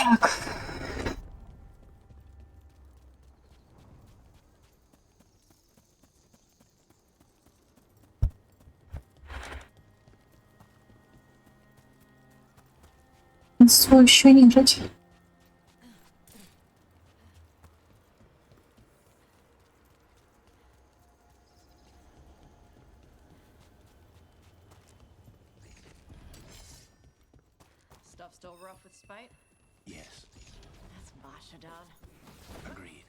Так. Свой еще не играть. Stuff still rough with spite? Yes, That's Mashadon. agreed.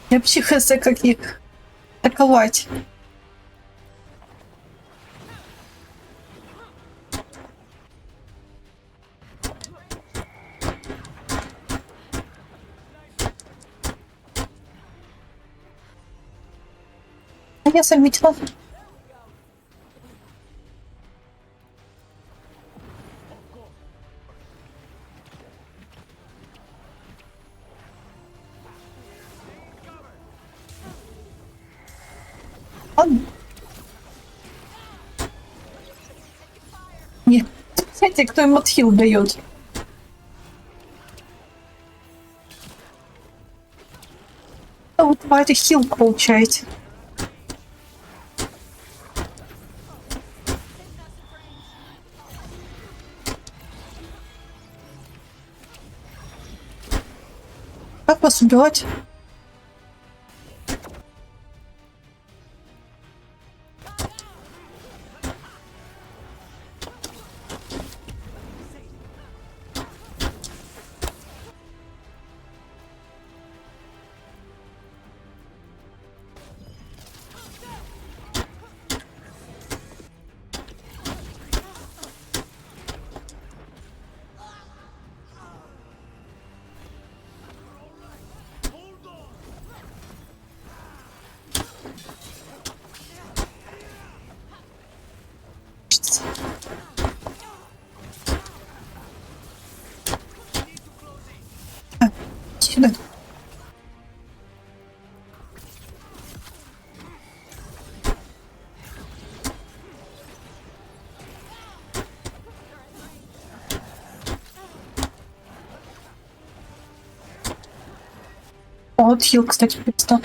Я психоз, как их атаковать. А я заметила. Ладно. Нет. Знаете, кто им отхил дает? А вот тварь хил получаете. Как вас убивать? Сюда. О, вот хил, кстати, перестал.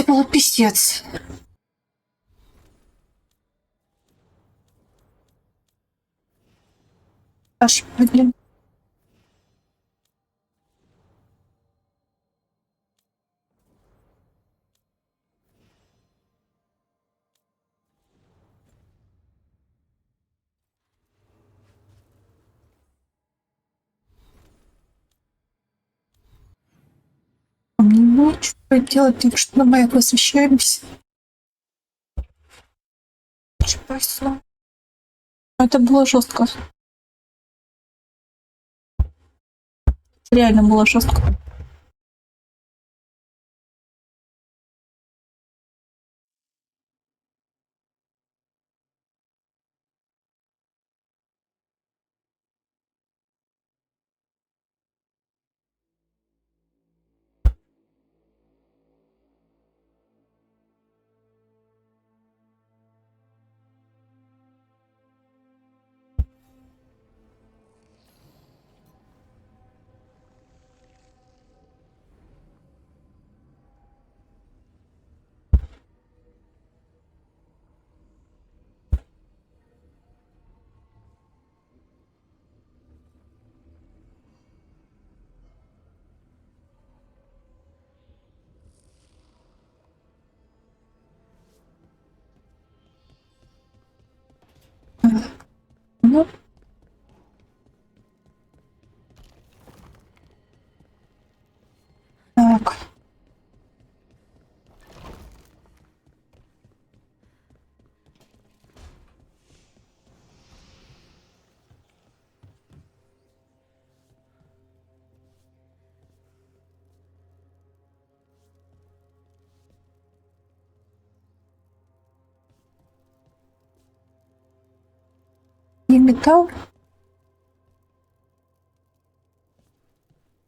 было писец. Аж, блин. Ну, что делать, так что на маяк возвращаемся. Спасибо. Это было жестко. Реально было жестко. Ну, так. И металл.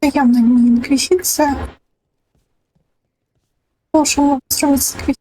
Явно не инквизиция. Должен сравнить с инквизицией.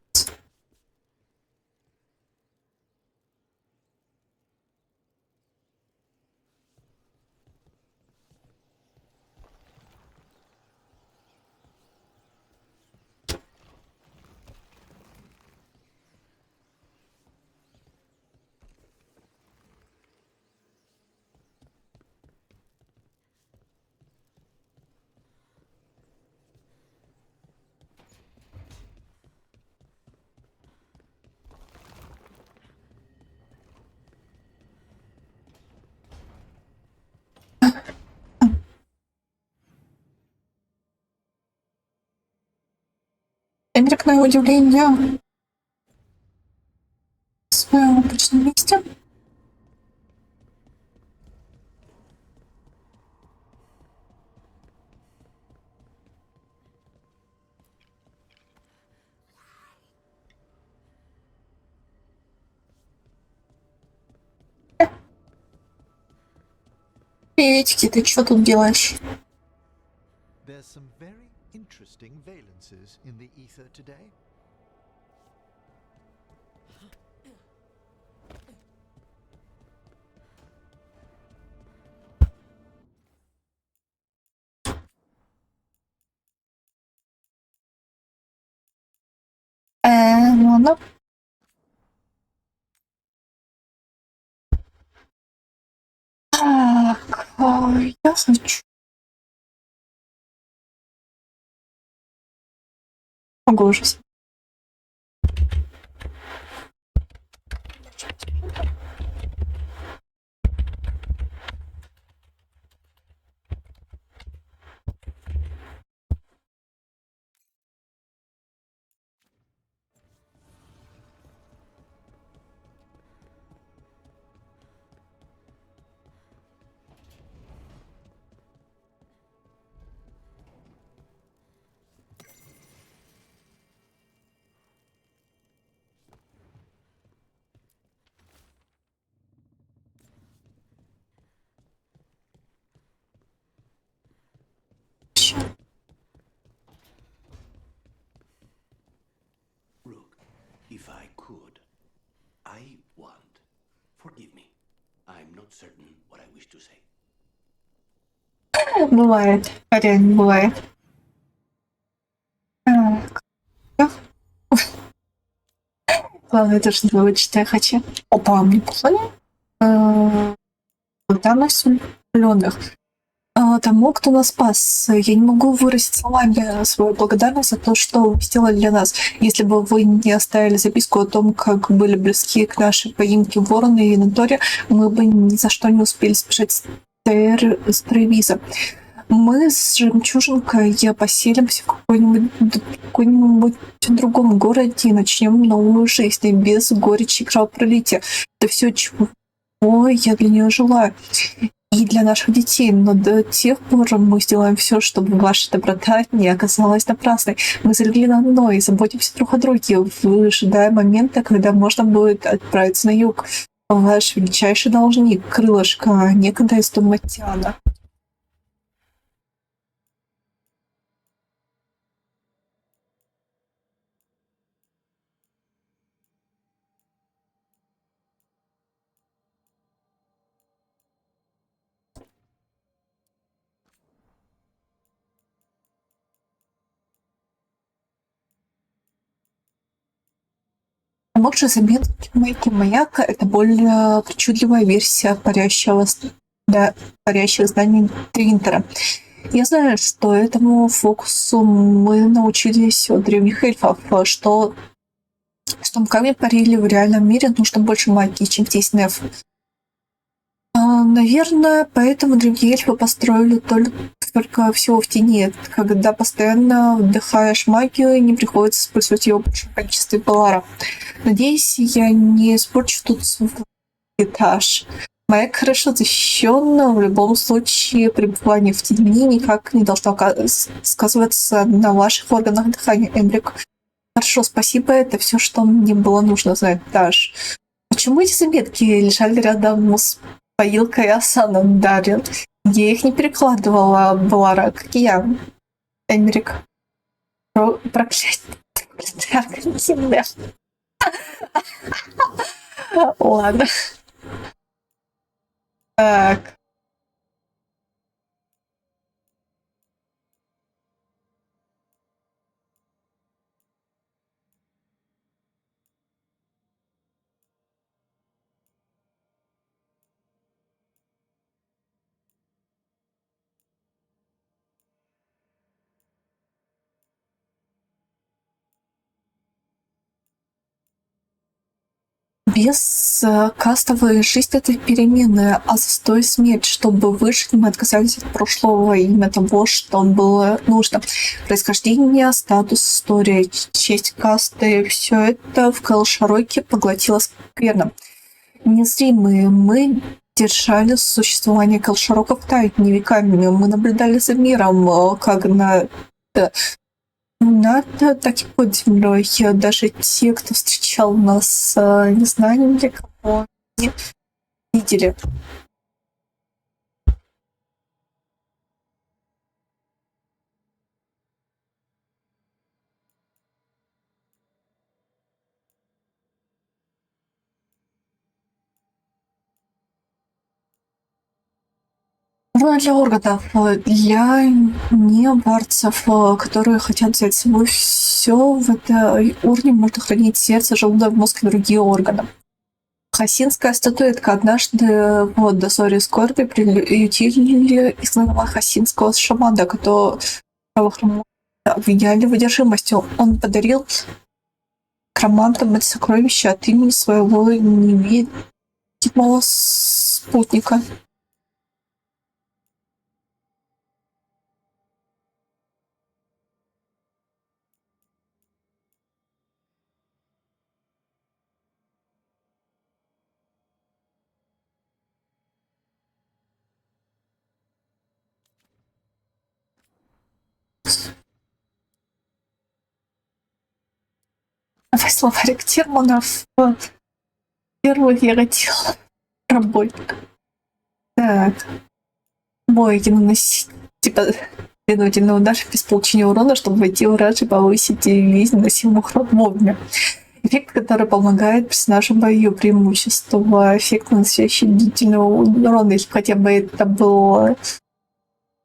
Эндрикное удивление в своем обычном месте. Приветики, ты что тут делаешь? There's some very interesting valences in the ether today. Ладно. Так, я хочу. Могу уже. Rook, if I could, I want. Forgive me. I'm not certain what I wish to say. Бывает. Реально бывает. Так. Главное, это же было, что я хочу. Опа, мне послали. Благодарность влюбленных. Тому, кто нас спас. Я не могу выразить словами свою благодарность за то, что вы сделали для нас. Если бы вы не оставили записку о том, как были близки к нашей поимке вороны и Наторе, мы бы ни за что не успели сбежать с Тревиза. Мы с Жемчужинкой поселимся в каком-нибудь другом городе и начнем новую жизнь без горечи и кровопролития. Это все, чего я для нее желаю. И для наших детей. Но до тех пор мы сделаем все, чтобы ваша доброта не оказалась напрасной. Мы залегли на дно и заботимся друг о друге, выжидая момента, когда можно будет отправиться на юг. Ваш величайший должник, крылышко, некогда из Туматиана. Лучше заметки Майки Маяка — это более причудливая версия парящего зданий Тринтера. Я знаю, что этому фокусу мы научились у древних эльфов, что с томками парили в реальном мире нужно больше магии, чем здесь Неф. Наверное, поэтому другие эльфы построили только всего в тени. Когда постоянно вдыхаешь магию, не приходится использовать ее в большом количестве Балара. Надеюсь, я не испорчу тут свой этаж. Маяк хорошо защищен, в любом случае пребывание в тени никак не должно сказываться на ваших органах дыхания, Эмрик. Хорошо, спасибо, это все, что мне было нужно знать, Даш. Почему эти заметки лежали рядом с поилкой Асана Дарьян? Я их не перекладывала, Балара, как я. Эмрик. Проклятие. Ладно. Так. Без кастовой жизнь — это перемены, а застой — смерть. Чтобы выжить, мы отказались от прошлого и имя того, что было нужно. Происхождение, статус, история, честь касты — все это в Калшароке поглотило скверно. Незримые мы держали существование Калшарока в тайне веками. Мы наблюдали за миром, как надо так и под землей. Даже те, кто встречал нас незнанием, для кого не видели. Ну, для органов, для необарцев, которые хотят взять с собой все в этой урне, можно хранить сердце, желудок, мозг и другие органы. Хасинская статуэтка. Однажды в дозоре скорби приютили изгнанного хасинского шамана, которого обвиняли в одержимости. Он подарил кромантам это сокровище от имени своего невидимого спутника. Давай словарик терминов. Первый я родил работник. Так. Бой наносить следовательно удар без получения урона, чтобы войти в раж и повысить жизнь носимых вовремя. Эффект, который помогает персонажу в бою. Преимущество. Эффект, наносящий длительный урон, если хотя бы это было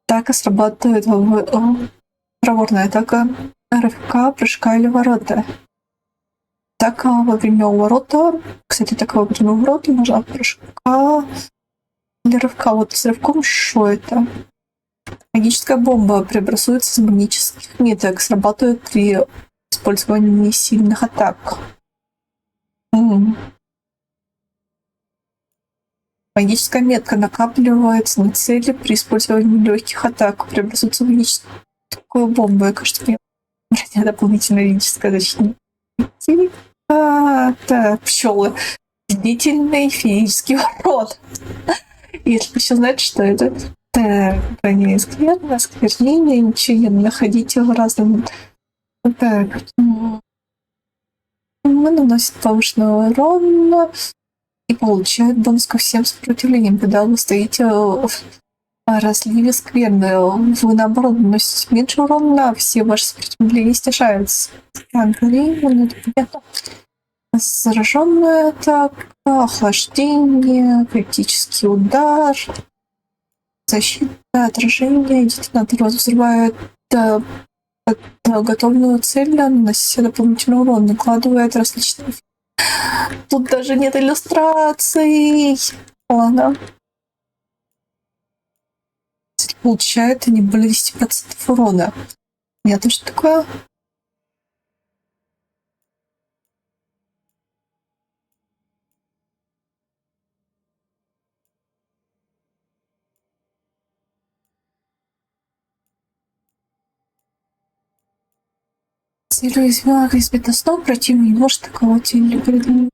атака, срабатывает проворная атака РФК, прыжка или ворота. атака во время уворота. Кстати, атака во время уворота нужна прыжка или рывка. Вот с рывком что это? Магическая бомба преобразуется из магических ниток. Срабатывает при использовании сильных атак. Магическая метка накапливается на цели при использовании легких атак. Преобразуется в магическую бомбу. Я, кажется, мне дополнительная магическая защита. Так, пчелы. Длительный физический урон. Если еще знать, что это. Так, броня скверно, осквернение, ничего не находите в разном. Так. Мы наносит повышенный урон и получает бонус ко всем сопротивлениям, когда вы стоите в разливе скверны. Вы, наоборот, наносите меньше урона, а все ваши сопротивления снижаются. Так, это понятно. Зараженная атака, охлаждение, критический удар, защита, отражение, детонатор взрывает готовленную цель, нанося дополнительный урон, накладывает различные... Тут даже нет иллюстраций. Ладно. Получает не более 10% урона. Понятно, что такое? Целью извинок избит основ, противник не может атаковать или передать.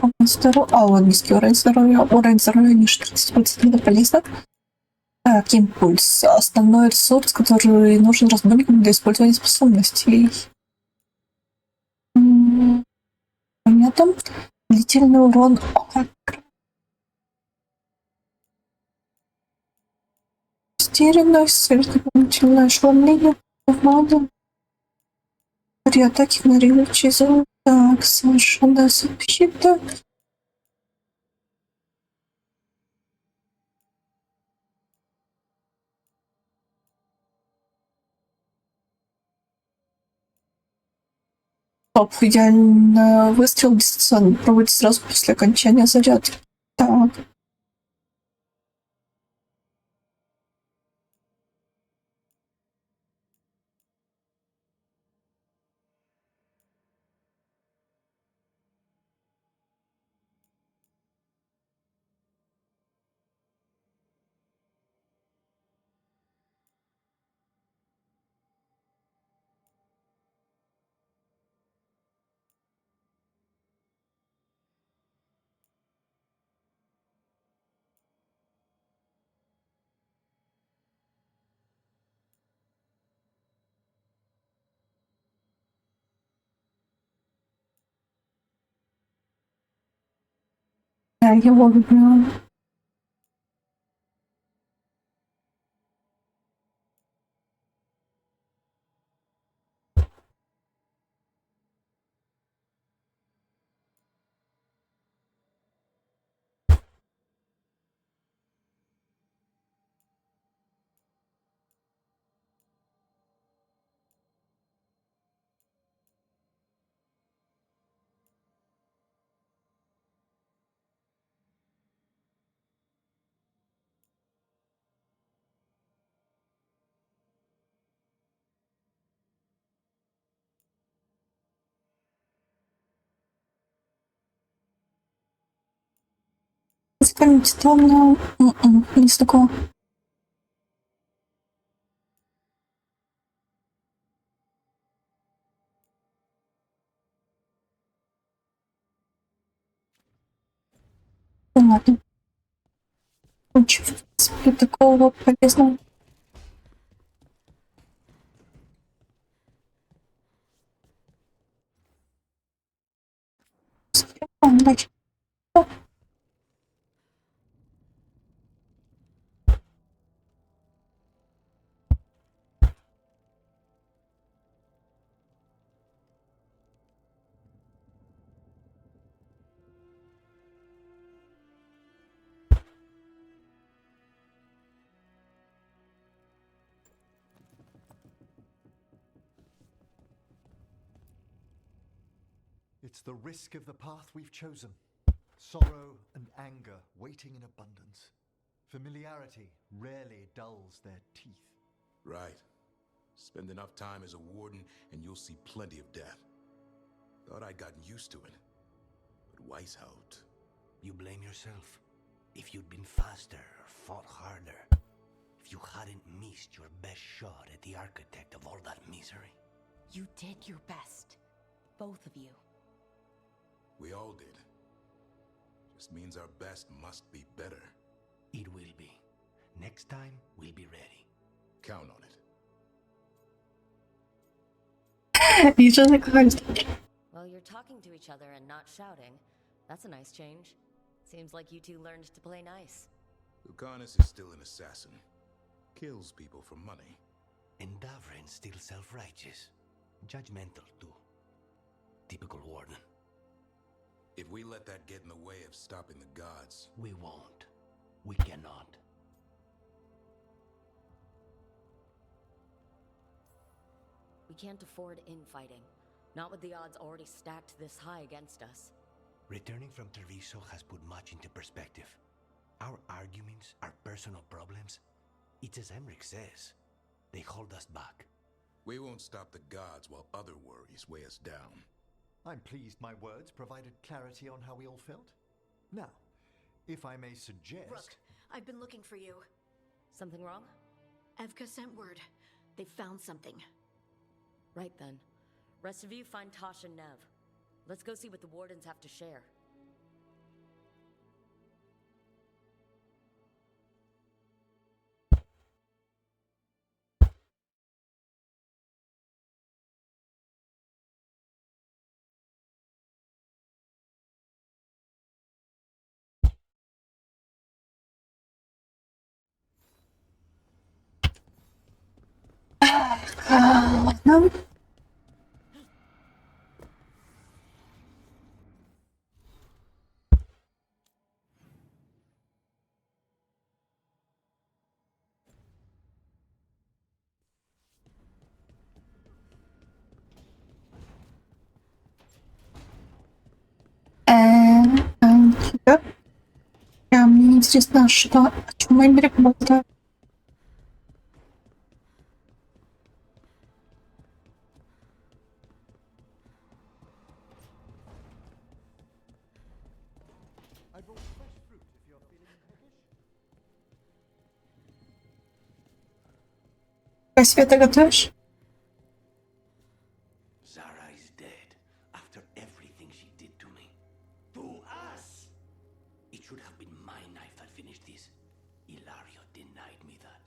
Вот низкий уровень здоровья. Уровень здоровья ниже 30%, это полезно. Так, импульс. Основной ресурс, который нужен разбойникам для использования способностей. Понятно. Длительный урон. Растерянность, дополнительное ошеломление. Вода. При атаке игнорирующий звук. Так, совершенная защита. Топ. Идеально выстрел дистанционно проводить сразу после окончания зарядки. Так. Я его люблю. Вспомните, там не знакомо. Ладно. Ничего, в принципе, такого полезного. Дальше. It's the risk of the path we've chosen. Sorrow and anger waiting in abundance. Familiarity rarely dulls their teeth. Right. Spend enough time as a warden and you'll see plenty of death. Thought I'd gotten used to it. But Weishaupt... You blame yourself. If you'd been faster or fought harder. If you hadn't missed your best shot at the architect of all that misery. You did your best. Both of you. We all did. Just means our best must be better. It will be. Next time, we'll be ready. Count on it. Еще наконец. Well, you're talking to each other and not shouting. That's a nice change. Seems like you two learned to play nice. Lucanus is still an assassin. Kills people for money. And Davrin's still self-righteous. Judgmental, too. Typical warden. If we let that get in the way of stopping the gods... We won't. We cannot. We can't afford infighting. Not with the odds already stacked this high against us. Returning from Treviso has put much into perspective. Our arguments, our personal problems, it's as Emmerich says. They hold us back. We won't stop the gods while other worries weigh us down. I'm pleased my words provided clarity on how we all felt. Now, if I may suggest... Rook, I've been looking for you. Something wrong? Evka sent word. They found something. Right then. Rest of you find Tosh and Nev. Let's go see what the wardens have to share. Ладно. Да. Мне интересно, что, о чем Эмерик болтает. I brought fresh fruit if you're feeling peckish. Красиво ты готовишь? Zara is dead after everything she did to me. To us! It should have been my knife that finished this. Ilario denied me that.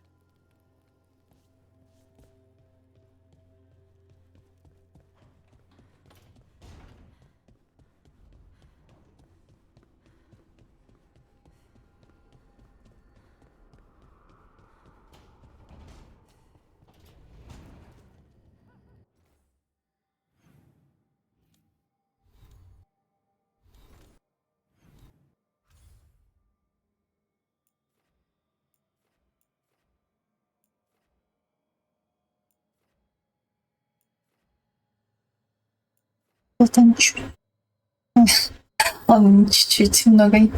Там чуть. Ладно, чуть-чуть, много не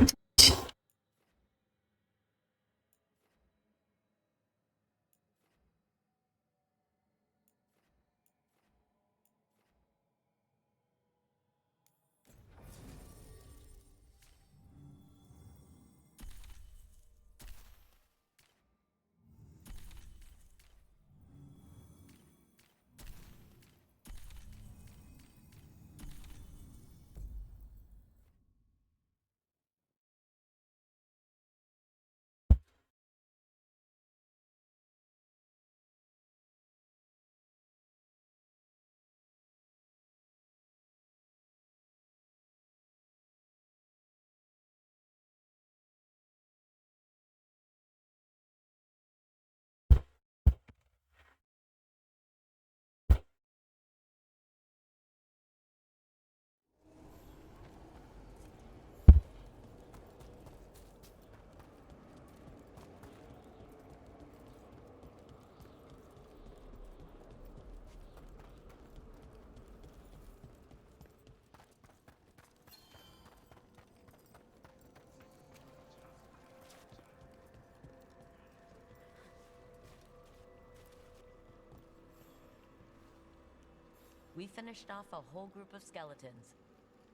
we finished off a whole group of skeletons.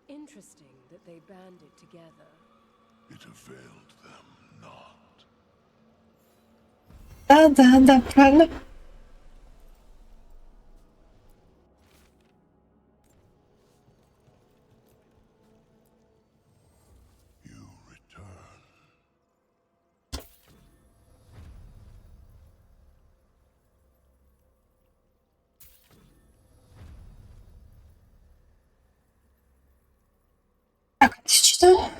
Interesting that they banded together. It availed them not. Да, правильно. You return. Так, что?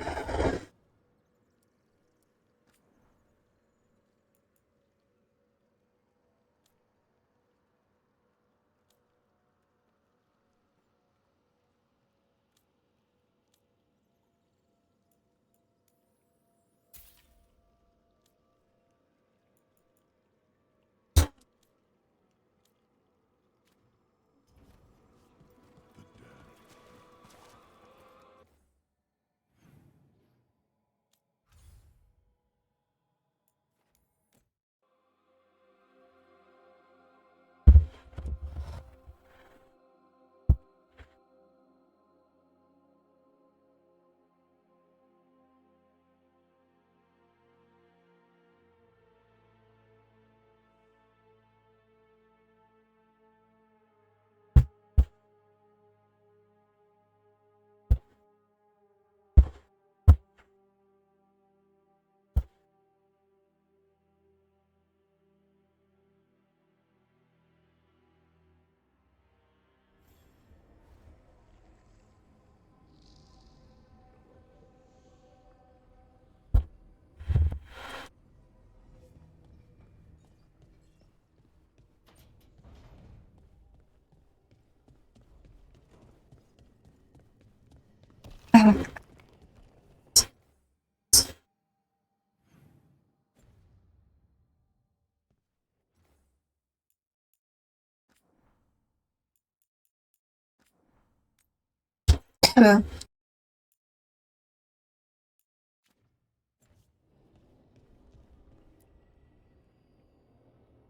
Да.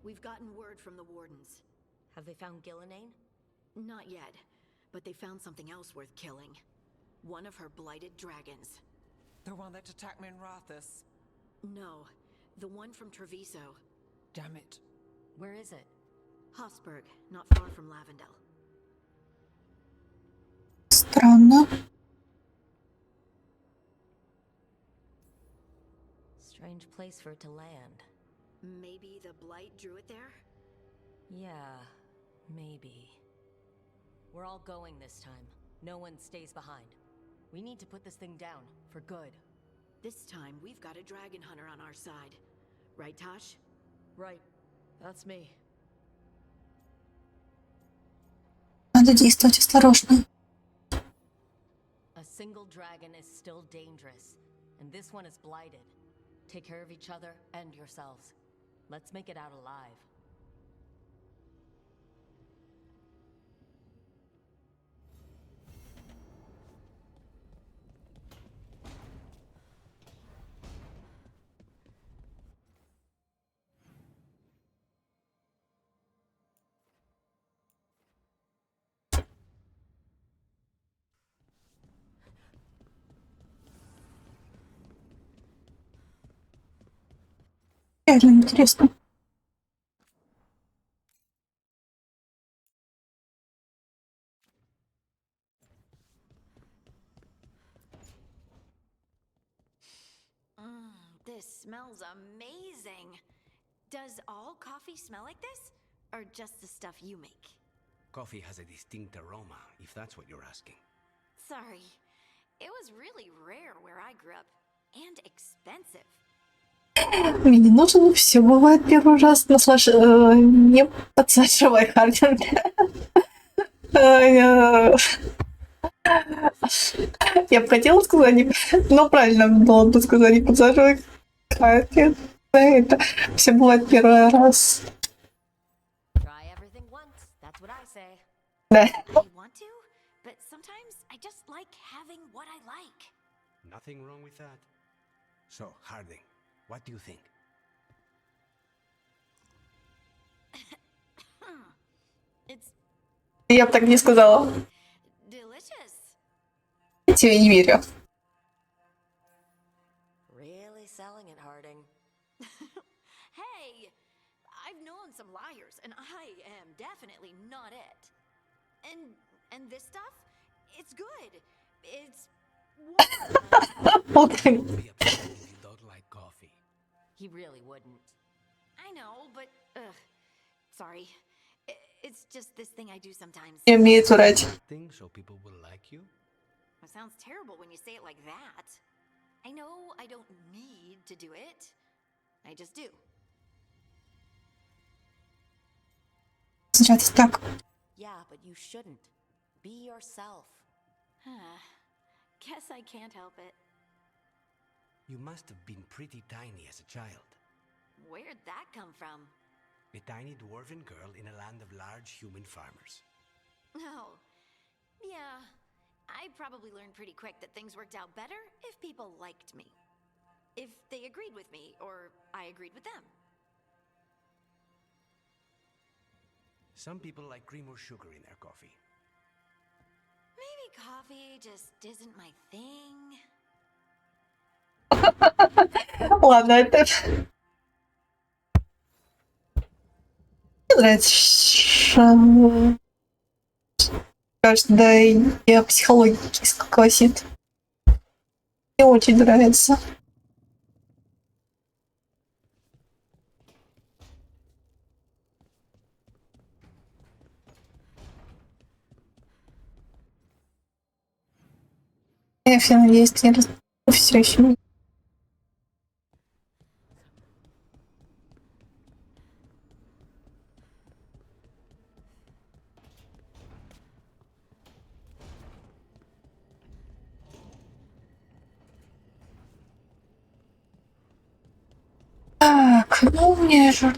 We've gotten word from the wardens. Have they found Gillenane? Not yet, but they found something else worth killing. One of her blighted dragons. The one that attacked me in Rathus. No, the one from Treviso. Damn it. Where is it? Hosburg, not far from Lavendel. Странно. Strange place for it to land. Maybe the blight drew it there? Yeah, maybe. We're all going this time. No one stays behind. We need to put this thing down, for good. This time, we've got a dragon hunter on our side. Right, Tosh? Right. That's me. Надо действовать осторожно. A single dragon is still dangerous, and this one is blighted. Take care of each other and yourselves. Let's make it out alive. Реально интересно. This smells amazing. Does all coffee smell like this? Or just the stuff you make? Coffee has a distinct aroma, if that's what you're asking. Sorry. It was really rare where I grew up. And expensive. Мне не нужен, все бывает первый раз. Не подсаживай, Хардин. Я бы хотела сказать, но правильно было бы сказать, не подсаживай, Хардин. Это все бывает первый раз. Try everything once, that's what I say. Да. I want to, but sometimes I just like having what I like. Nothing wrong with that. So, Harding, what do you think? It's Я бы так не сказала. Delicious. Я тебе не верю. Really selling it, Harding. Hey, I've known some liars, and I am definitely not it. And this stuff, it's good. It's warm. Вот. Don't be upset if you don't like coffee. He really wouldn't. I know, but sorry. It's just this thing I do sometimes. Не умеет врать. Thing so people will like you? It sounds terrible when you say it like that. I know I don't need to do it. I just do. Значит, так. Yeah, but you shouldn't. Be yourself. Guess I can't help it. You must have been pretty tiny as a child. Where'd that come from? A tiny dwarven girl in a land of large human farmers. Oh, yeah. I probably learned pretty quick that things worked out better if people liked me. If they agreed with me, or I agreed with them. Some people like cream or sugar in their coffee. Maybe coffee just isn't my thing. Ладно, это... Мне нравится. Каждая психологически гласит. Мне очень нравится. Я все надеюсь, ты не все еще. Так, ну мне же...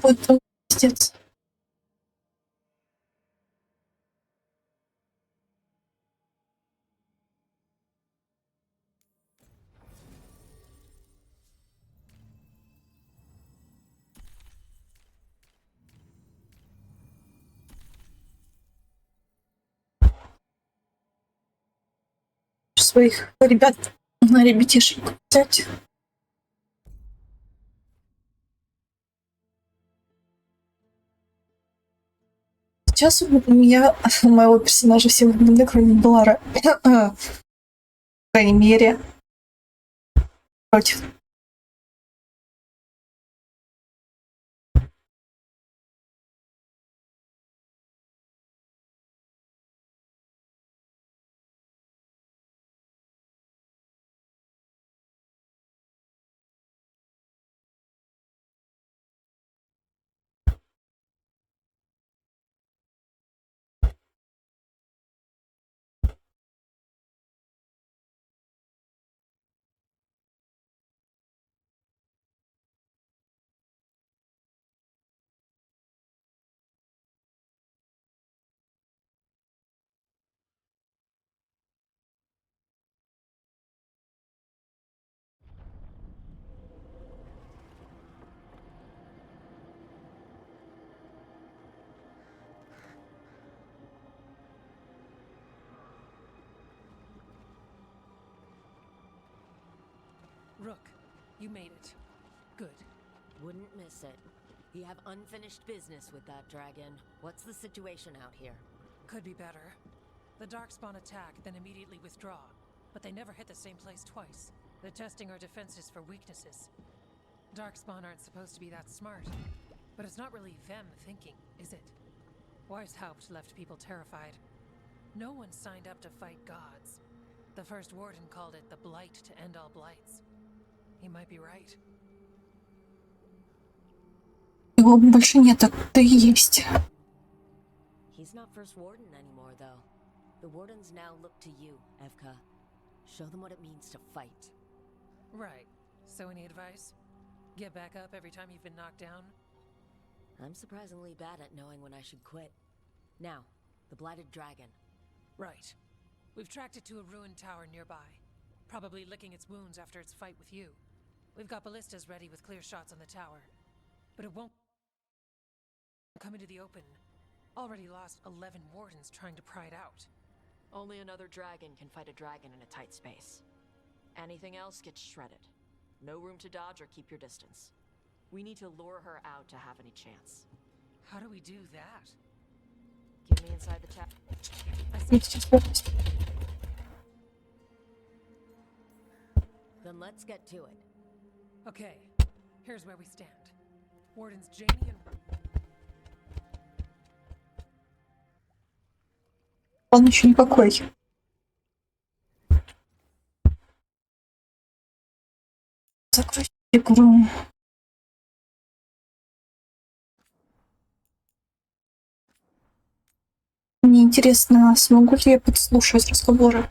будет пиздец. Своих ребят на ребятишек взять. Сейчас у меня, у моего персонажа все выгнаны, кроме Блара. По крайней мере, против. Rook, you made it. Good. Wouldn't miss it. You have unfinished business with that dragon. What's the situation out here? Could be better. The Darkspawn attack, then immediately withdraw. But they never hit the same place twice. They're testing our defenses for weaknesses. Darkspawn aren't supposed to be that smart. But it's not really them thinking, is it? Weishaupt left people terrified. No one signed up to fight gods. The first warden called it the blight to end all blights. He might be right. Его больше нет, а кто-то есть. He's not first warden anymore, though. The wardens now look to you, Evka. Show them what it means to fight. Right. So any advice? Get back up every time you've been knocked down? I'm surprisingly bad at knowing when I should quit. Now, the Blighted Dragon. Right. We've tracked it to a ruined tower nearby. Probably licking its wounds after its fight with you. We've got ballistas ready with clear shots on the tower. But it won't come into the open. Already lost 11 wardens trying to pry it out. Only another dragon can fight a dragon in a tight space. Anything else gets shredded. No room to dodge or keep your distance. We need to lure her out to have any chance. How do we do that? Get me inside the tower. Then let's get to it. Okay, here's where we stand. Wardens Janie and... Он еще не покой. Закрой игру. Мне интересно, смогу ли я подслушивать разговоры?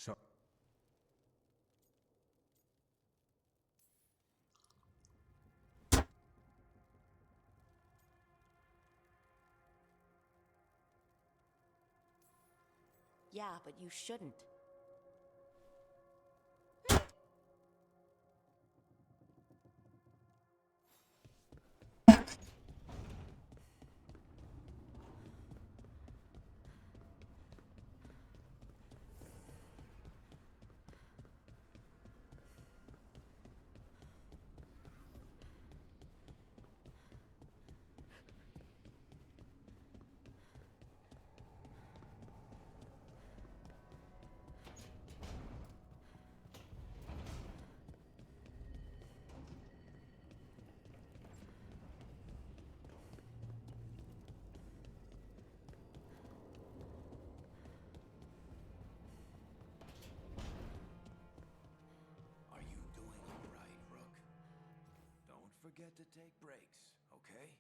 So, Yeah, but you shouldn't. are you doing all right, Rook? Don't forget to take breaks, okay?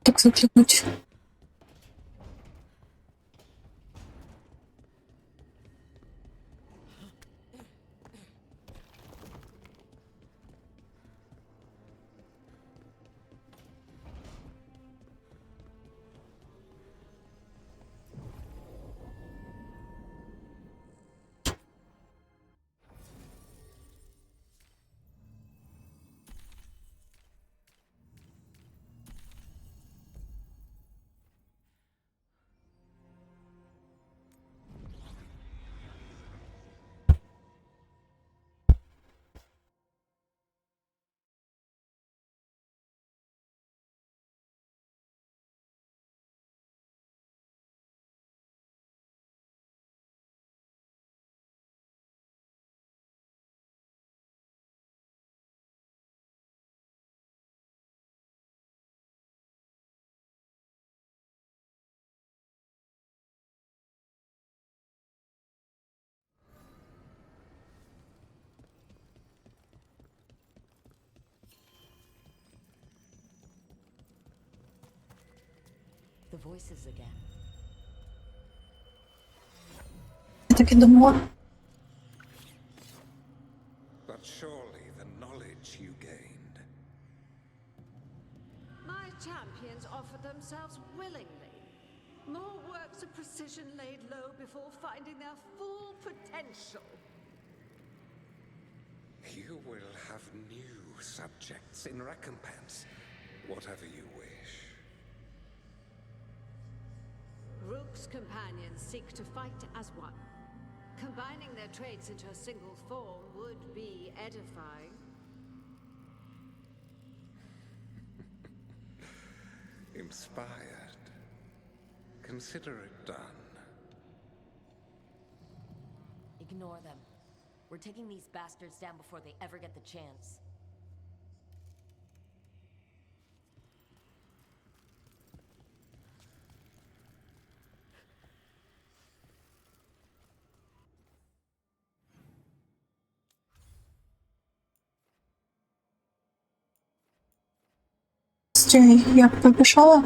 Так заглянуть. The voices again. Я так и думала. But surely the knowledge you gained. My champions offer themselves willingly. More works of precision laid low before finding their full potential. You will have new subjects in recompense. Whatever you wish. Rook's companions seek to fight as one. Combining their traits into a single form would be edifying. Inspired. Consider it done. Ignore them. We're taking these bastards down before they ever get the chance. Я побежала.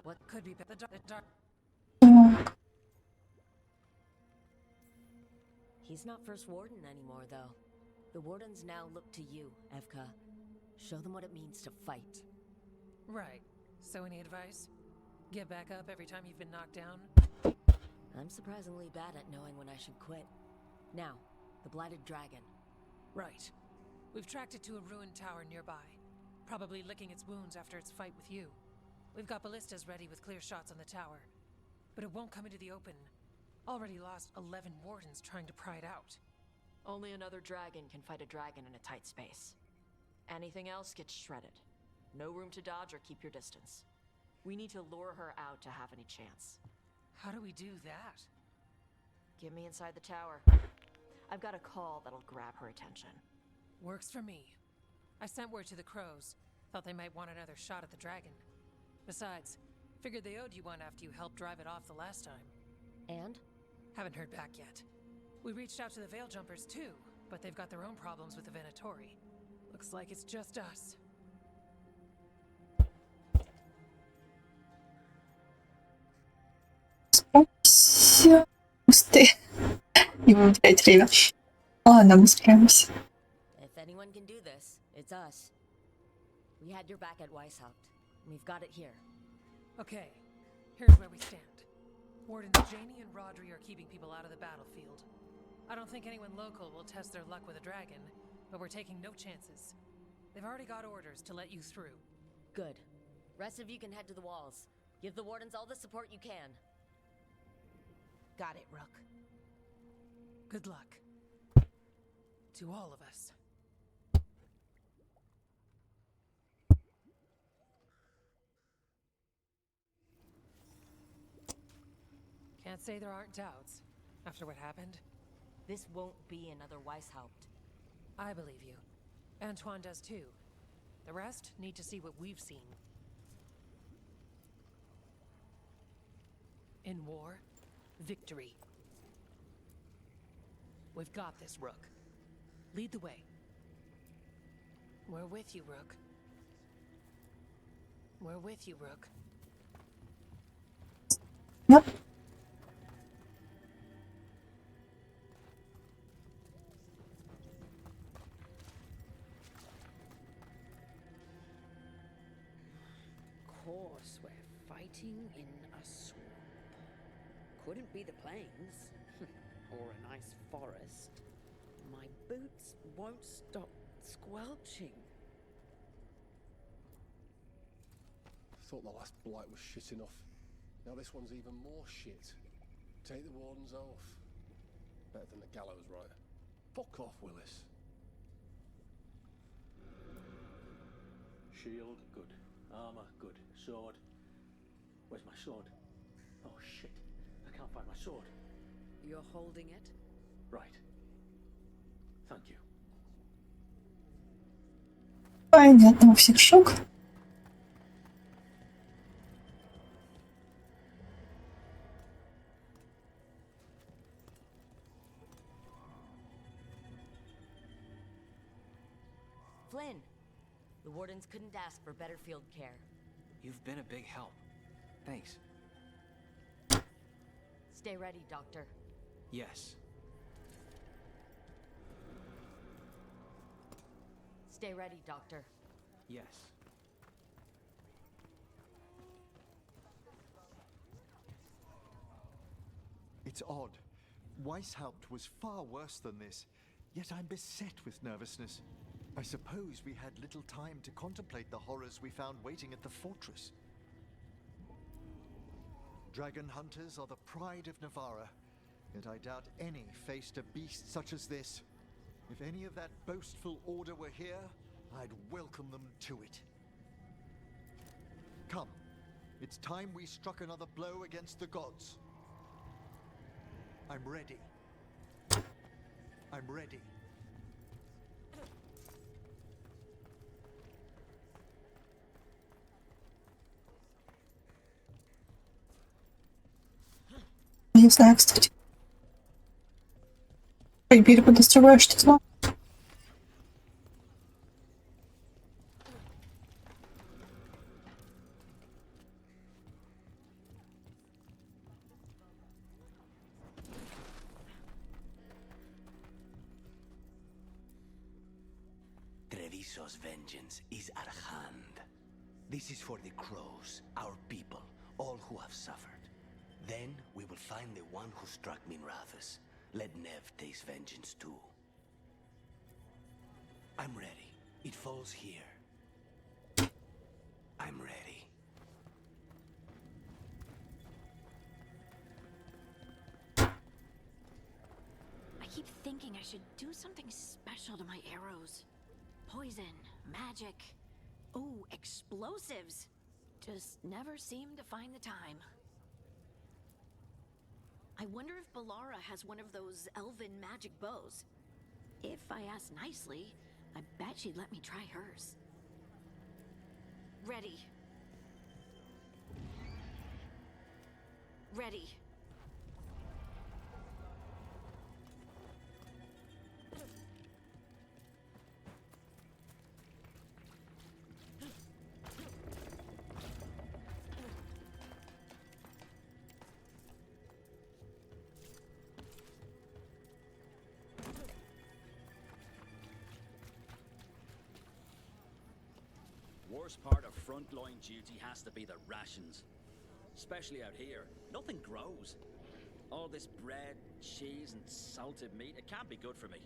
What could be the dark? Так. He's not First Warden anymore, though. The Wardens now look to you, Evka. Show them what it means to fight. Right. So any advice? Get back up every time you've been knocked down? I'm surprisingly bad at knowing when I should quit. Now, the Blighted Dragon. Right. We've tracked it to a ruined tower nearby. Probably licking its wounds after its fight with you. We've got ballistas ready with clear shots on the tower. But it won't come into the open. Already lost 11 wardens trying to pry it out. Only another dragon can fight a dragon in a tight space. Anything else gets shredded. No room to dodge or keep your distance. We need to lure her out to have any chance. How do we do that? Get me inside the tower. I've got a call that'll grab her attention. Works for me. I sent word to the crows. Thought they might want another shot at the dragon. Besides, figured they owed you one after you helped drive it off the last time. And? Haven't heard back yet. We reached out to the Veil Jumpers too, but they've got their own problems with the Venatori. Looks like it's just us. Все. Быстрее. Не будем терять время. Ладно, мы справимся. If anyone can do this, it's us. We had your back at Weishaupt. We've got it here. Okay, here's where we stand. Wardens Janie and Rodri are keeping people out of the battlefield. I don't think anyone local will test their luck with a dragon, but we're taking no chances. They've already got orders to let you through. Good. Rest of you can head to the walls. Give the Wardens all the support you can. Got it, Rook. Good luck. To all of us. Can't say there aren't doubts, after what happened. This won't be another Weishaupt. I believe you. Antoine does too. The rest need to see what we've seen. In war, victory. We've got this, Rook. Lead the way. We're with you, Rook. We're with you, Rook. Yep. course, we're fighting in a swamp. Couldn't be the plains, or a nice forest. My boots won't stop squelching. Thought the last blight was shit enough. Now this one's even more shit. Take the wardens off. Better than the gallows, right? Fuck off, Willis. Shield, good. Armor, good. Sword. Where's my sword? Oh shit. I can't find my sword. You're holding it? Right. Thank you. Понятно, у всех шок. Flynn, the Wardens couldn't ask for better field care. You've been a big help. Thanks. Stay ready, Doctor. Yes. Stay ready, Doctor. Yes. It's odd. Weishaupt was far worse than this, yet I'm beset with nervousness. I suppose we had little time to contemplate the horrors we found waiting at the fortress. Dragon hunters are the pride of Navarra, yet I doubt any faced a beast such as this. If any of that boastful order were here, I'd welcome them to it. Come, it's time we struck another blow against the gods. I'm ready. I'm ready. Не знаю, кстати. Переподозреваю, что знал. Treviso's vengeance is at hand. This is for the crows, our people, all who have suffered. Then we will find the one who struck Minrathus. Let Nev taste vengeance too. I'm ready. It falls here. I'm ready. I keep thinking I should do something special to my arrows. Poison, magic, ooh, explosives. Just never seem to find the time. I wonder if Balara has one of those elven magic bows. If I ask nicely, I bet she'd let me try hers. Ready. Ready. Worst part of frontline duty has to be the rations. Especially out here, nothing grows. All this bread, cheese, and salted meat, it can't be good for me.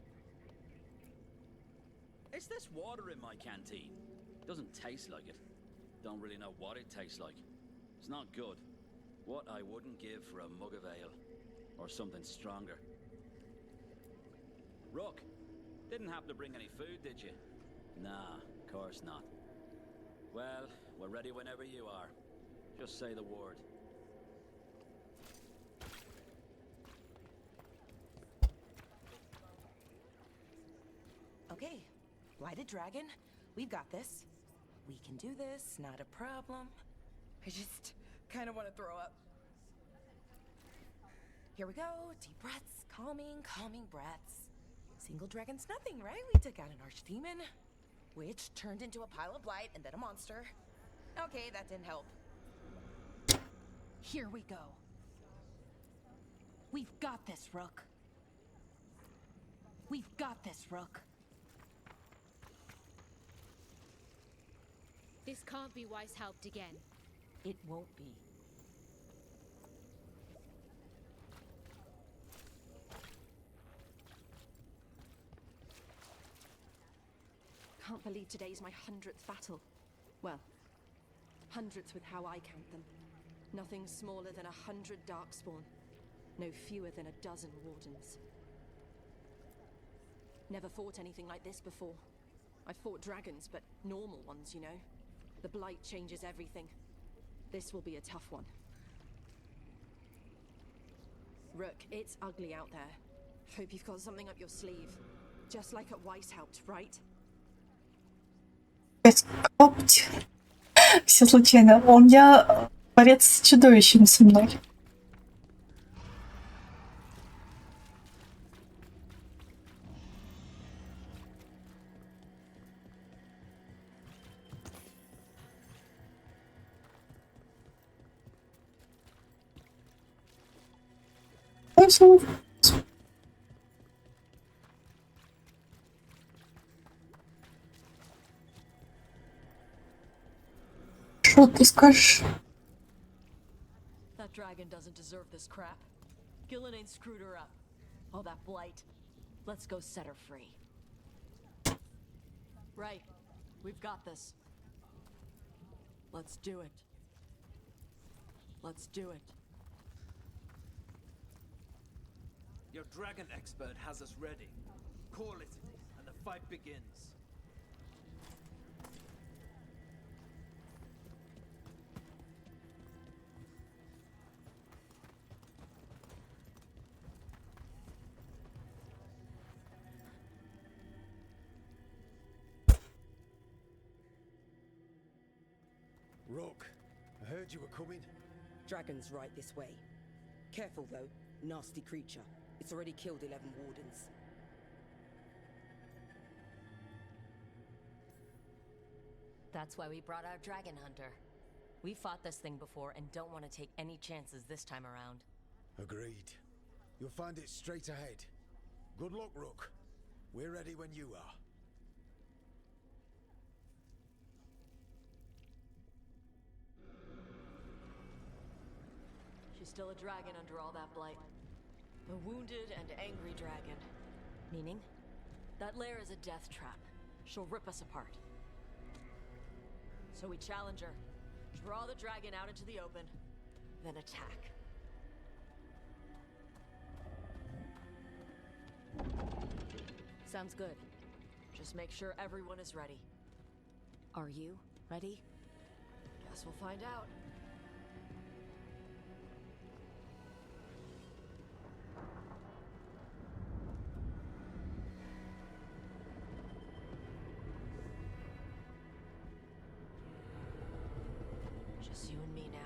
It's this water in my canteen. Doesn't taste like it. Don't really know what it tastes like. It's not good. What I wouldn't give for a mug of ale. Or something stronger. Rook, didn't happen to bring any food, did you? Nah, of course not. Well, we're ready whenever you are. Just say the word. Okay, Blighted Dragon, we've got this. We can do this, not a problem. I just kind of want to throw up. Here we go, deep breaths, calming breaths. Single dragon's nothing, right? We took out an archdemon, which turned into a pile of blight and then a monster. Okay, that didn't help. Here we go. We've got this, Rook. We've got this, Rook. This can't be Weishaupt again. It won't be. Can't believe today's my 100th battle. Well, hundreds with how I count them. Nothing smaller than 100 Darkspawn. No fewer than a dozen Wardens. Never fought anything like this before. I've fought dragons, but normal ones, you know. The Blight changes everything. This will be a tough one. Rook, it's ugly out there. Hope you've got something up your sleeve. Just like at Weishaupt, right? Опять. Все случайно. У меня борец с чудовищем со мной. Что ты скажешь? That dragon doesn't deserve this crap. Gillen ain't screwed her up. All that blight. Let's go set her free. Right. We've got this. Let's do it. Let's do it. Your dragon expert has us ready. Call it, and the fight begins. Rook, I heard you were coming. Dragon's right this way. Careful though, nasty creature. It's already killed 11 wardens. That's why we brought our dragon hunter. We fought this thing before and don't want to take any chances this time around. Agreed. You'll find it straight ahead. Good luck, Rook. We're ready when you are. She's still a dragon under all that blight. A wounded and angry dragon. Meaning? That lair is a death trap. She'll rip us apart. So we challenge her. Draw the dragon out into the open, then attack. Sounds good. Just make sure everyone is ready. Are you ready? Guess we'll find out. Just you and me now.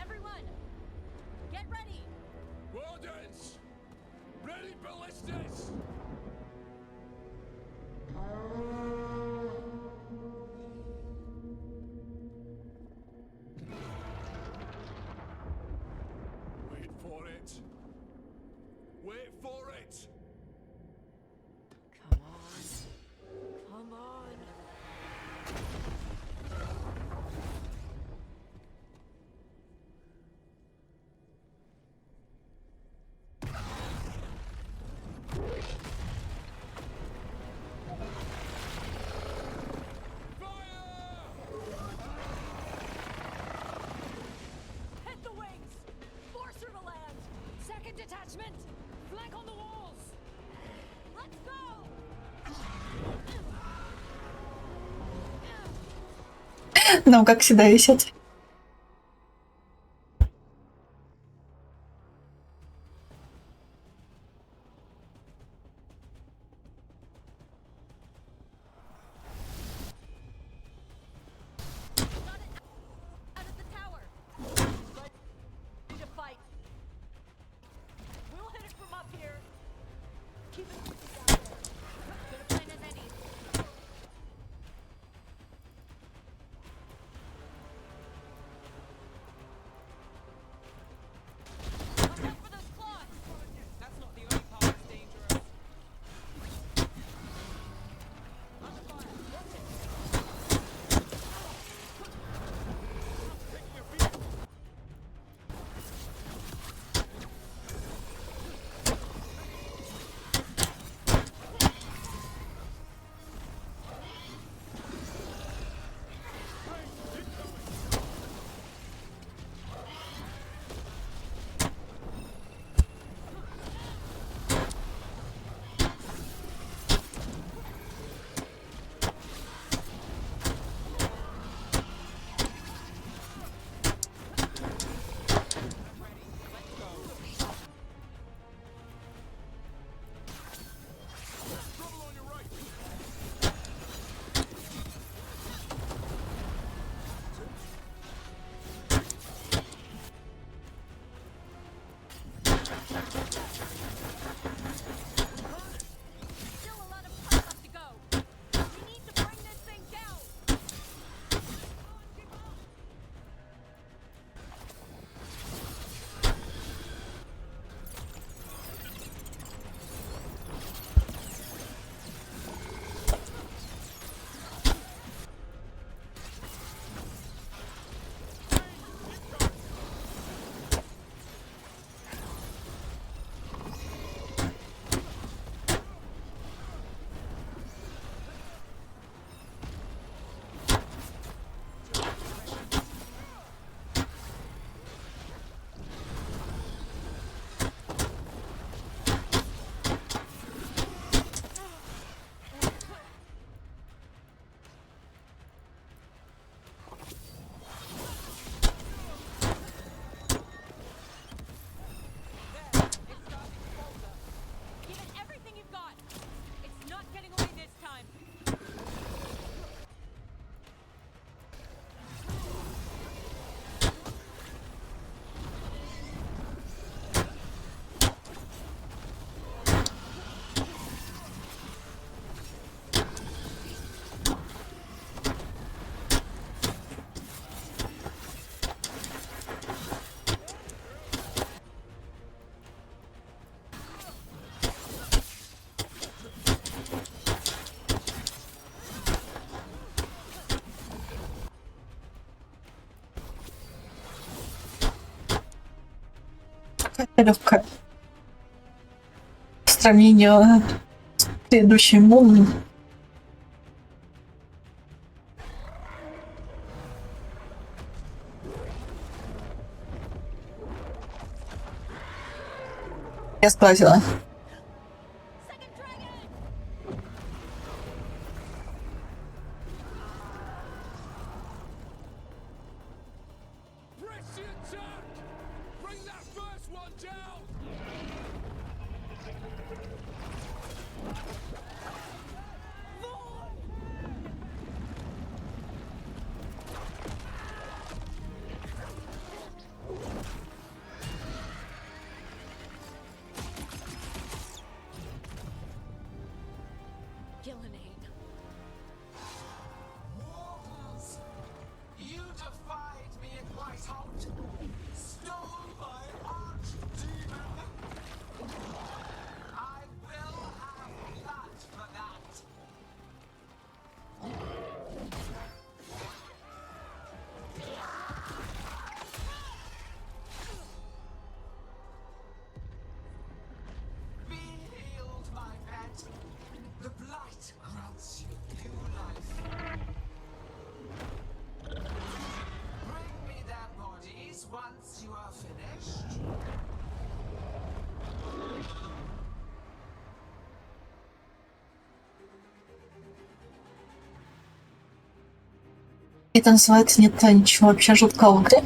Everyone, get ready! Wardens! Ready ballistas! Wait for it. Wait for it. Come on. Come on. Hit the wings! Force her to land! Second detachment! Flank on the walls! Let's go! Нам, как всегда, висят. Out of the tower! Ready to fight. We'll hit it from up here. Keep it down there. Gonna plan as any. Watch out for those claws! That's not the only part that's dangerous. Under fire! легкая по сравнению с предыдущим. Я сглазила. Это называется нет ничего вообще жуткого в игре.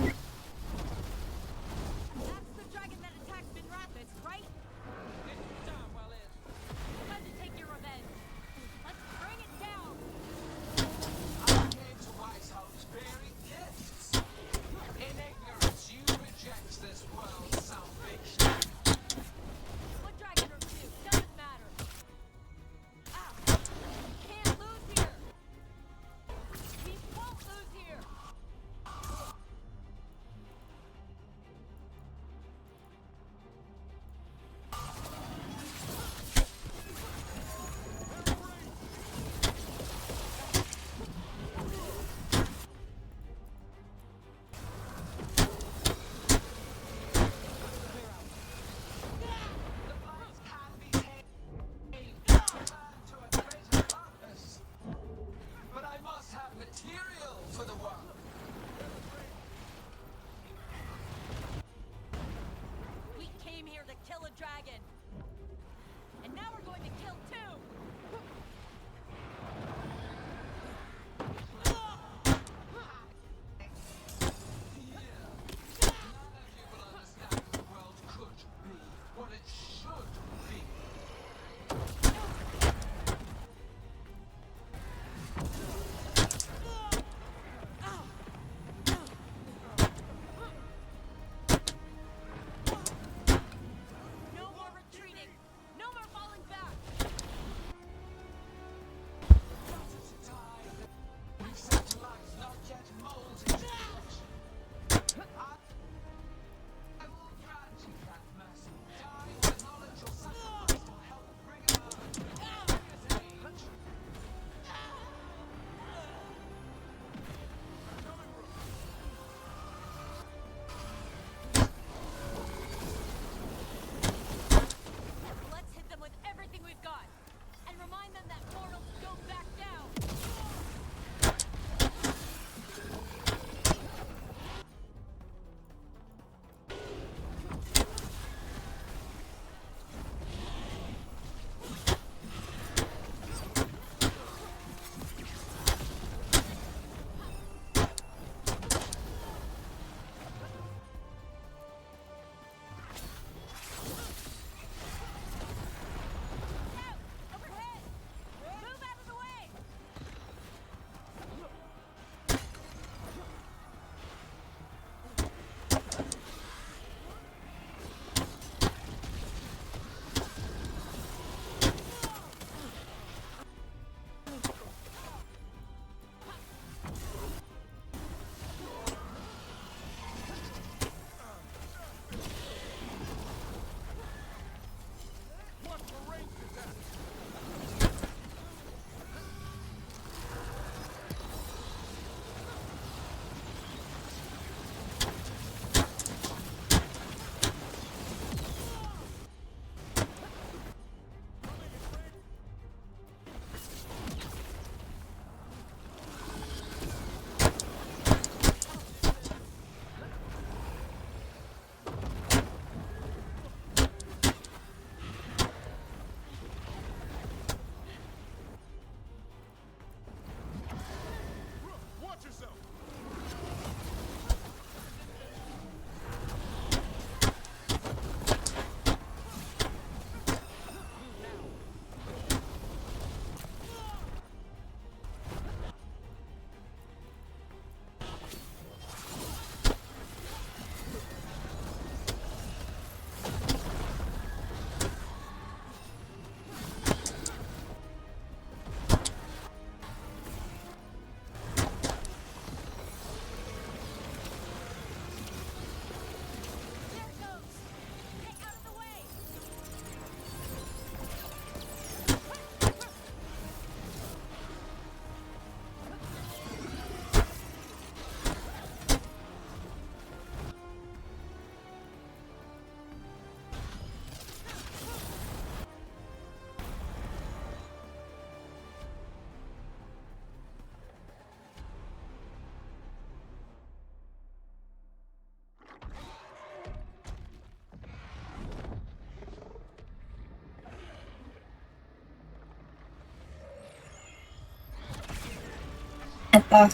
А.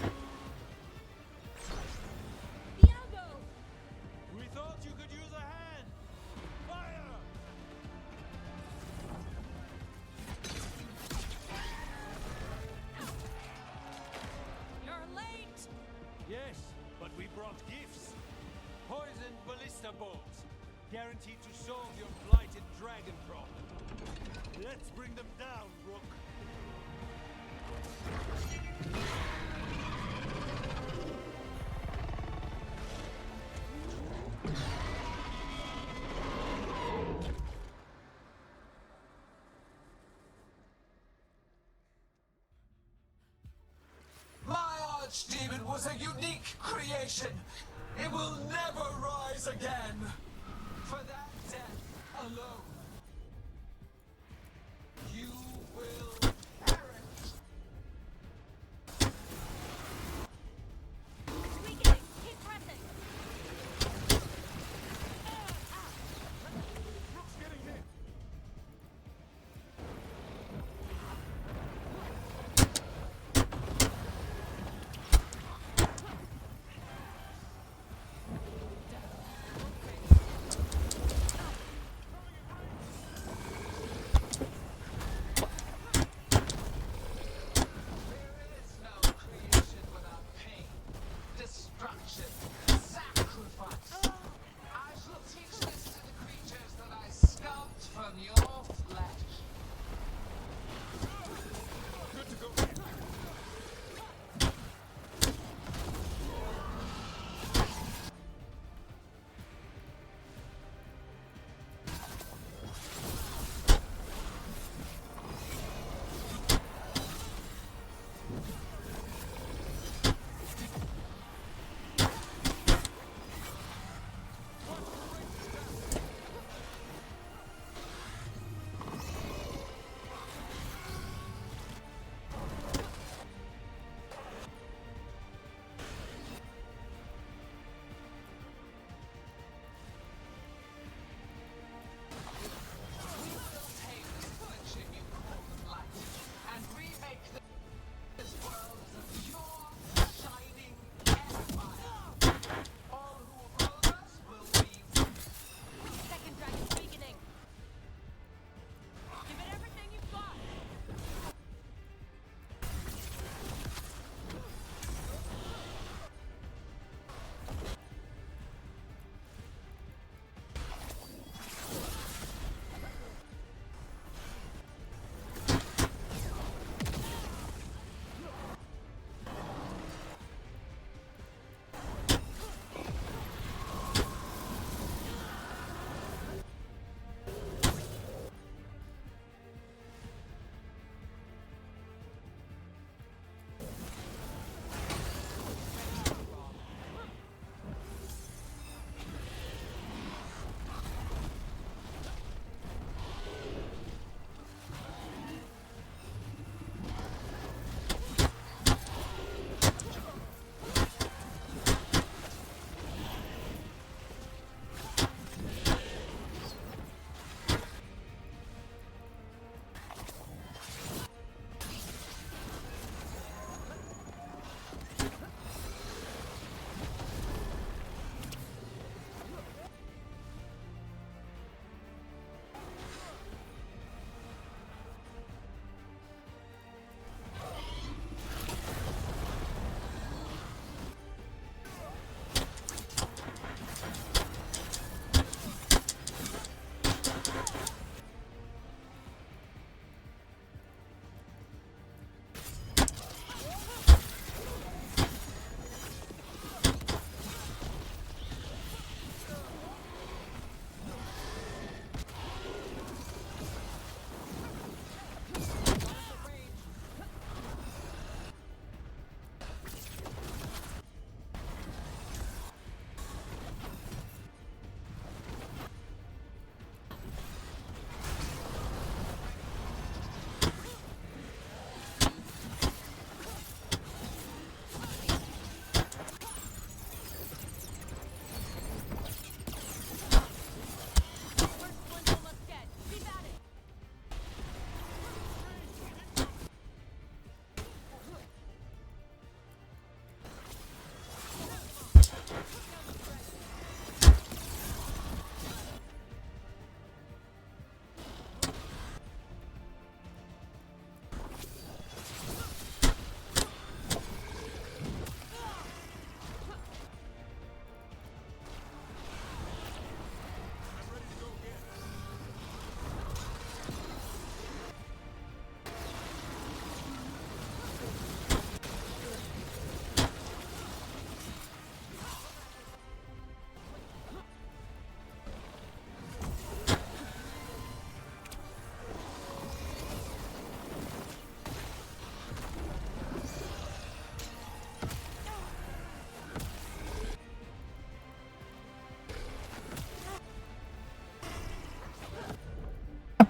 We thought you could use a hand. Fire! You're late! Yes, but we brought gifts. Poisoned ballista bolts, guaranteed to solve your blighted dragon problem. Let's bring them down, Rook. My archdemon was a unique creation. It will never rise again. For that death alone, you will perish. Weakening. Keep pressing. Rook's getting hit.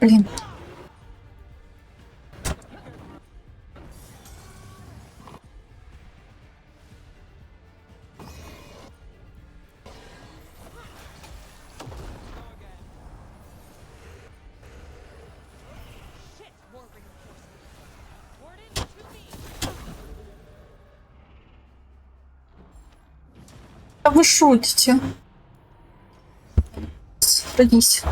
Блин. А вы шутите? Садись.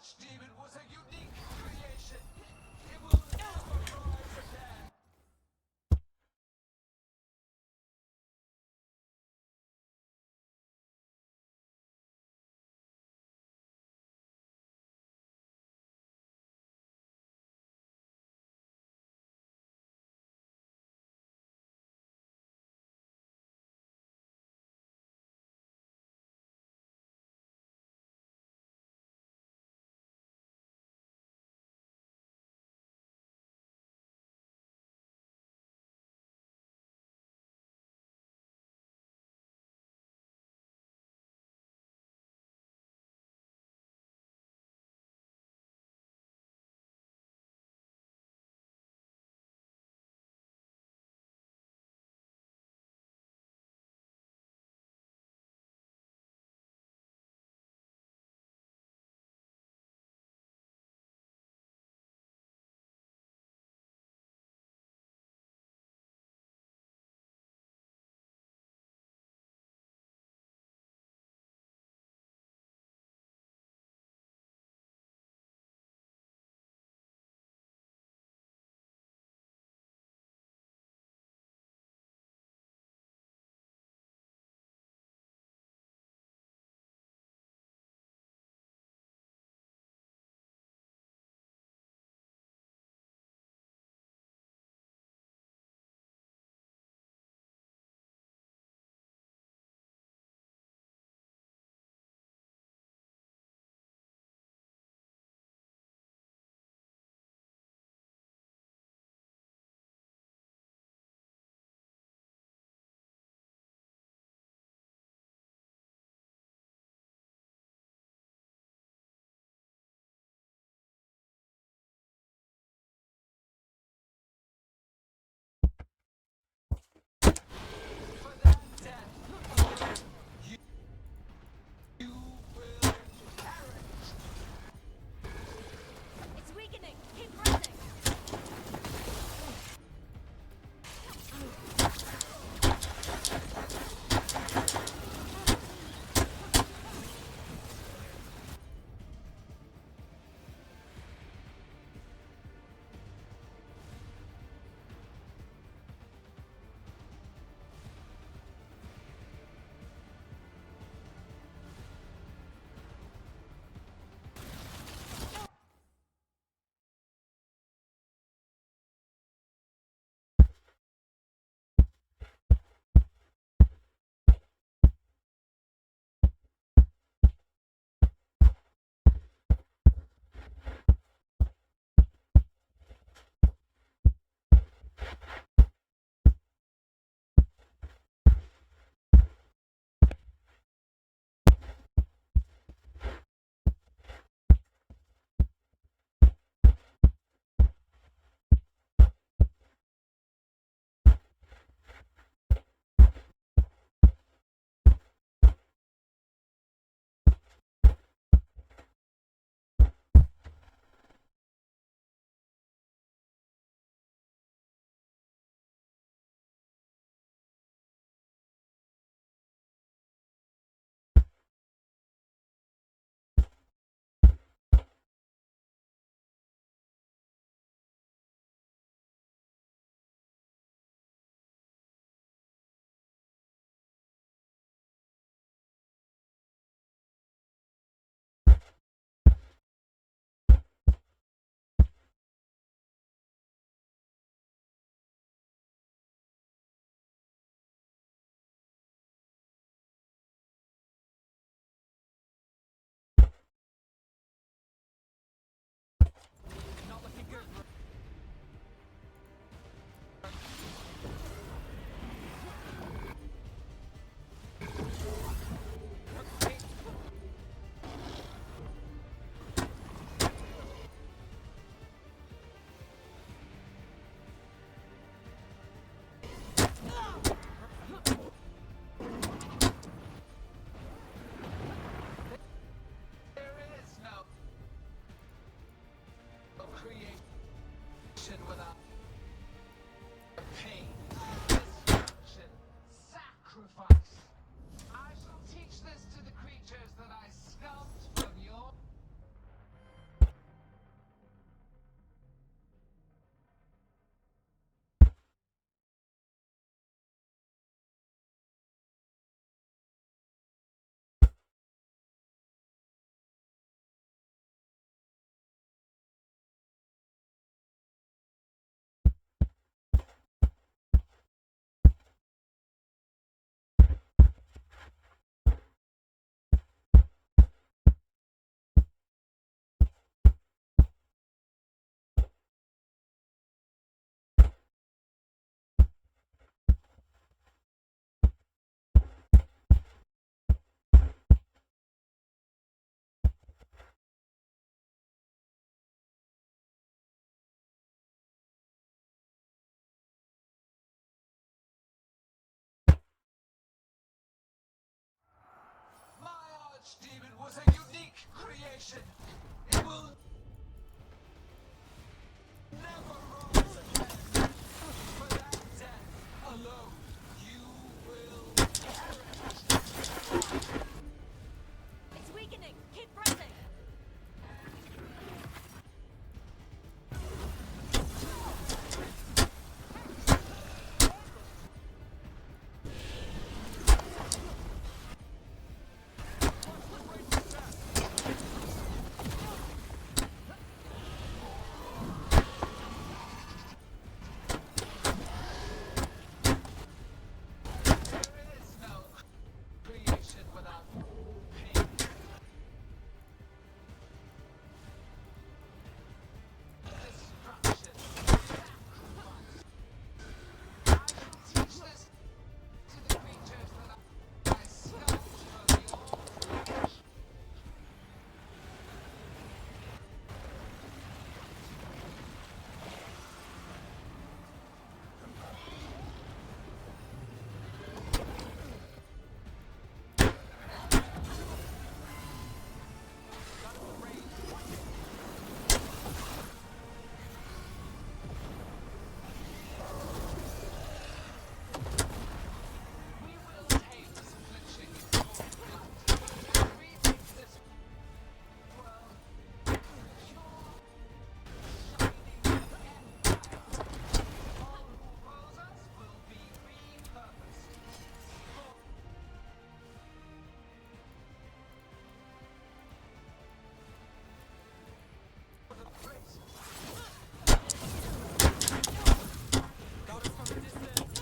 Archdemon was a unique creation. It will never rise again. For that death alone, you will perish. It's weakening. Keep pressing. Creation without pain. Destruction. I can teach this to the creatures that I sculpt for the old. We will tame this affliction in your blood. Remake this world pure, shining empire. All who oppose us will be repurposed. For the grace. Got us from a distance.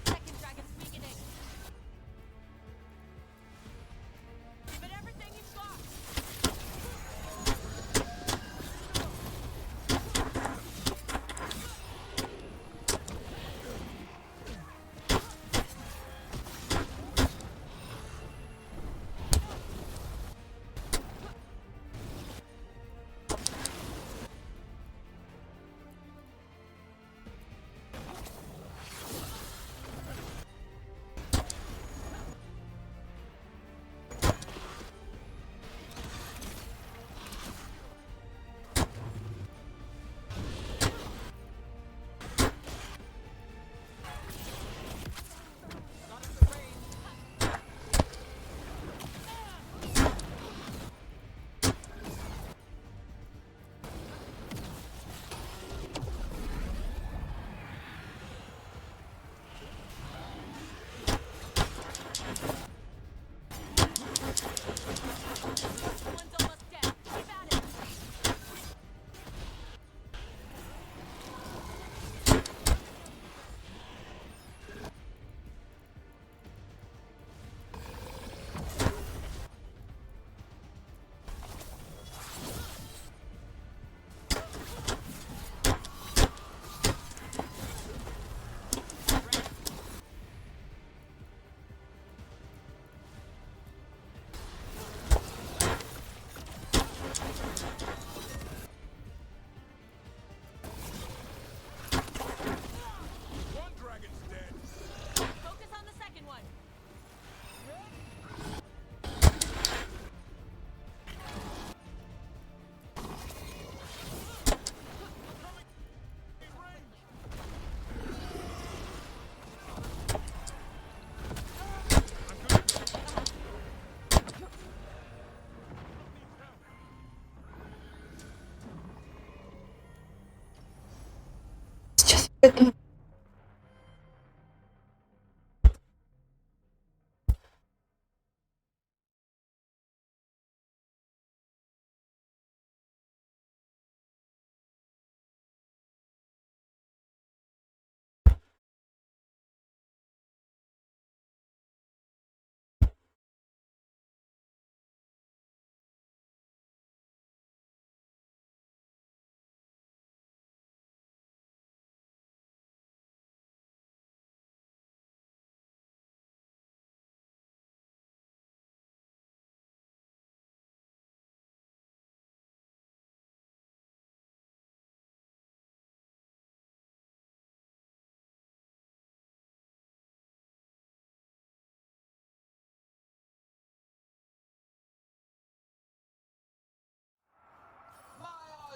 Second dragon's weakening. Give it everything you've got. One's almost dead. Keep at it. One dragon's dead. Focus on the second one. Сейчас это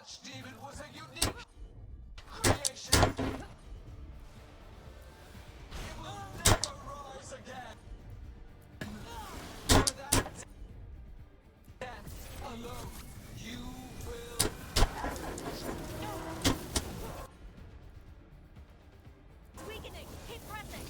Archdemon was a unique creation. It will never rise again. For that death alone, you will. It's weakening! Keep pressing!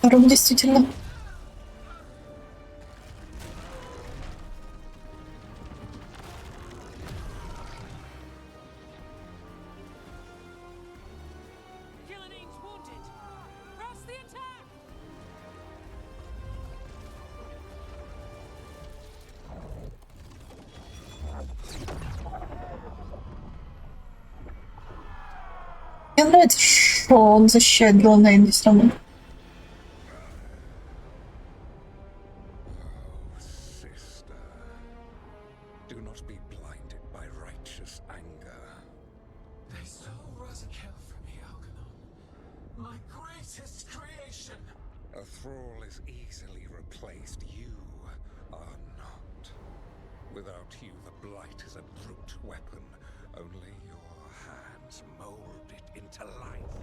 Рук действительно. Мне нравится, что он защищает Гилланейна все равно. Sister, do not be blinded by righteous anger. They stole Razakel from me, Algernon. My greatest creation. A thrall is easily replaced. You are not. Without you, the blight is a brute weapon. Only your hands mold it into life.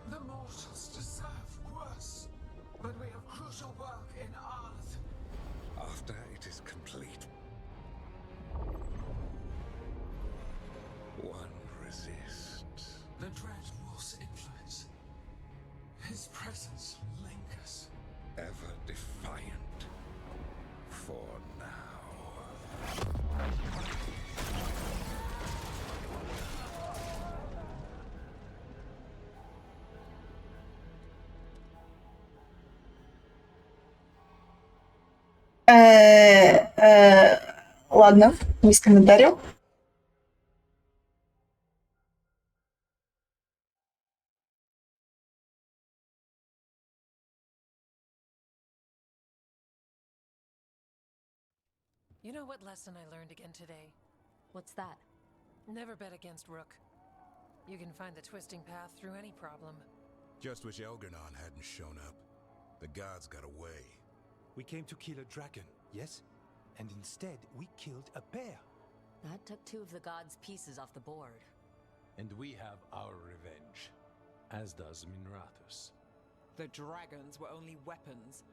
The mortals deserve worse. But we have crucial work in Arth. After it is complete, one resists. The Dread Wolf's influence. His presence lingers. Ever defiant. For now. Ладно, без комментариев. You know what lesson I learned again today? What's that? Never bet against Rook. You can find the twisting path through any problem. Just wish Algernon hadn't shown up. The gods got away. We came to kill a dragon, yes? And instead, we killed a bear. That took two of the gods' pieces off the board. And we have our revenge, as does Minrathus. The dragons were only weapons.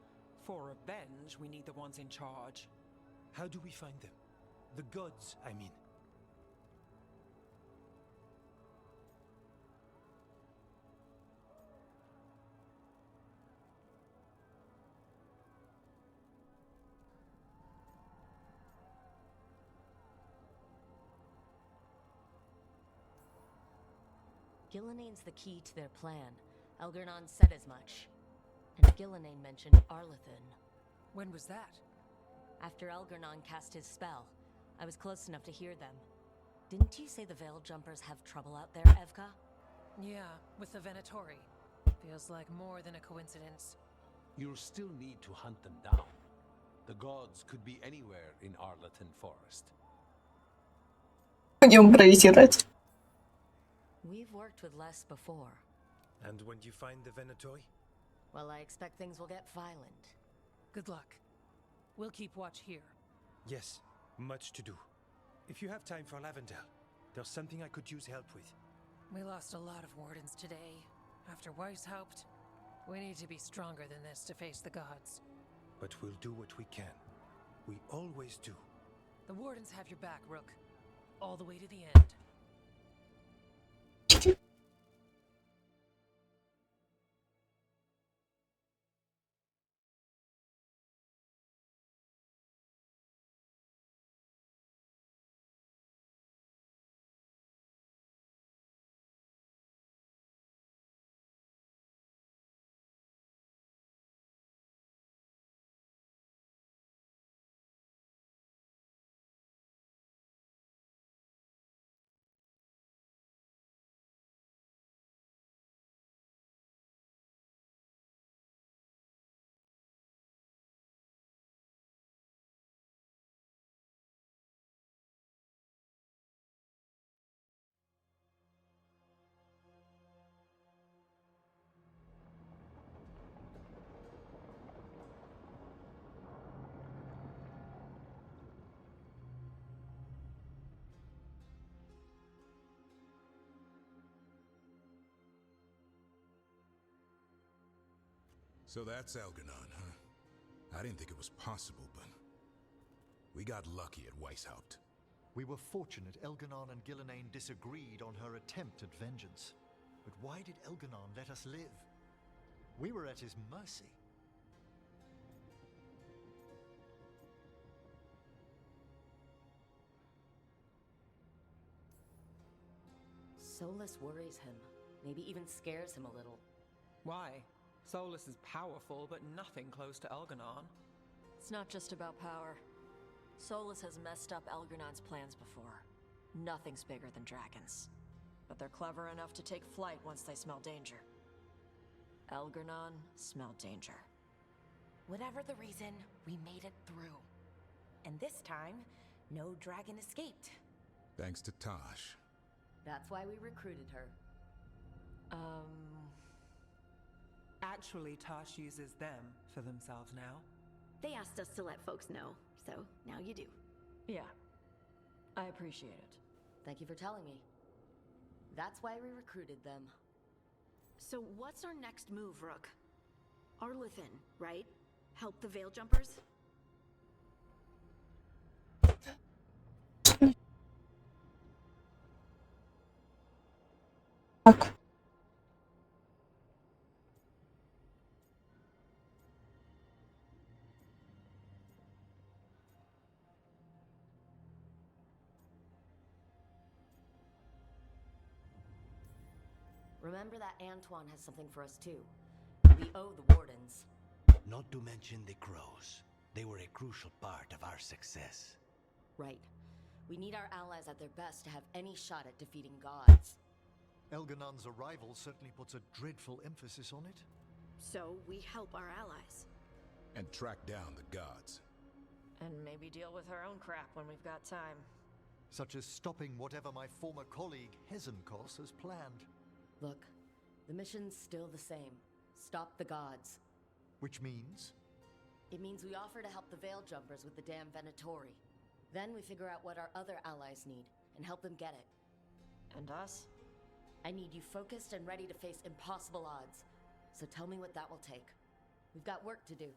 For revenge, we need the ones in charge. How do we find them? The gods, I mean. Gillanane's the key to their plan. Algernon said as much. And Gillanane mentioned Arlathan. When was that? After Algernon cast his spell, I was close enough to hear them. Didn't you say the Veil Jumpers have trouble out there, Evka? Yeah, with the Venatori. Feels like more than a coincidence. You'll still need to hunt them down. The gods could be anywhere in Arlathan Forest. Пойдем импровизировать. We've worked with less before. And when you find the Venatori? Well, I expect things will get violent. Good luck. We'll keep watch here. Yes, much to do. If you have time for Lavendel, there's something I could use help with. We lost a lot of wardens today. After Weishaupt, we need to be stronger than this to face the gods. But we'll do what we can. We always do. The wardens have your back, Rook. All the way to the end. So that's Algernon, huh? I didn't think it was possible, but we got lucky at Weishaupt. We were fortunate Elganon and Gillenane disagreed on her attempt at vengeance. But why did Elganon let us live? We were at his mercy. Solus worries him. Maybe even scares him a little. Why? Solus is powerful, but nothing close to Elganon. It's not just about power. Solus has messed up Elgernon's plans before. Nothing's bigger than dragons. But they're clever enough to take flight once they smell danger. Elgernon smelled danger. Whatever the reason, we made it through. And this time, no dragon escaped. Thanks to Tosh. That's why we recruited her. Actually, Tosh uses them for themselves now. They asked us to let folks know, so now you do. Yeah. I appreciate it. Thank you for telling me. That's why we recruited them. So what's our next move, Rook? Arlethan, right? Help the Veil Jumpers? Remember that Antoine has something for us too. We owe the Wardens. Not to mention the Crows. They were a crucial part of our success. Right. We need our allies at their best to have any shot at defeating gods. Elganon's arrival certainly puts a dreadful emphasis on it. So we help our allies. And track down the gods. And maybe deal with our own crap when we've got time. Such as stopping whatever my former colleague Hezenkos has planned. Look, the mission's still the same. Stop the gods. Which means? It means we offer to help the Veil Jumpers with the damn Venatori. Then we figure out what our other allies need, and help them get it. And us? I need you focused and ready to face impossible odds. So tell me what that will take. We've got work to do.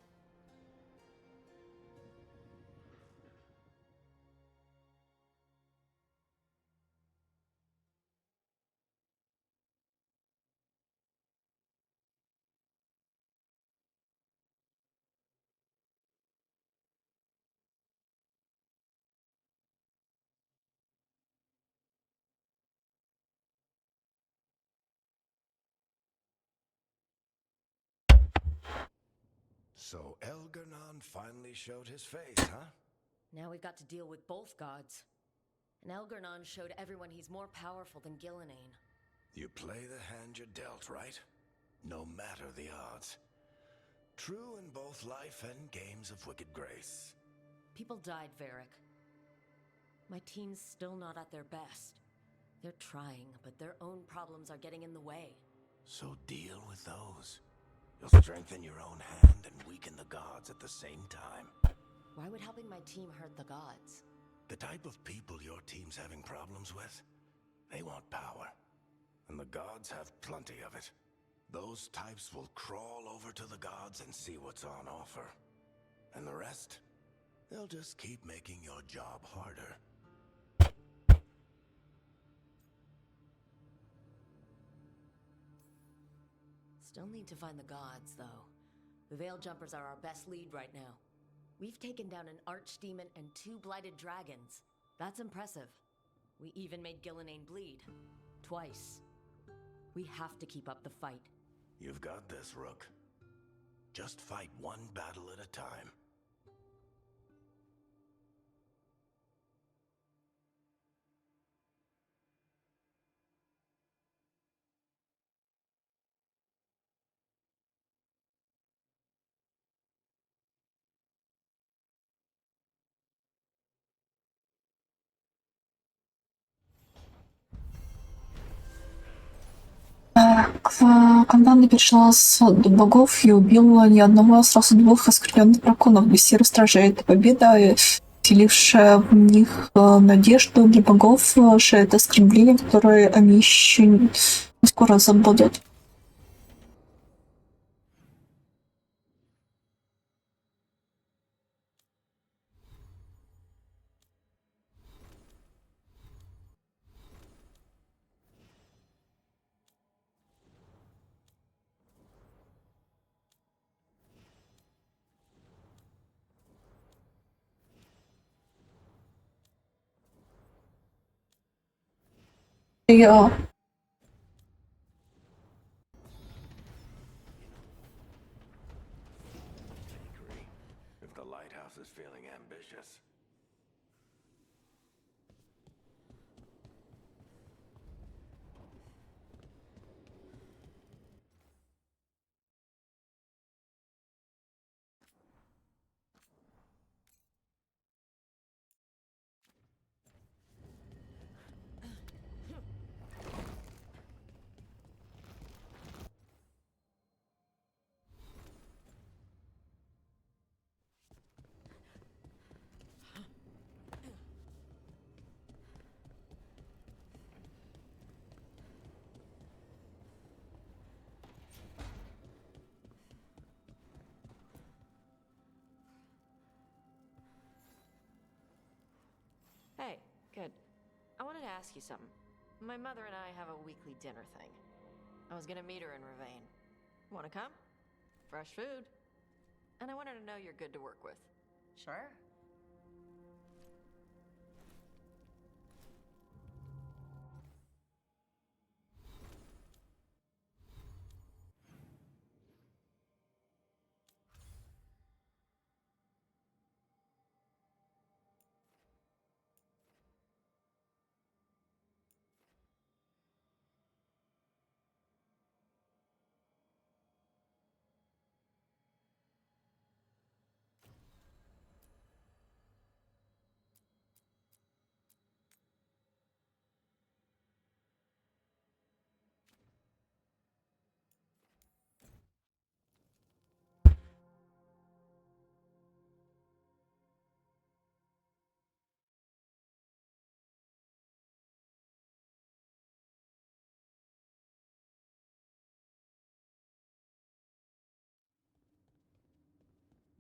So Elgernon finally showed his face, huh? Now we've got to deal with both gods. And Elgernon showed everyone he's more powerful than Gillenane. You play the hand you're dealt, right? No matter the odds. True in both life and games of wicked grace. People died, Varric. My team's still not at their best. They're trying, but their own problems are getting in the way. So deal with those. You'll strengthen your own hand and weaken the gods at the same time. Why would helping my team hurt the gods? The type of people your team's having problems with, they want power. And the gods have plenty of it. Those types will crawl over to the gods and see what's on offer. And the rest, they'll just keep making your job harder. Still need to find the gods, though. The Veil Jumpers are our best lead right now. We've taken down an archdemon and 2 blighted dragons. That's impressive. We even made Gillenane bleed. Twice. We have to keep up the fight. You've got this, Rook. Just fight one battle at a time. Команда перешла с богов и убила не одного, а сразу 2 оскверненных драконов без серых стражей. Это победа, вселившая в них надежду для богов, это оскорбление, которое они еще не скоро забудут. Йо. If the lighthouse is feeling ambitious. Hey, good. I wanted to ask you something. My mother and I have a weekly dinner thing. I was gonna meet her in Ravane. Wanna come? Fresh food. And I wanted to know you're good to work with. Sure.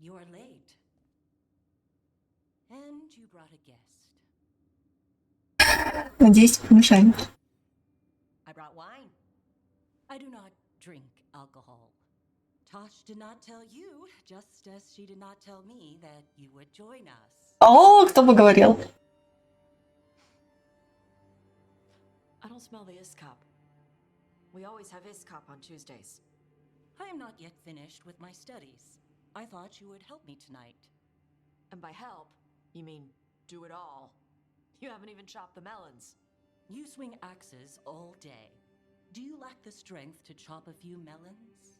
You're late. And you brought a guest. Надеюсь, помешали. I brought wine. I do not drink alcohol. Tosh did not tell you, just as she did not tell me that you would join us. О, кто бы говорил. I don't smell the Iskop. We always have Iskop on Tuesdays. I am not yet finished with my studies. I thought you would help me tonight. And by help, you mean do it all. You haven't even chopped the melons. You swing axes all day. Do you lack the strength to chop a few melons?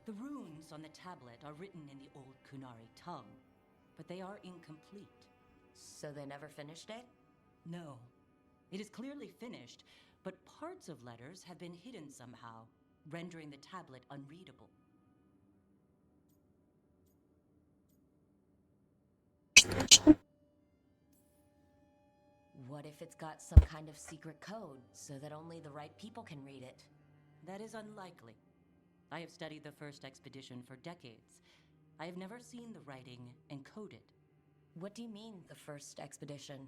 The runes on the tablet are written in the old Kunari tongue, but they are incomplete. So they never finished it? No. It is clearly finished, but parts of letters have been hidden somehow, rendering the tablet unreadable. What if it's got some kind of secret code so that only the right people can read it? That is unlikely. I have studied the first expedition for decades. I have never seen the writing encoded. What do you mean, the first expedition?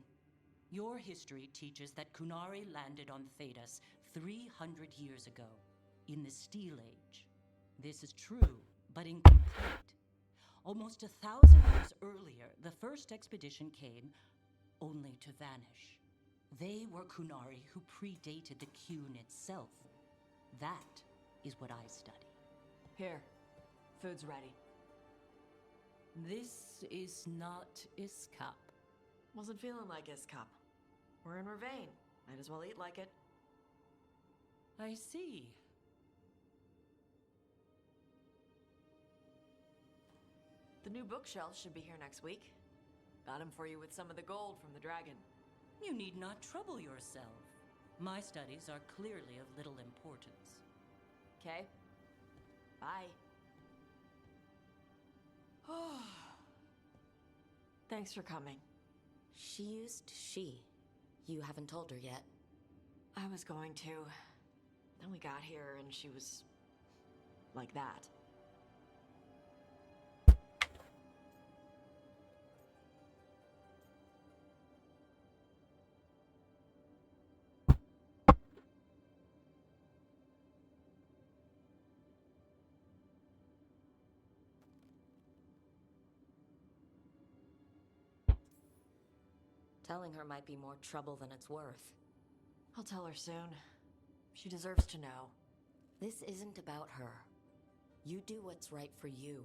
Your history teaches that Kunari landed on Tedas 300 years ago, in the Steel Age. This is true, but incomplete. Almost 1,000 years earlier, the first expedition came, only to vanish. They were Kunari who predated the Qun itself. That is what I study. Here, food's ready. This is not Iskop. Wasn't feeling like Iskop. We're in Ravane. Might as well eat like it. I see. The new bookshelves should be here next week. Got them for you with some of the gold from the dragon. You need not trouble yourself. My studies are clearly of little importance. Okay. Bye. Thanks for coming. She used she. You haven't told her yet. I was going to. Then we got here and she was like that. Telling her might be more trouble than it's worth. I'll tell her soon. She deserves to know. This isn't about her. You do what's right for you.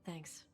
Thanks.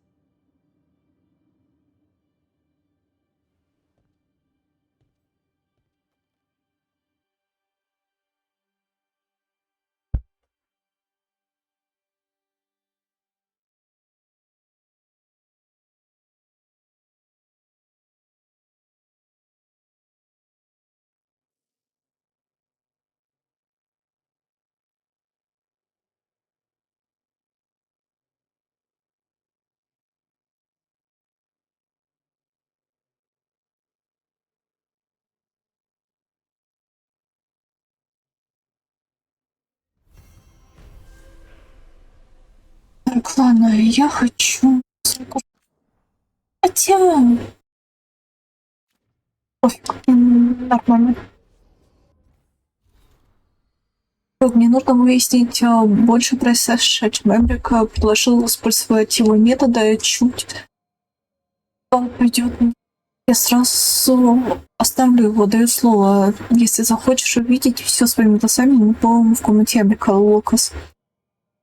Так, ладно, я хочу... Хотя... Пофиг, нормально. Мне нужно выяснить больше про произошедшее. Мэмрик предложил использовать его методы чуть. Он придет. Я сразу оставлю его, даю слово. Если захочешь увидеть все своими глазами, мы будем в комнате Амрика, Лукас.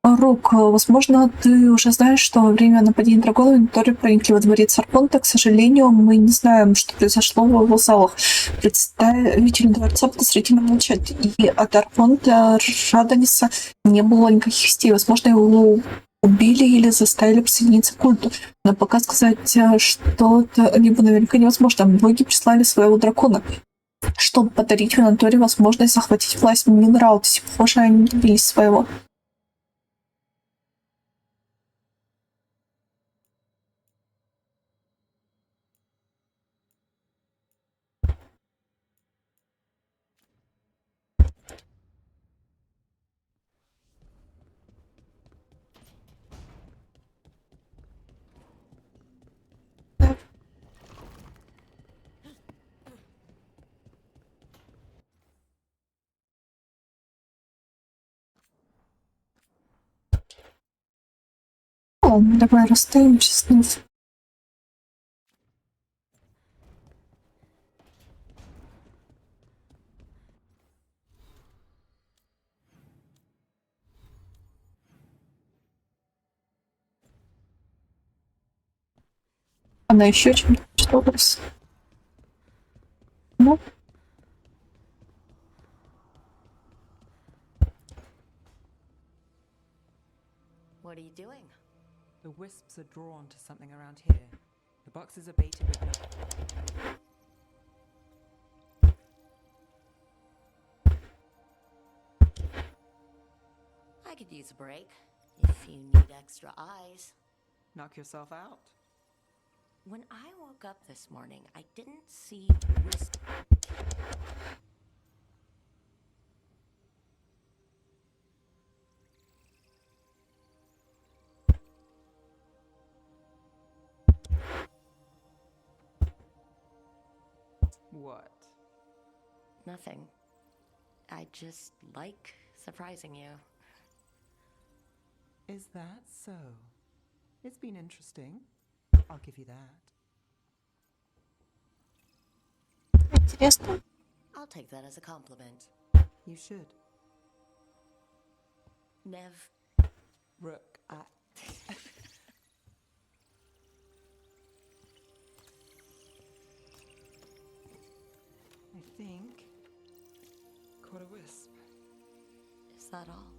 Рук, возможно, ты уже знаешь, что во время нападения дракона Виктория проникли во дворец Архонта. К сожалению, мы не знаем, что произошло в его залах. Представители дворца подозрительно молчат, и от Архонта Радониса не было никаких вестей. Возможно, его убили или заставили присоединиться к культу. Но пока сказать что-то-либо наверняка невозможно. Боги прислали своего дракона, чтобы подарить Винанторе возможность захватить власть минерал. Похоже, они добились своего. Ладно, давай расстаемся снова. Она еще чем-то что-то. Ну. What are you doing? The wisps are drawn to something around here. The boxes are baited with I could use a break, if you need extra eyes. Knock yourself out. When I woke up this morning, I didn't see wisp. What? Nothing. I just like surprising you. Is that so? It's been interesting. I'll give you that. Интересно. I'll take that as a compliment. You should. Nev. Rook, I think caught a wisp. Is that all?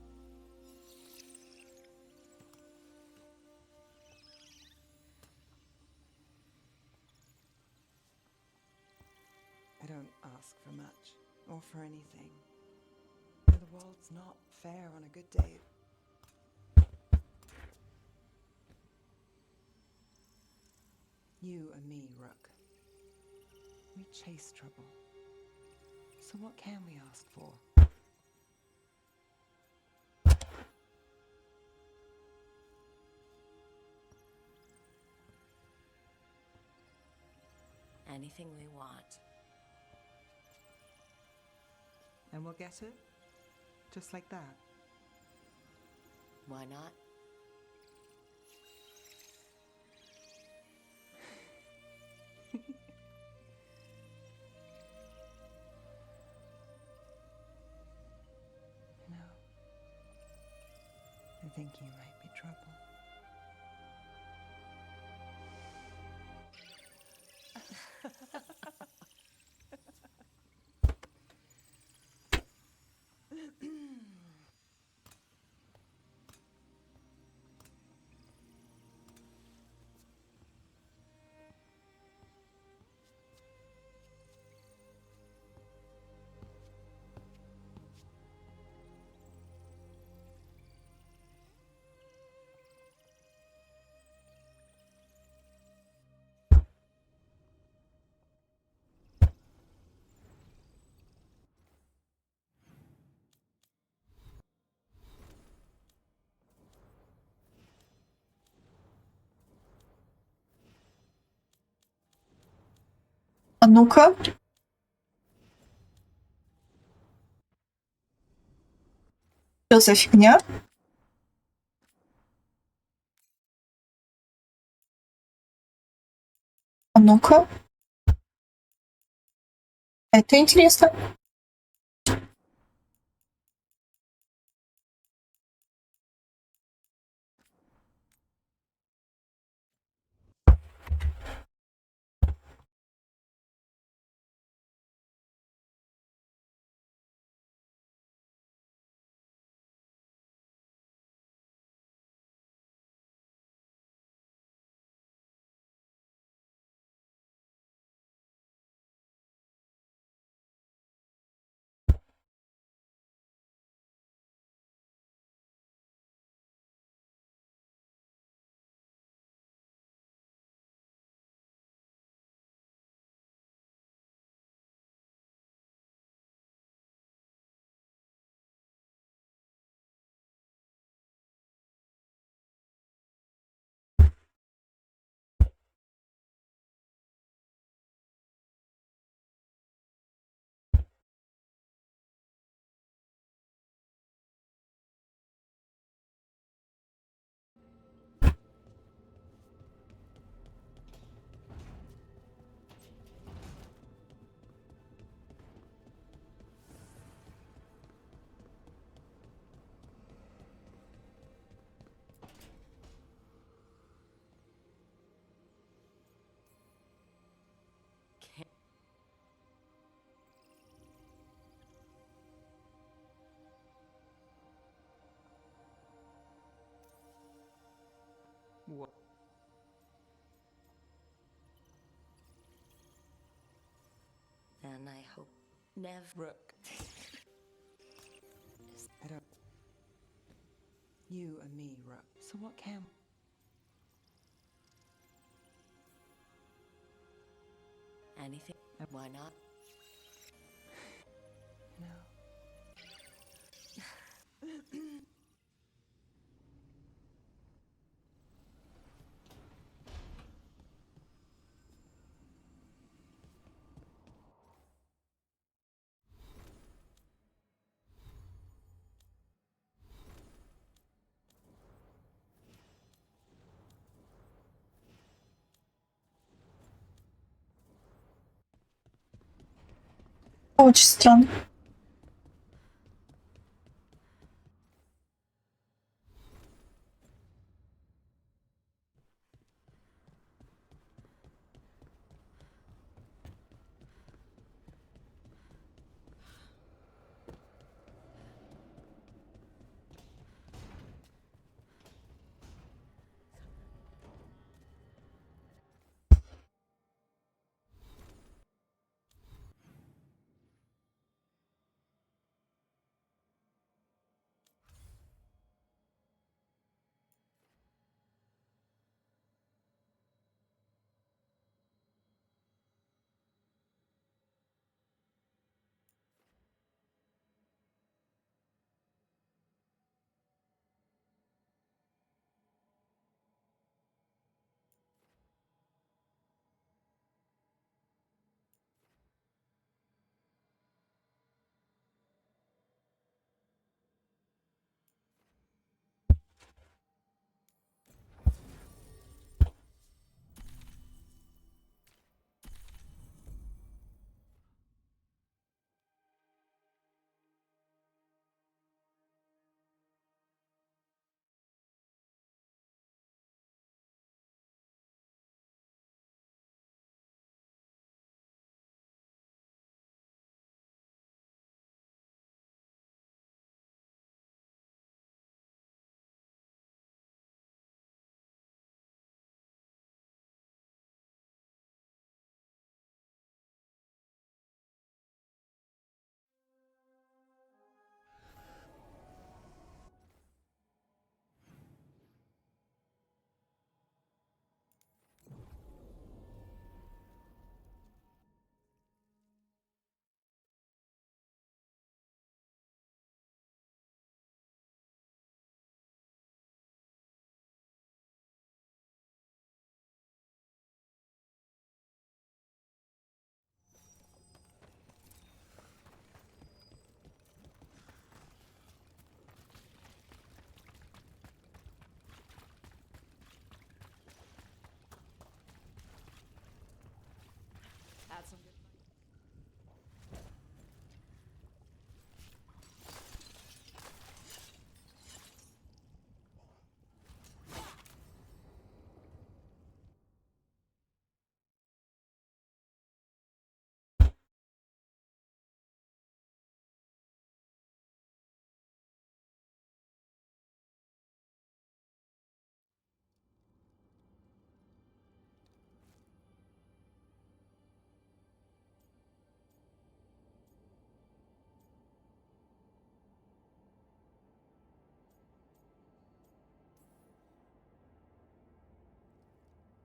I don't ask for much, or for anything. The world's not fair on a good day. You and me, Rook. We chase trouble. So what can we ask for? Anything we want. And we'll get it? Just like that? Why not? I think you might be trouble. А ну-ка. Что за фигня? А ну-ка. Это интересно. What? Then I hope never. I don't. You and me, Rook. So what can? Anything? Why not? No. Очень странно.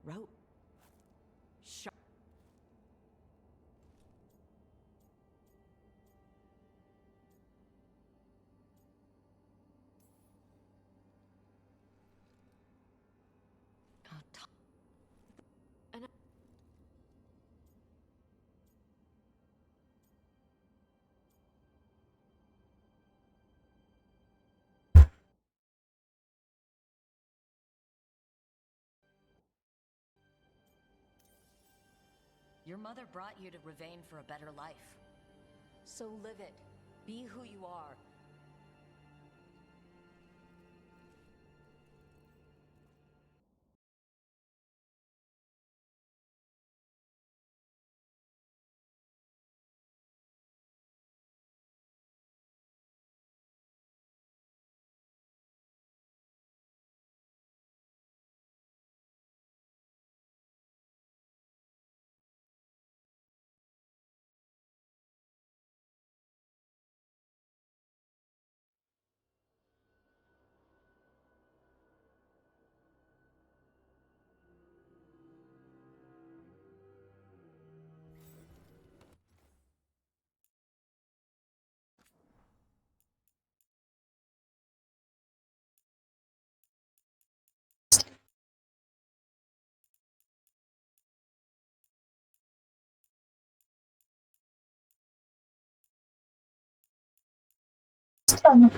Rope. Sharp. Your mother brought you to Ravane for a better life. So live it. Be who you are. Странно.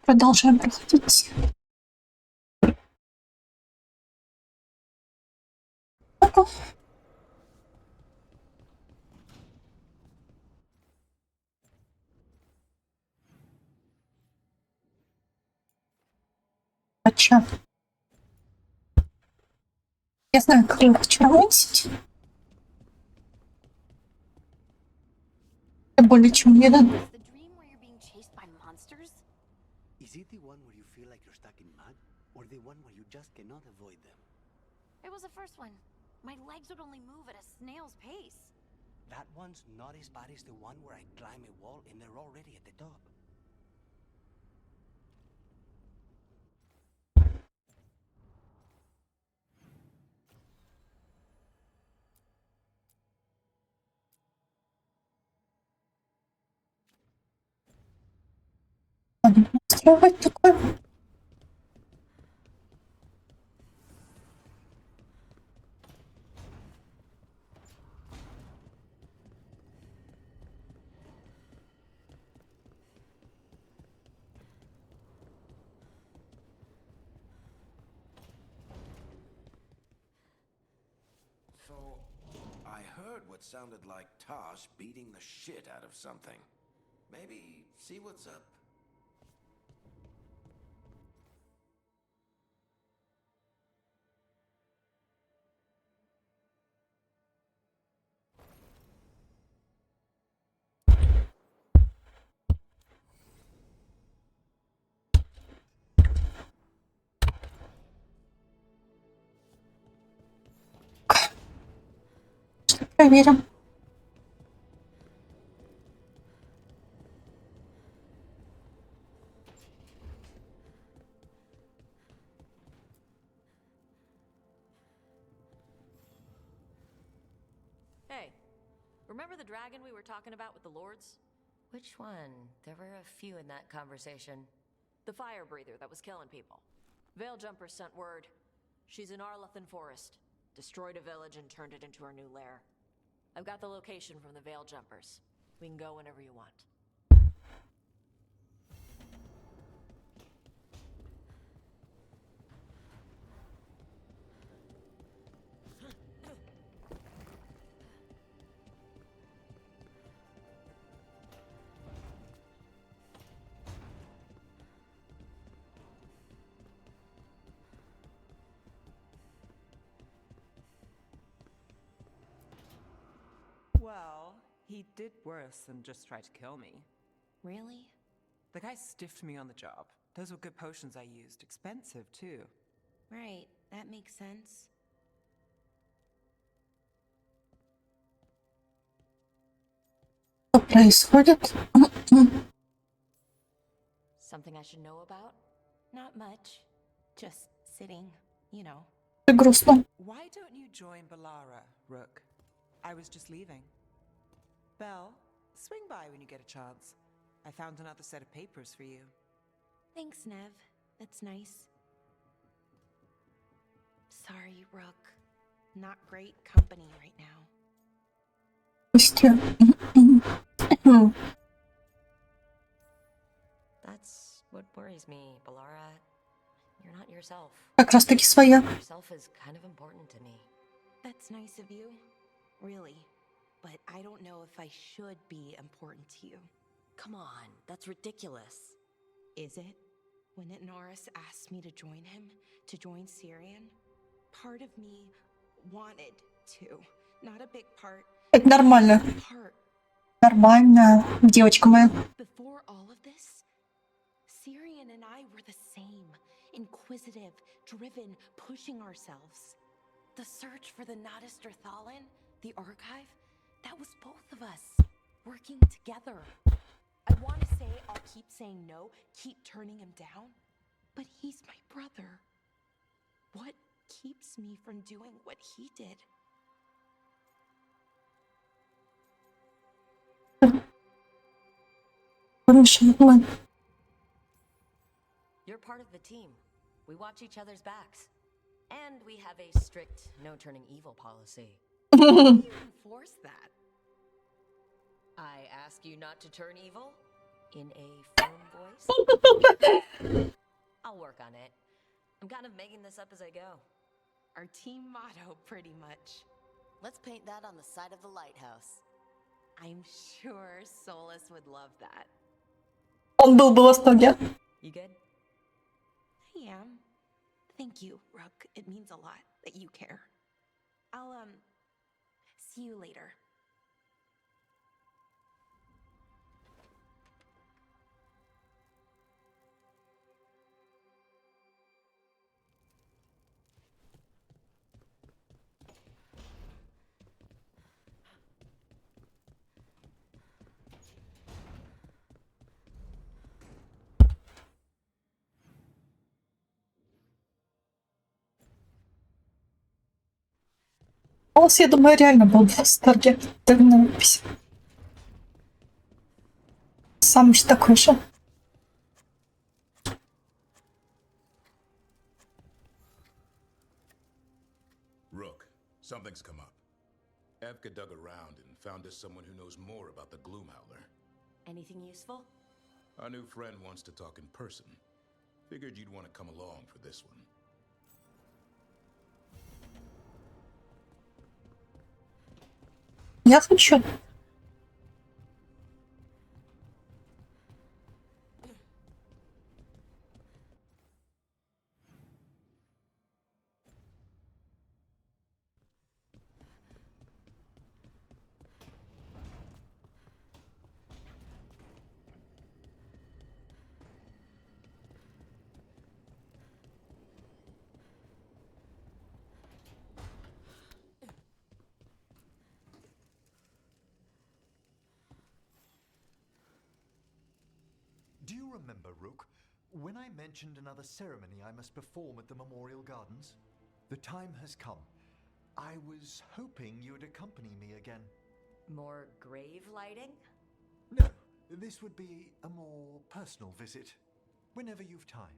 Продолжаем проходить. А чё? Я знаю, как я хочу романсить. Я более чем уверен. Is it the one where you feel like you're stuck in mud, or the one where you just cannot avoid them? It was the first one. My legs would only move at a snail's pace. That one's not as bad as the one where I climb a wall and they're already at the top. Строить такое. So, I heard what sounded like Tosh beating the shit out of something. Maybe see what's up. Проверим. Hey, remember the dragon we were talking about with the lords? Which one? There were a few in that conversation. The fire breather that was killing people. Veil Jumpers sent word. She's in Arlethan Forest. Destroyed a village and turned it into her new lair. I've got the location from the Veil Jumpers. We can go whenever you want. Well, he did worse than just try to kill me. Really? The guy stiffed me on the job. Those were good potions I used. Expensive, too. Right, that makes sense. Что происходит? Something I should know about? Not much. Just sitting, you know. Грустно. Why don't you join Balara, Rook? I was just leaving. Belle, swing by when you get a chance. I found another set of papers for you. Thanks, Nev. That's nice. Sorry, Rook. Not great company right now. That's what worries me, Balara. You're not yourself. Как раз таки своя. Yourself is kind of important to me. That's nice of you. Really. But I don't know if I should be important to you. Come on, that's ridiculous. Is it? When Norris asked me to join him, to join Syrian, part of me wanted to. Not a big part. Это нормально. Нормально, девочка моя. Before all of this, Syrian and I were the same. Inquisitive, driven, pushing ourselves. The search for the Nadister Thalin, the archive, that was both of us, working together. I want to say I'll keep saying no, keep turning him down, but he's my brother. What keeps me from doing what he did? You're part of the team. We watch each other's backs. And we have a strict no turning evil policy. How do you enforce that? I ask you not to turn evil? In a phone voice? I'll work on it. I'm kind of making this up as I go. Our team motto, pretty much. Let's paint that on the side of the lighthouse. I'm sure Solus would love that. Он был бы в восторге. You good? I am. Thank you, Rook. It means a lot that you care. I'll, see you later. Я думаю, реально был в восторге. Так надпись. Сам же такой же. Rook, something's come up. Evka dug around and found us someone who knows more about the Gloomhowler. Anything useful? Our new friend wants to talk in person. Figured you'd want to come along for this one. Я хочу. Do you remember, Rook, when I mentioned another ceremony I must perform at the Memorial Gardens? The time has come. I was hoping you'd accompany me again. More grave lighting? No, this would be a more personal visit, whenever you've time.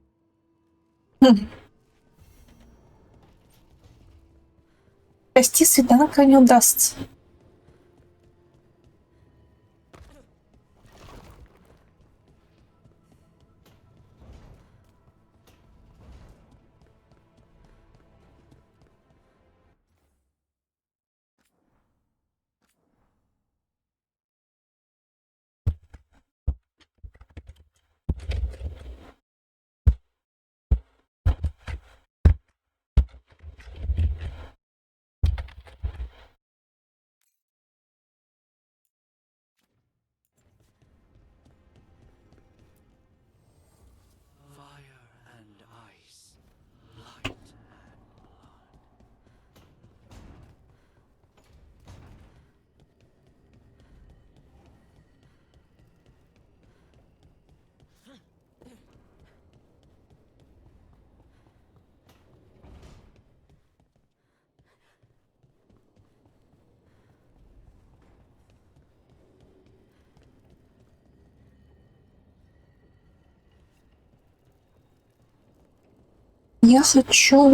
Прости, свиданка не удастся. Fire and ice, light and blood. Я хочу.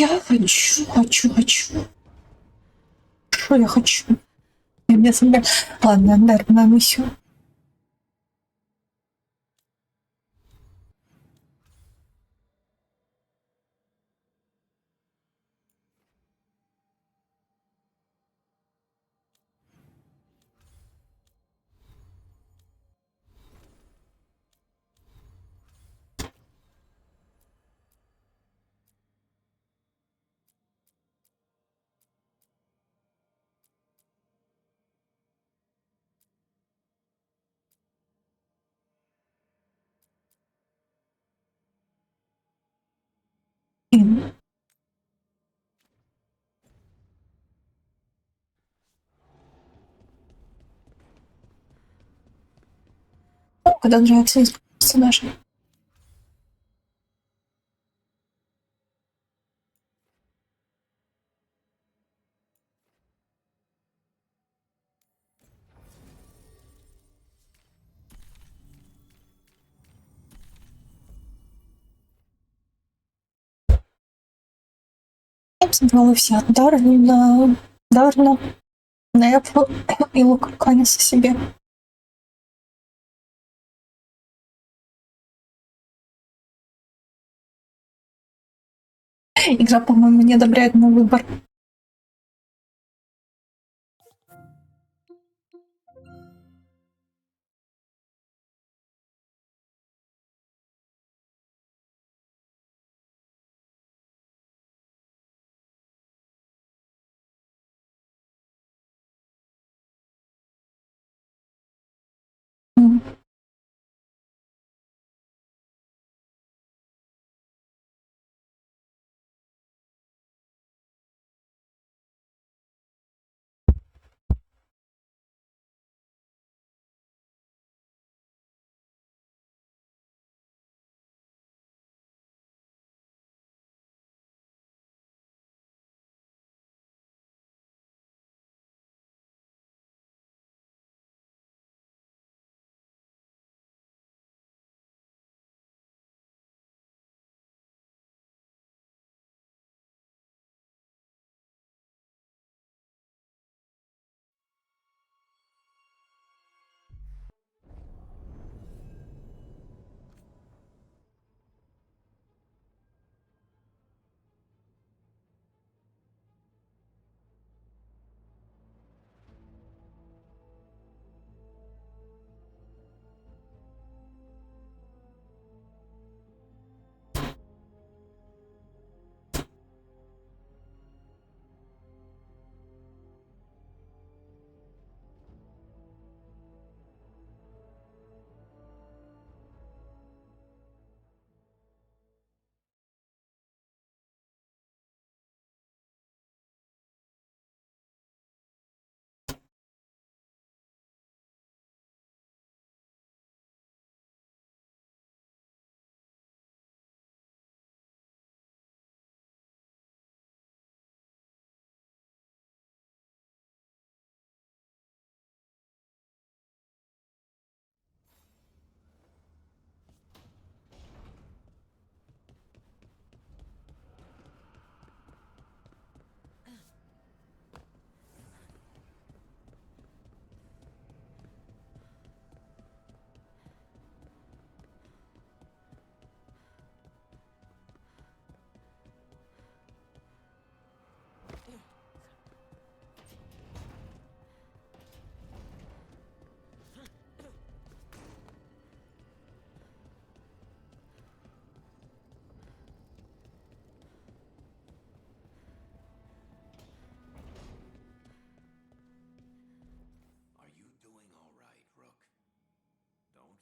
Я хочу. Что я хочу? Я мне самая... Ладно, наверное, миссию. продолжается из персонажей. Я бы собрала все. Дарна, Нефу и Луканиса себе. Игра, по-моему, не одобряет мой выбор.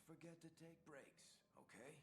Forget to take breaks, okay?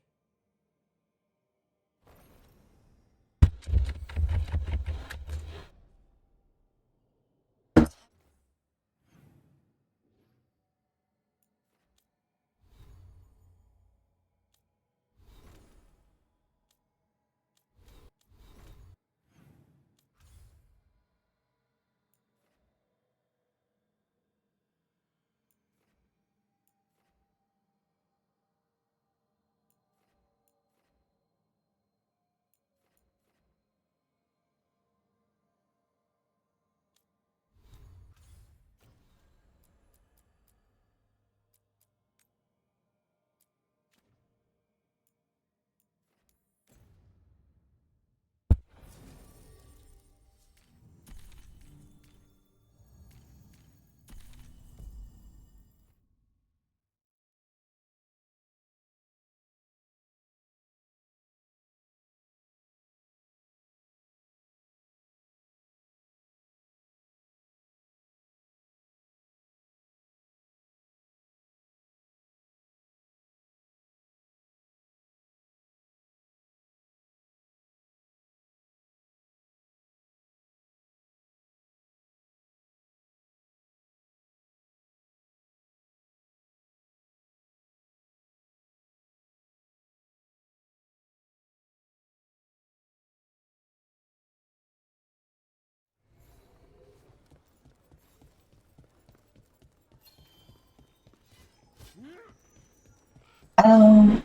Ам,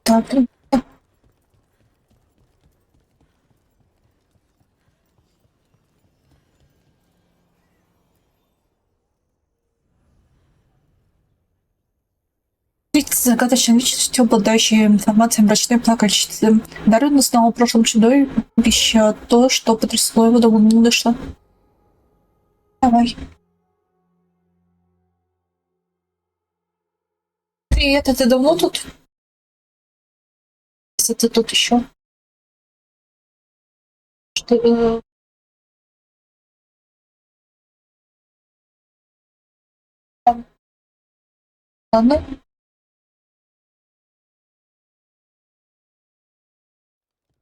да, блин. Видите, загадочной личностью, обладающей информацией мрачной плакальщицы. Даррен узнал о прошлом чудовище, то, что потрясло его, до ума не дошло. Давай. Привет, а ты давно тут? Если ты тут еще. Что, ладно.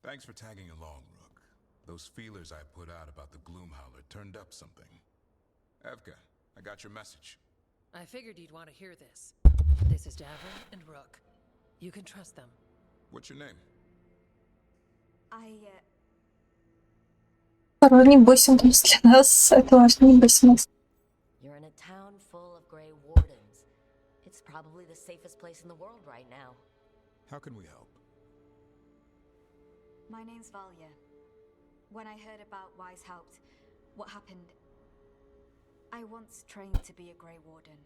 Thanks for tagging along, Rook. Those feelers I put out about the Gloomhowler turned up something. Evka, I got your message. I figured you'd want to hear this. This is Davin and Rook. You can trust them. What's your name? Второй, не бойся нас для нас. Это важно, не бойся нас. You're in a town full of Grey Wardens. It's probably the safest place in the world right now. How can we help? My name's Valia. When I heard about Weishaupt, what happened, I once trained to be a Grey Warden,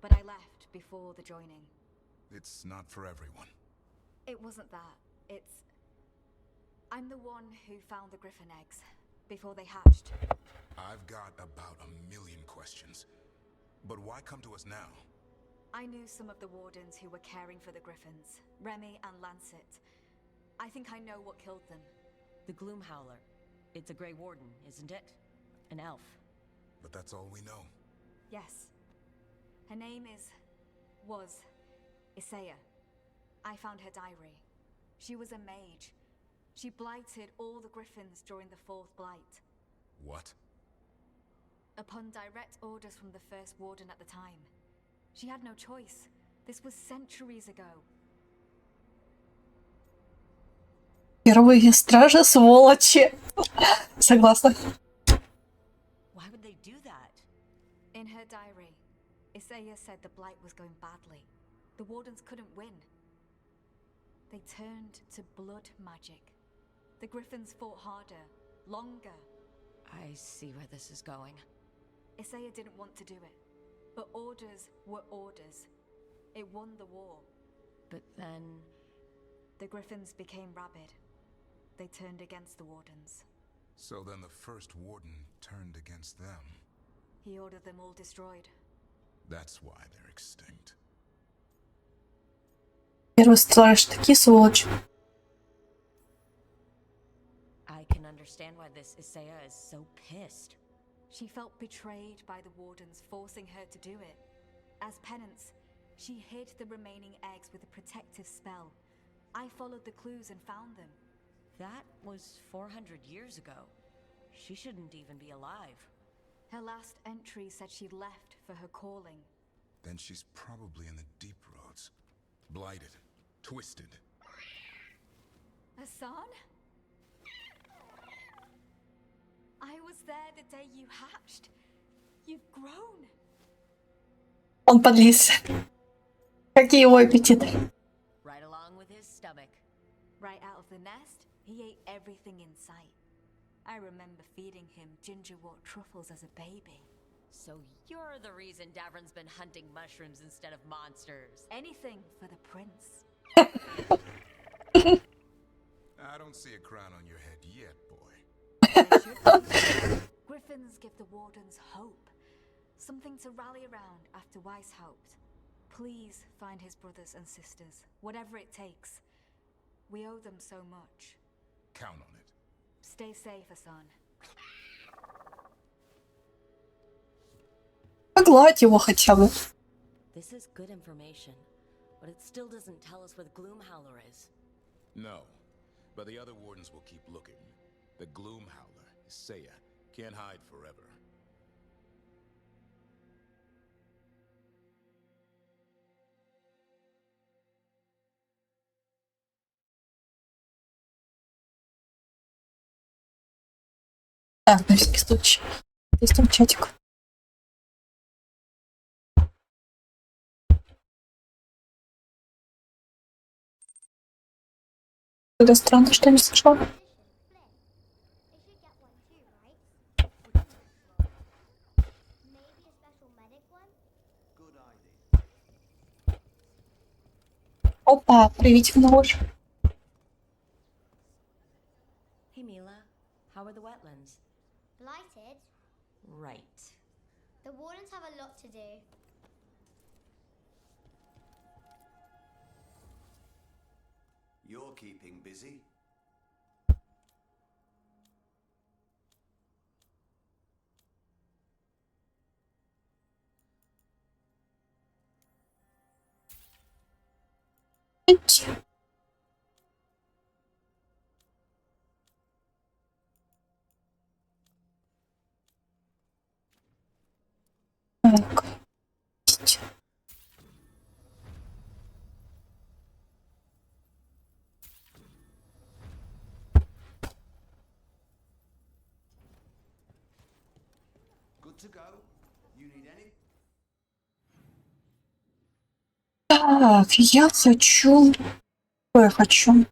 but I left before the joining. It's not for everyone. It wasn't that. I'm the one who found the griffin eggs before they hatched. I've got about 1,000,000 questions. But why come to us now? I knew some of the wardens who were caring for the griffins, Remy and Lancet. I think I know what killed them. The Gloomhowler. It's a Grey Warden, isn't it? An elf. But that's all we know. Yes. Her name was Isaiah. I found her diary. She was a mage. She blighted all the griffins during the Fourth Blight. What? Upon direct orders from the first warden at the time. She had no choice. This was centuries ago. Первые стражи, сволочи. Согласна. Why would they do that? In her diary, Isaiah said the blight was going badly. The wardens couldn't win. They turned to blood magic. The griffins fought harder, longer. I see where this is going. Isaiah didn't want to do it, but orders were orders. It won the war. But then... The griffins became rabid. They turned against the wardens. So then the first warden turned against them. He ordered them all destroyed. That's why they're extinct. Первый страж, такие сволочи. I can understand why this Isaiah is so pissed. She felt betrayed by the wardens, forcing her to do it. As penance, she hid the remaining eggs with a protective spell. I followed the clues and found them. That was 400 years ago. She shouldn't even be alive. Her last entry said she left for her calling. Then she's probably in the deep roads. Blighted. Twisted. Hassan? I was there the day you hatched. You've grown. Он подлез. Какие его аппетиты. Right along with his stomach. Right out of the nest, he ate everything in sight. I remember feeding him gingerwort truffles as a baby. So you're the reason Davron's been hunting mushrooms instead of monsters. Anything for the prince. I don't see a crown on your head yet, boy. Griffins give the wardens hope. Something to rally around after Weishaupt. Please find his brothers and sisters, whatever it takes. We owe them so much. Count on it. Stay safe, Hassan. Погладь его хотя бы. This is good information, but it still doesn't tell us where the Gloomhowler is. No, but the other wardens will keep looking. The Gloomhowler, Isaiah, can't hide forever. Так, на всякий случай. Есть там чатик. Тогда странно, что не слышала. Опа, приветик нож. Hey, Mila. How are the wetlands? Blighted? Right. The Wardens have a lot to do. You're keeping busy. Так. Good to go. You need any? Так, я хочу... Что я хочу?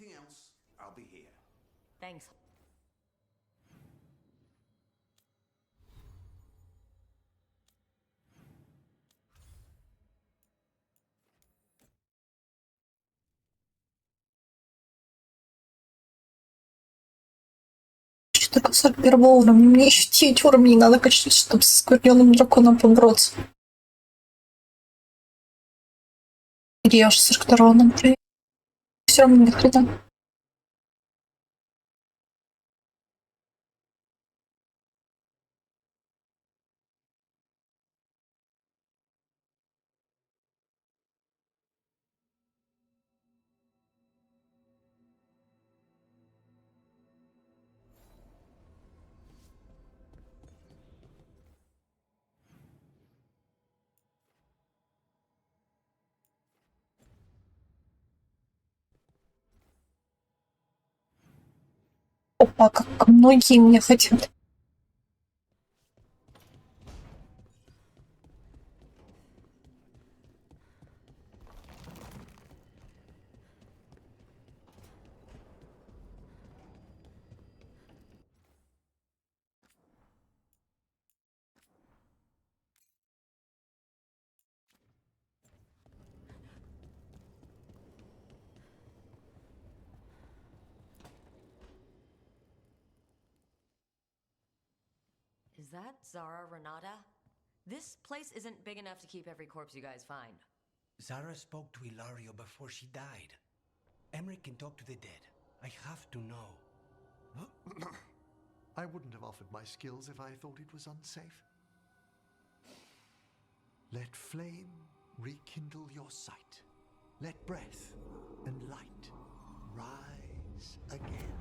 Anything else? I'll be here. Thanks. Что такое 41 уровня? Мне еще 9 уровней надо качать, чтобы с скверненным драконом побороться. Или я уже с 42 уровнем. Все равно ни хрена. Опа, как многие меня хотят. Is that Zara Renata? This place isn't big enough to keep every corpse you guys find. Zara spoke to Ilario before she died. Emmerich can talk to the dead. I have to know. I wouldn't have offered my skills if I thought it was unsafe. Let flame rekindle your sight. Let breath and light rise again.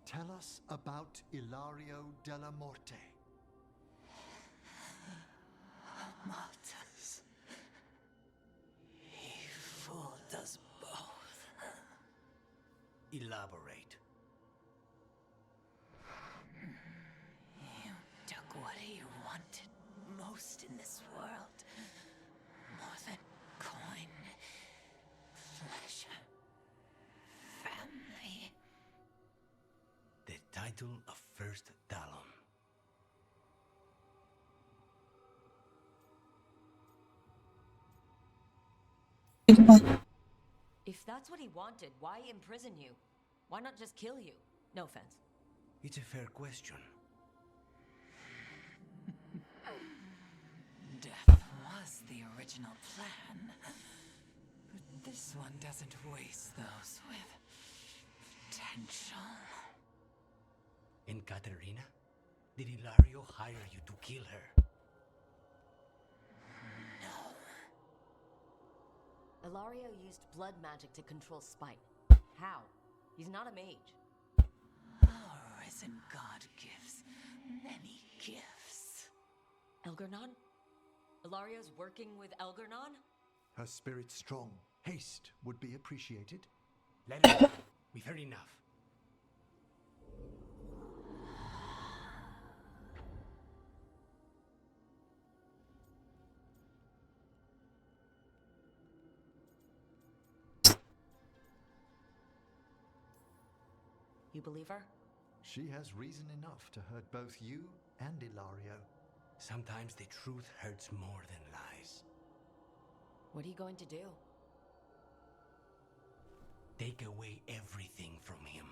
Tell us about Ilario della Morte. Martyrs. He fooled us both. Elaborate. You took what he wanted most in this world. More than coin, pleasure, family. The title of First Talon. If that's what he wanted, why imprison you? Why not just kill you? No offense. It's a fair question. Death was the original plan. But this one doesn't waste those with potential. And Katerina? Did Ilario hire you to kill her? No. Ilario used blood magic to control spite. How? He's not a mage. Risen God gives many gifts. Elgernon? Ilario's working with Elgernon? Her spirit's strong. Haste would be appreciated. Let her go. We've heard enough. You believe her? She has reason enough to hurt both you and Ilario. Sometimes the truth hurts more than lies. What are you going to do? Take away everything from him.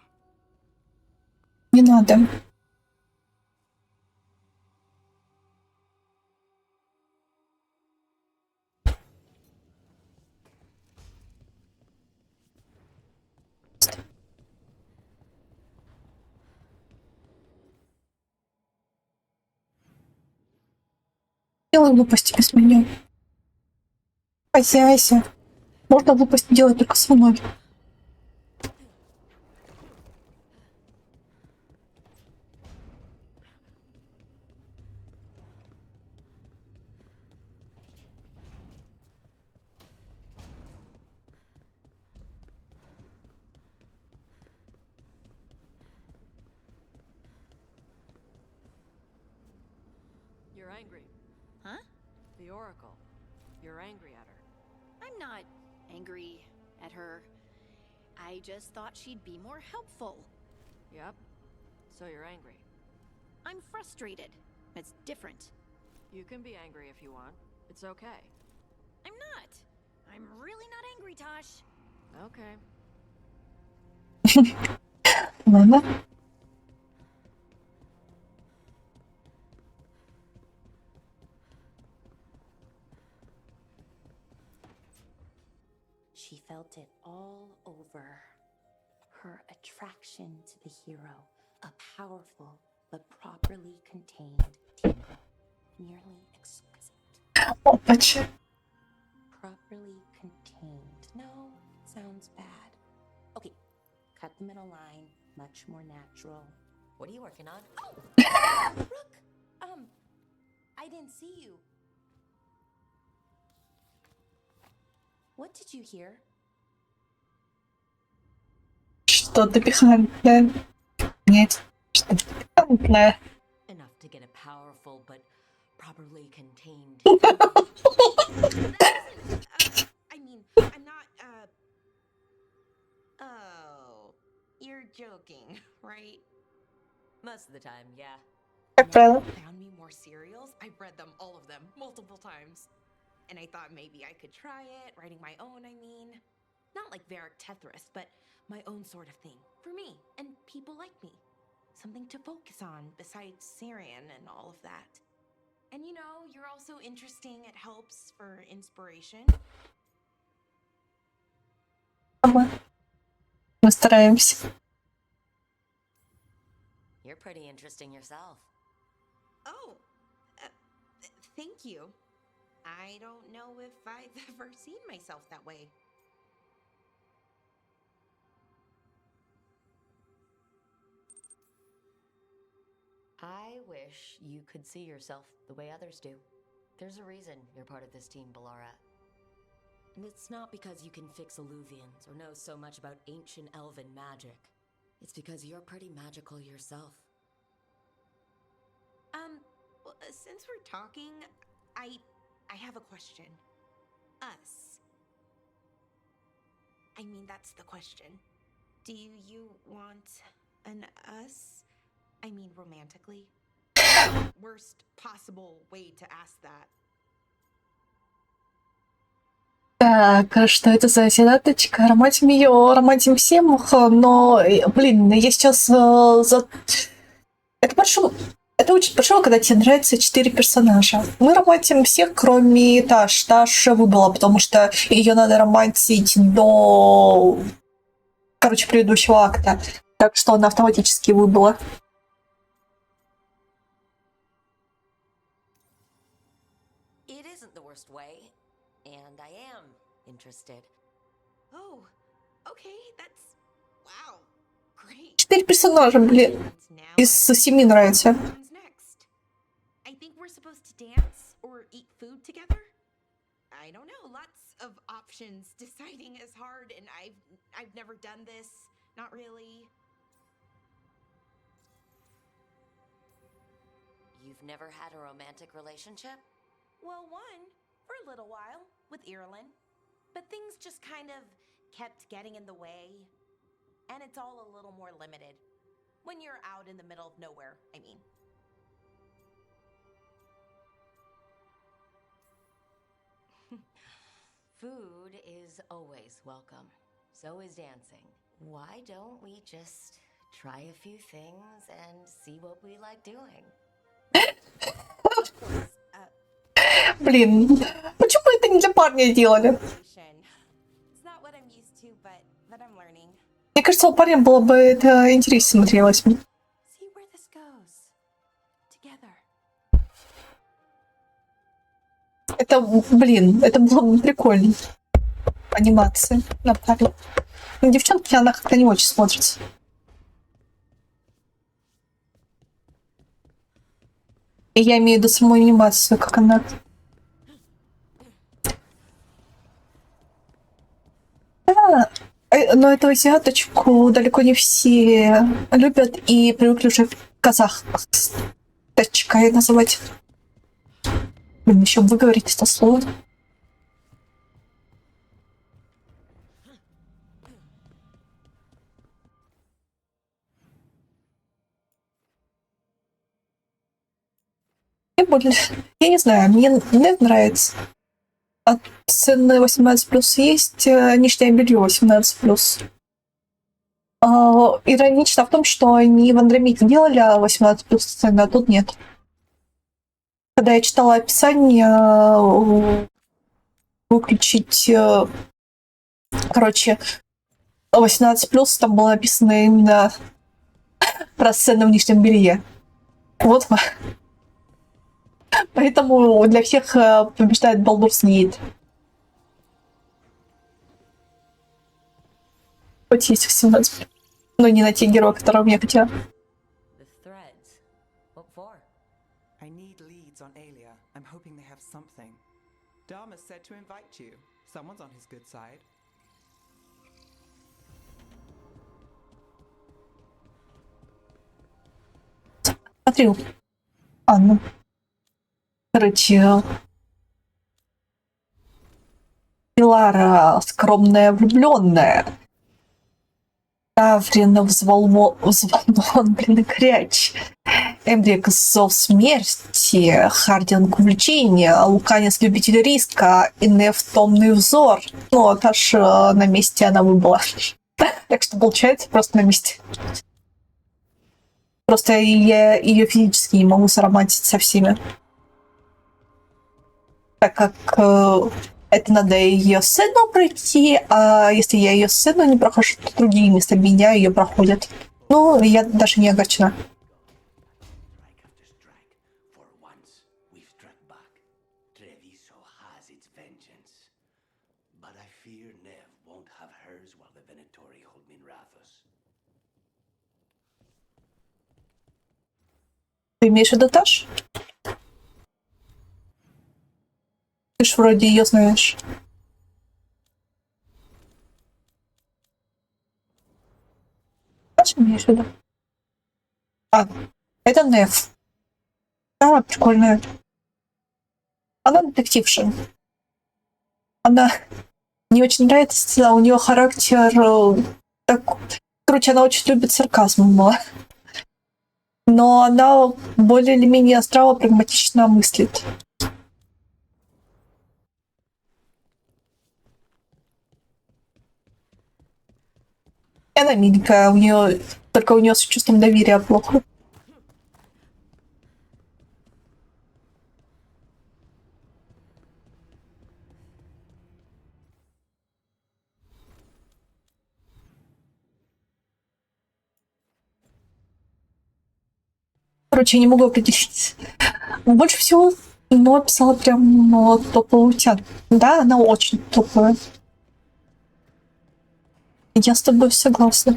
Не надо. Делай глупости без меня. Хозяйся. Можно глупости делать только со мной. You're angry. Huh? The Oracle. You're angry at her. I'm not angry at her. I just thought she'd be more helpful. Yep. So you're angry. I'm frustrated. It's different. You can be angry if you want. It's okay. I'm not. I'm really not angry, Tosh. Okay. Ладно. She felt it all over. Her attraction to the hero, a powerful but properly contained tingle, nearly exquisite. Опача. Properly contained. No, sounds bad. Okay, cut the middle line, much more natural. What are you working on? Oh! Rook! I didn't see you. What did you hear? Что-то пикантное. Нет, что-то пикантное. Enough to get a powerful but properly contained. I mean, I'm not, Oh, you're joking, right? Most of the time, yeah. Как правило. Found me more cereals? I've read them, all of them, multiple times. And I thought maybe I could try it, writing my own, I mean. Not like Varric Tethris, but my own sort of thing. For me, and people like me. Something to focus on, besides Syrian and all of that. And you know, you're also interesting, it helps for inspiration. Мы стараемся. You're pretty interesting yourself. Oh, thank you. I don't know if I've ever seen myself that way. I wish you could see yourself the way others do. There's a reason you're part of this team, Balara. And it's not because you can fix Illuvians or know so much about ancient elven magic. It's because you're pretty magical yourself. Well, since we're talking, I have a question. Us. I mean, that's the question. Do you want an us? I mean, romantically? Worst possible way to ask that. Так, что это за седаточка? Ароматим ее, ароматим всех, но, блин, я сейчас Это очень большого, когда тебе нравится 4 персонажа. Мы романтим всех, кроме Таш. Таш уже выбыла, потому что ее надо романтить до, предыдущего акта. Так что она автоматически выбыла. It isn't the worst way, and I am interested. Oh, okay, that's... wow, great. 4 персонажа, блин. Из 7 нравится. What's next? I think we're supposed to dance or eat food together? I don't know, lots of options. Deciding is hard and I've never done this. Not really. You've never had a romantic relationship? Well, one, for a little while, with Irulan. But things just kind of kept getting in the way. And it's all a little more limited. When you're out in the middle of nowhere, I mean. Food is always welcome. So is dancing. Why don't we just try a few things and see what we like doing? Блин, почему это не для парня делали? It's not what I'm used to, but I'm learning. Мне кажется, у парня было бы это интереснее смотрелось. See where this goes. Together. Это, блин, это было бы прикольно. Анимация на паре. Но девчонки, она как-то не очень смотрится. И я имею в виду саму анимацию, как она. Но эту азиаточку далеко не все любят и привыкли уже казахточкой называть. Блин, еще выговорить это слово. Я не знаю, мне нравится. От цены 18+, есть нижнее белье 18+. Иронично в том, что они в Андромеде делали 18+ цены, а тут нет. Когда я читала описание, выключить... Короче, 18+, там было написано именно про сцены в нижнем белье. Вот. Поэтому для всех побеждает Baldur's Gate. Хоть есть 18. Но не на те герои, которого я хотела. I need leads on Aelia. I'm hoping they have something. Dharma said to invite you. Someone's on his good side. Смотрю. Анна. Короче, Пилара скромная влюбленная. Таврин взволнован, блин, и горяч. Эмдрик зов смерти, Хардинг увлечения, Луканец любитель риска, и Неф томный взор. Ну, это аж на месте она выбыла. Так что получается просто на месте. Просто я ее физически не могу сароматить со всеми. Так как это надо ее сцену пройти, а если я ее сцену не прохожу, то другие вместо меня ее проходят. Ну, я даже не огорчена. Ты имеешь в виду Таш? Ты ж вроде ее знаешь. Таш имеешь в виду? А, это Неф. Да, прикольная. Она детективша. Она мне очень нравится, у нее характер так... Короче, она очень любит сарказм. Но она более или менее здраво, прагматично мыслит. И она миленькая, только у нее с чувством доверия плохо. Короче, я не могу определить. Больше всего писала прям топовую тян. Да, она очень топовая. Я с тобой согласна.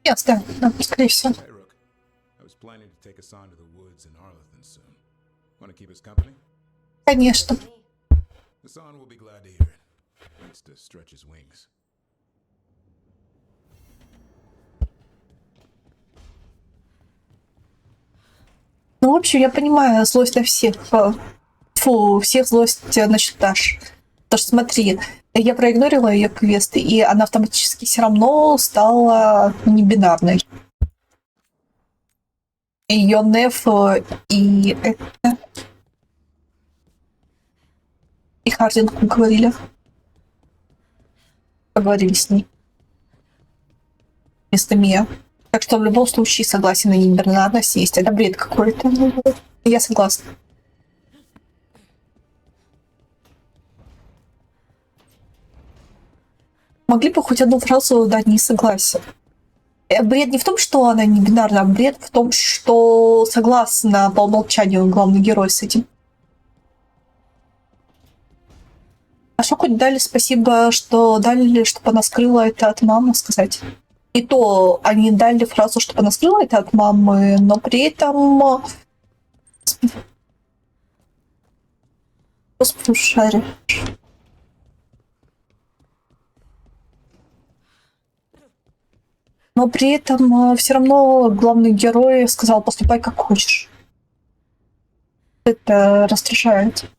Ясно, да, скорее всего. Hey, Rook. I was planning to take us on to the woods in Arlington soon. Want to keep us company? Конечно. Hassan will be glad to hear it. Needs to stretch his wings. Ну, в общем, я понимаю злость на всех. Фу, всех злость насчет Даш. Потому что смотри, я проигнорила ее квесты, и она автоматически все равно стала небинарной. Ее Неф и это... И Хардинг говорили. Поговорили с ней. Вместо Мия. Так что в любом случае согласен на небинарность есть. Это бред какой-то. Я согласна. Могли бы хоть одну фразу дать не согласен. Бред не в том, что она не бинарна, а бред в том, что согласна по умолчанию главный герой с этим. А что хоть дали спасибо, что дали, чтобы она скрыла это от мамы, сказать. И то они дали фразу, чтобы она скрыла это от мамы, но при этом... Господи, шаре. Но при этом все равно главный герой сказал: поступай как хочешь. Это раздражает.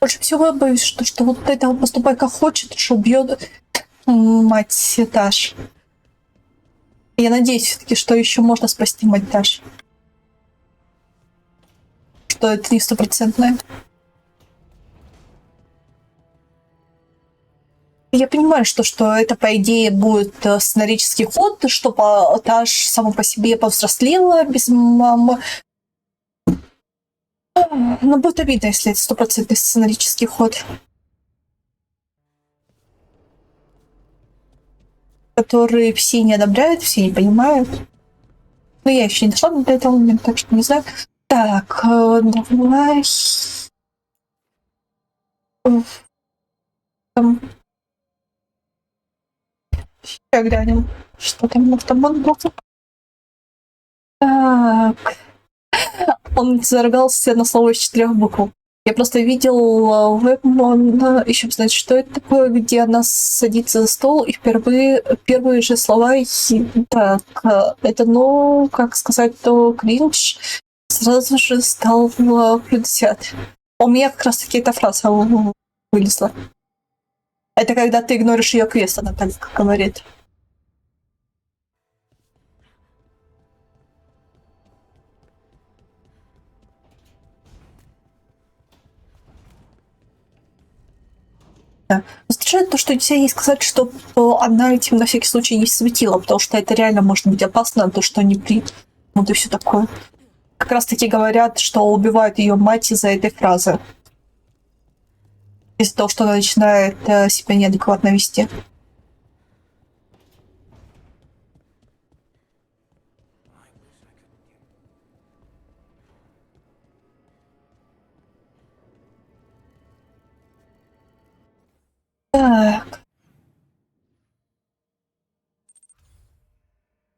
Больше всего я боюсь, что вот это вот поступай как хочет, что убьет мать Даш. Я надеюсь все-таки, что еще можно спасти мать Даш. Что это не стопроцентное. Я понимаю, что это, по идее, будет сценарический ход, что Даш сама по себе повзрослела без мамы. Но будет обидно, если это стопроцентный сценарический ход, который все не одобряют, все не понимают. Но я еще не дошла до этого момента, так что не знаю. Так, давай... Там... Сейчас глянем, что там автомат был. Так... Он зарогался на слово из 4 букв. Я просто видел веб, еще знать, что это такое, где она садится за стол, и первые же слова, так, это, ну, как сказать, то кринж, сразу же стал 50. У меня как раз таки эта фраза вылезла. Это когда ты игноришь ее квест, она так говорит. Раздражает то, что нельзя ей сказать, что она этим на всякий случай не светила, потому что это реально может быть опасно, то, что они вот и все такое. Как раз таки говорят, что убивают ее мать из-за этой фразы. Из-за того, что она начинает себя неадекватно вести. Так.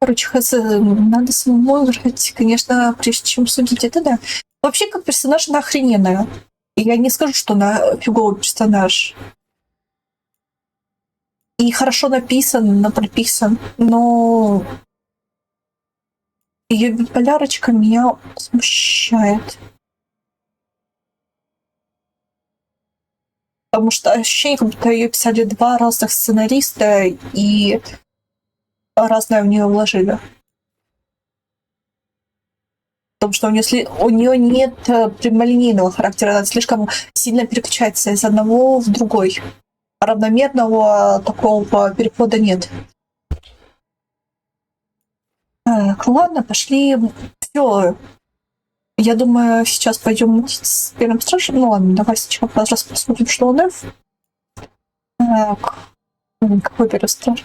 Короче, надо самому играть, конечно, прежде чем судить это, да. Вообще, как персонаж, она охрененная. И я не скажу, что она фиговый персонаж. И хорошо написан, прописан, но ее биполярочка меня смущает. Потому что ощущение, как будто ее писали два разных сценариста и разное в нее вложили. Потому что у нее нет прямолинейного характера, она слишком сильно переключается из одного в другой. Равномерного такого перехода нет. Так, ладно, пошли. Все. Я думаю, сейчас пойдем с первым стражем. Ну ладно, давай сначала раз посмотрим, что он эльф. Так, какой первый страж?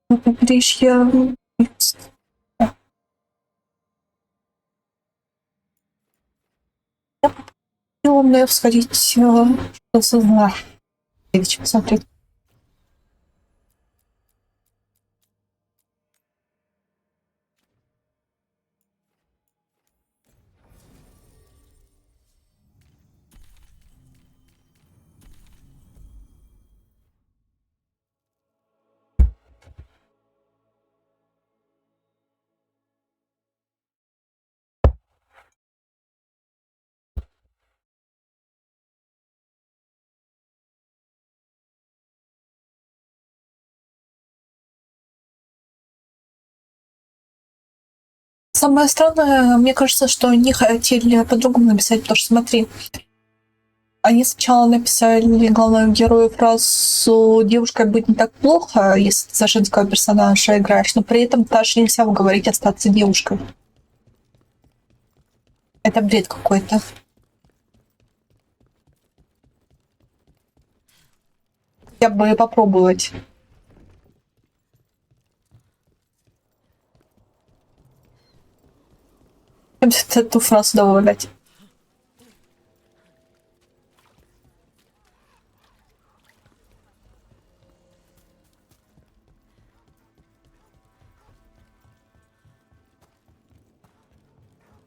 Побережье. Я хотела на сходить, что за посмотреть. Самое странное, мне кажется, что они хотели по-другому написать, потому что смотри, они сначала написали главному герою фразу «девушкой быть не так плохо, если ты за женского персонажа играешь», но при этом даже нельзя уговорить остаться девушкой. Это бред какой-то. Я бы попробовать. Эту фразу добавлять.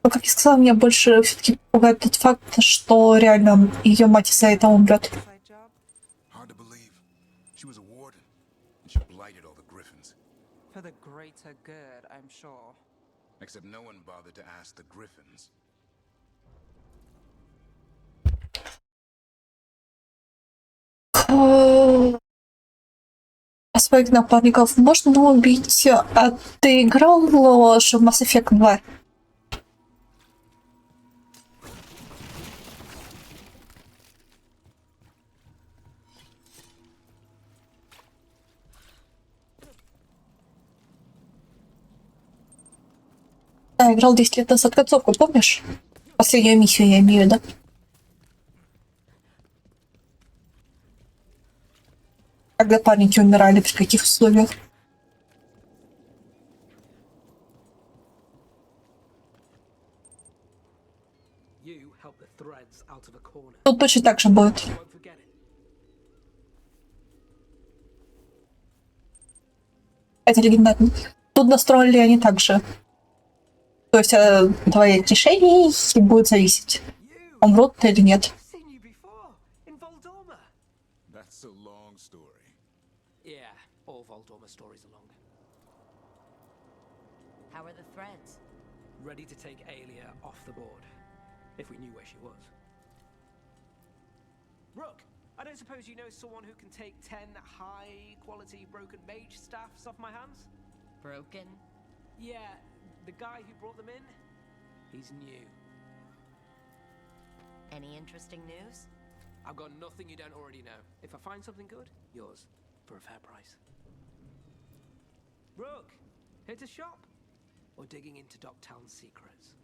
Но, как я сказала, меня больше все-таки пугает тот факт, что реально ее мать из-за этого умрет. Hard to believe. She was a warden, and she blighted all the griffins. For the greater good, I'm sure. Except no one bothered to ask the griffins. Своих напарников можно убить. А ты играл же в Mass Effect 2? Да, играл 10 лет назад концовку, помнишь? Последнюю миссию я имею в виду. Когда парники умирали, при каких условиях? Тут точно так же будет. Это легендарно. Тут настроили они так же. То есть твоих решений будет зависеть, умрут ты или нет. That's a long story. Yeah, all Voldorma stories are long. How are the threads? Ready to take Aelia off the board, if we knew where she was. Rook, I don't suppose you know someone who can take 10 high-quality broken mage staffs off my hands? Broken? Yeah, the guy who brought them in, he's new. Any interesting news? I've got nothing you don't already know. If I find something good, yours, for a fair price. Rook, here to shop? Or digging into Docktown's secrets?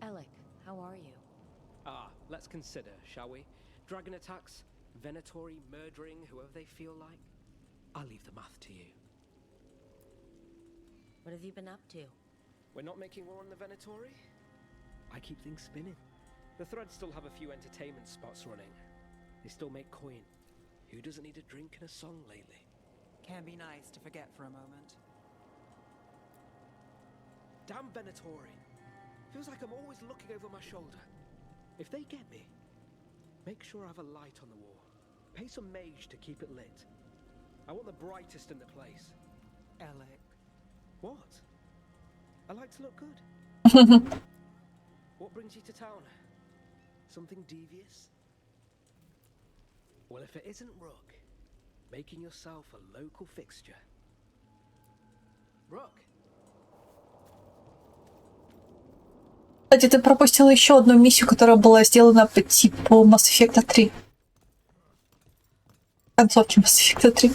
Alec, how are you? Let's consider, shall we? Dragon attacks, Venatori murdering whoever they feel like. I'll leave the math to you. What have you been up to? We're not making war on the Venatori? I keep things spinning. The Threads still have a few entertainment spots running. They still make coin. Who doesn't need a drink and a song lately? Can be nice to forget for a moment. Damn Venatori! Feels like I'm always looking over my shoulder. If they get me, make sure I have a light on the wall. Pay some mage to keep it lit. I want the brightest in the place. Alec. What? I like to look good. What brings you to town? Something devious? Well, if it isn't Rook, making yourself a local fixture. Rook! Кстати, ты пропустил еще одну миссию, которая была сделана по типу Mass Effect 3. Концовки Mass Effect 3.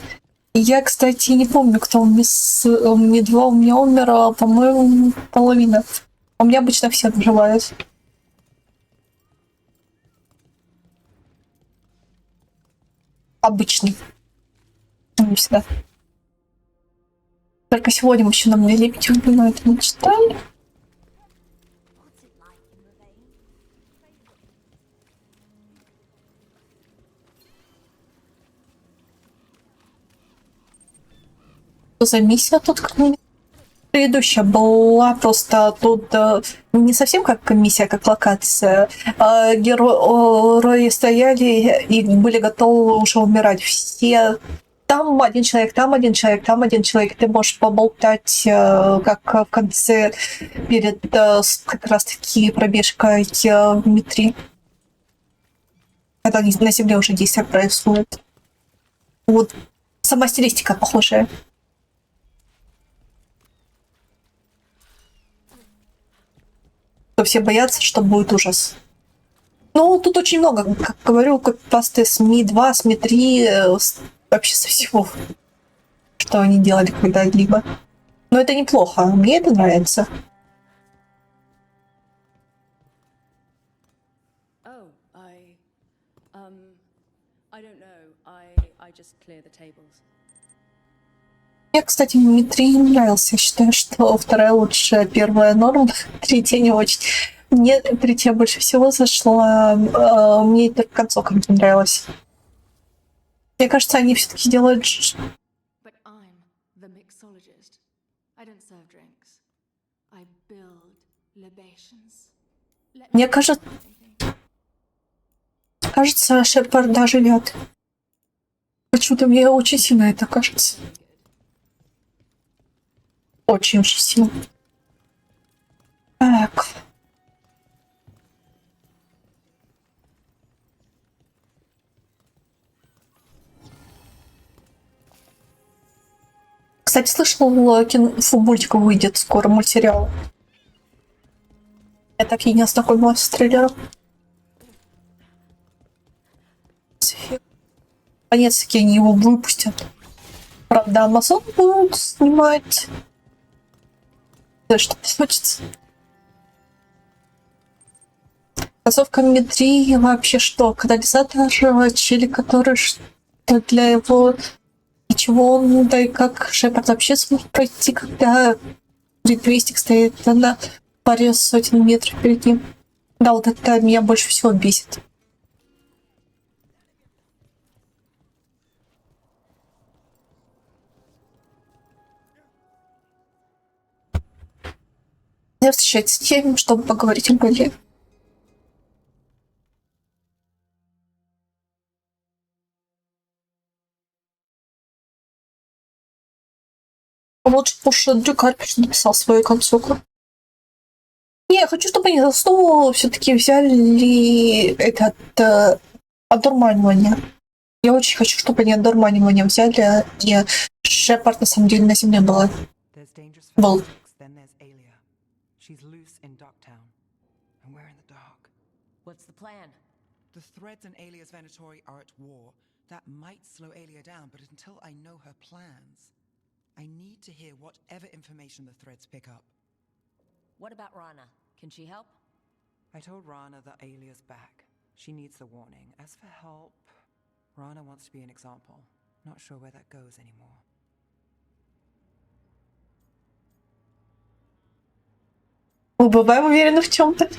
Я, кстати, не помню, кто медва у меня умерла, по-моему, половина. У меня обычно все выживают. Обычный. Не всегда. Только сегодня мужчина мне лепить но это не читали. Что за миссия тут какая-нибудь? Предыдущая была просто тут не совсем как миссия, как локация. Герои стояли и были готовы уже умирать. Все там один человек, там один человек, там один человек. Ты можешь поболтать, как в конце, перед как раз-таки пробежкой в метре. Это на земле уже действие происходит. Вот сама стилистика похожая. То все боятся, что будет ужас. Ну, тут очень много, как говорю, копипасты СМИ 2, СМИ 3, вообще со всего, что они делали когда-либо. Но это неплохо, мне это нравится. Oh, I don't know. I just clear the tables. Мне, кстати, Дмитрий не нравился. Я считаю, что вторая лучше, первая норм, третья не очень. Мне третья больше всего зашла. Мне только концовка не нравилась. Мне кажется, они все-таки делают... But I'm the mixologist. I don't serve drinks. I build libations. Мне кажется, Шепард даже живет. Почему-то мне очень сильно это кажется. Очень-очень сильно. Так. Кстати, слышал, мультик выйдет скоро, мультсериал. Я так и не ознакомилась с трейлером. Наконец-таки они его выпустят. Правда, Amazon будет снимать. Да что случится. Концовка Дмитрия вообще что? Катализатор, чили, который что для его... И чего он, да и как Шепард вообще сможет пройти, когда предвестник стоит на паре сотен метров перед ним. Да, вот это меня больше всего бесит. Я встречаюсь с теми, чтобы поговорить о боли. Лучше уж Дрю Карпич написал свою концовку. Не, я хочу, чтобы они за основу все-таки взяли этот одурманивание. Я очень хочу, чтобы они одурманивание взяли, и Шепард на самом деле на земле был. Then there's Alia. She's loose in Docktown, and we're in the dark. What's the plan? The Threads and Alia's Venatori are at war. That might slow Alia down, but until I know her plans, I need to hear whatever information the Threads pick up. What about Rana? Can she help? I told Rana that Alia's back. She needs the warning. As for help, Rana wants to be an example. Not sure where that goes anymore. Мы бываем уверены в чем-то.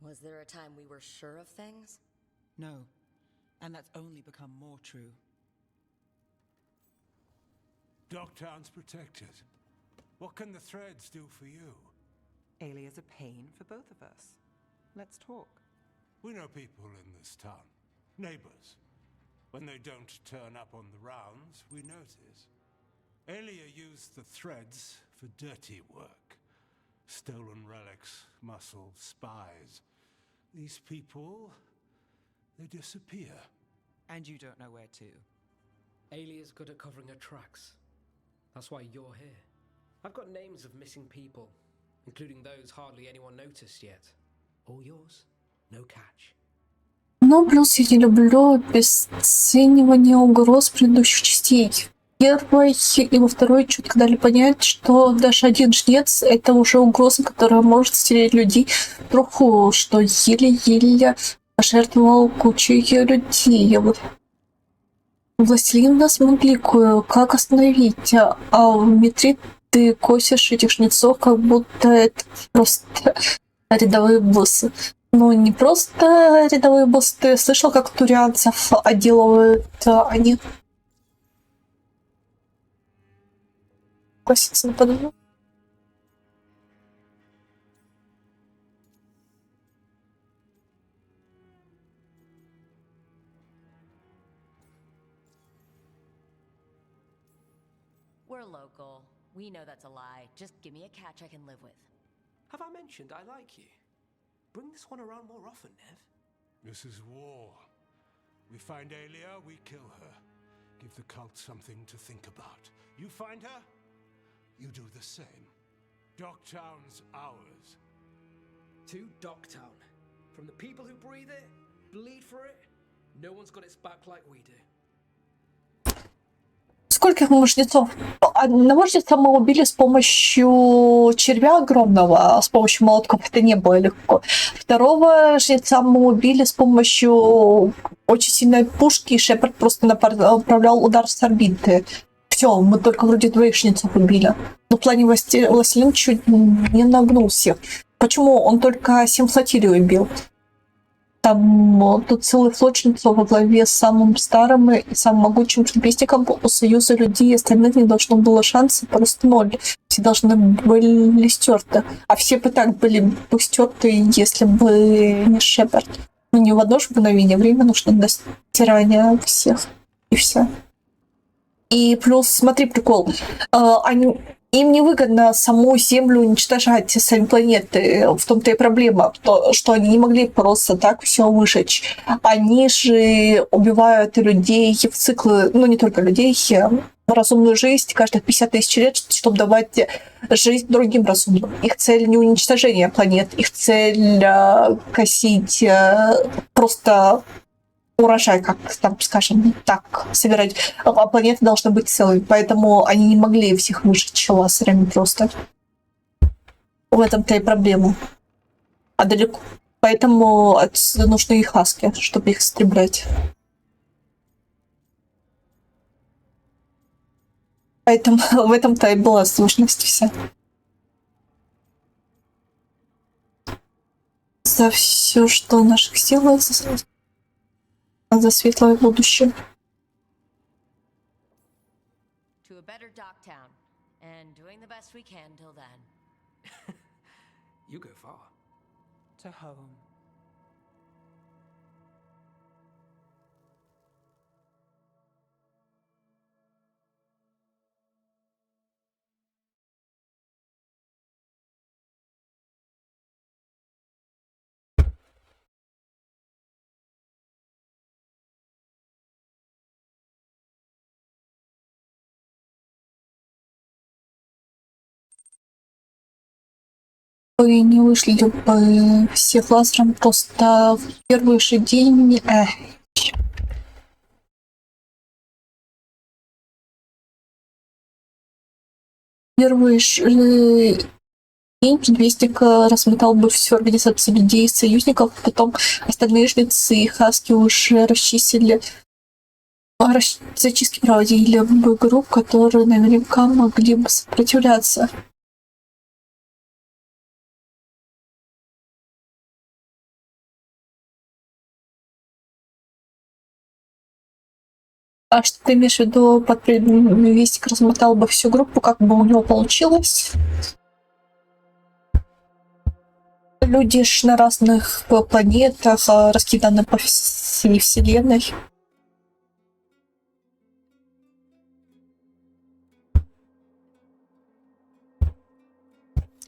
Was there a time we were sure of things? No, and that's only become more true. Docktown's protected. What can the Threads do for you? Alia's a pain for both of us. Let's talk. We know people in this town. Neighbors. When they don't turn up on the rounds, we notice. Alia used the Threads for dirty work. Stolen relics, muscle, spies. These people, they disappear. And you don't know where to. Alia's good at covering her tracks. That's why you're here. I've got names of missing people, including those hardly anyone noticed yet. All yours, no catch. Ну, плюс я не люблю обесценивание угроз предыдущих частей. Первой и во второй четко дали понять, что даже один жнец — это уже угроза, которая может стереть людей в труху, что еле-еле пожертвовал кучей людей. Властелин нас могли кое-как остановить, а в метре ты косишь этих жнецов, как будто это просто рядовые боссы. Ну, не просто рядовые боссы. Ты слышал, как турианцев отделывают они? Коситься нападают. We're local. We know that's a lie. Just give me a catch I can live with. Have I mentioned I like you? Bring this one around more often, Nev. This is war. We find Aelia, we kill her. Give the cult something to think about. You find her, you do the same. Docktown's ours. To Docktown. From the people who breathe it, bleed for it, no one's got its back like we do. Скольких жнецов? Одного жнеца мы убили с помощью червя огромного, с помощью молотков. Это не было легко. Второго жнеца мы убили с помощью очень сильной пушки, и Шепард просто направлял удар с орбиты. Все, мы только вроде 2 жнецов убили. Но в плане властелин чуть не нагнулся. Почему он только 7 флотилий убил? Там тут целый флот жнецов во главе с самым старым и самым могучим трапезником у Союза людей, остальных не должно было шанса, просто 0. Все должны были стерты. А все бы так были бы стерты, если бы не Шепард. Ну, не в одно же мгновение, время нужно до стирания всех. И все. И плюс, смотри, прикол. Им невыгодно саму Землю уничтожать, сами планеты. В том-то и проблема, что они не могли просто так все выжечь. Они же убивают людей в циклы, ну не только людей, разумную жизнь каждых 50 тысяч лет, чтобы давать жизнь другим разумным. Их цель не уничтожение планет, их цель косить просто урожай, как там, скажем, так, собирать. А планеты должны быть целыми, поэтому они не могли всех выжечь лазерами просто. В этом-то и проблема. А далеко. Поэтому нужны и хаски, чтобы их истреблять. Поэтому в этом-то и была сложность вся. За все, что в наших силах, за светлое будущее. To a better Docktown, and doing the best we can till then. You go far. To home. Вы не вышли бы всех лазером просто в первый же день. Первый же день предвестник разметал бы всю организацию людей и союзников, потом остальные жнецы и хаски уже расчистили, зачистки проводили бы групп, которые наверняка могли бы сопротивляться. А что ты имеешь в виду, под предвестник размотал бы всю группу, как бы у него получилось? Люди ж на разных планетах, раскиданы по всей вселенной.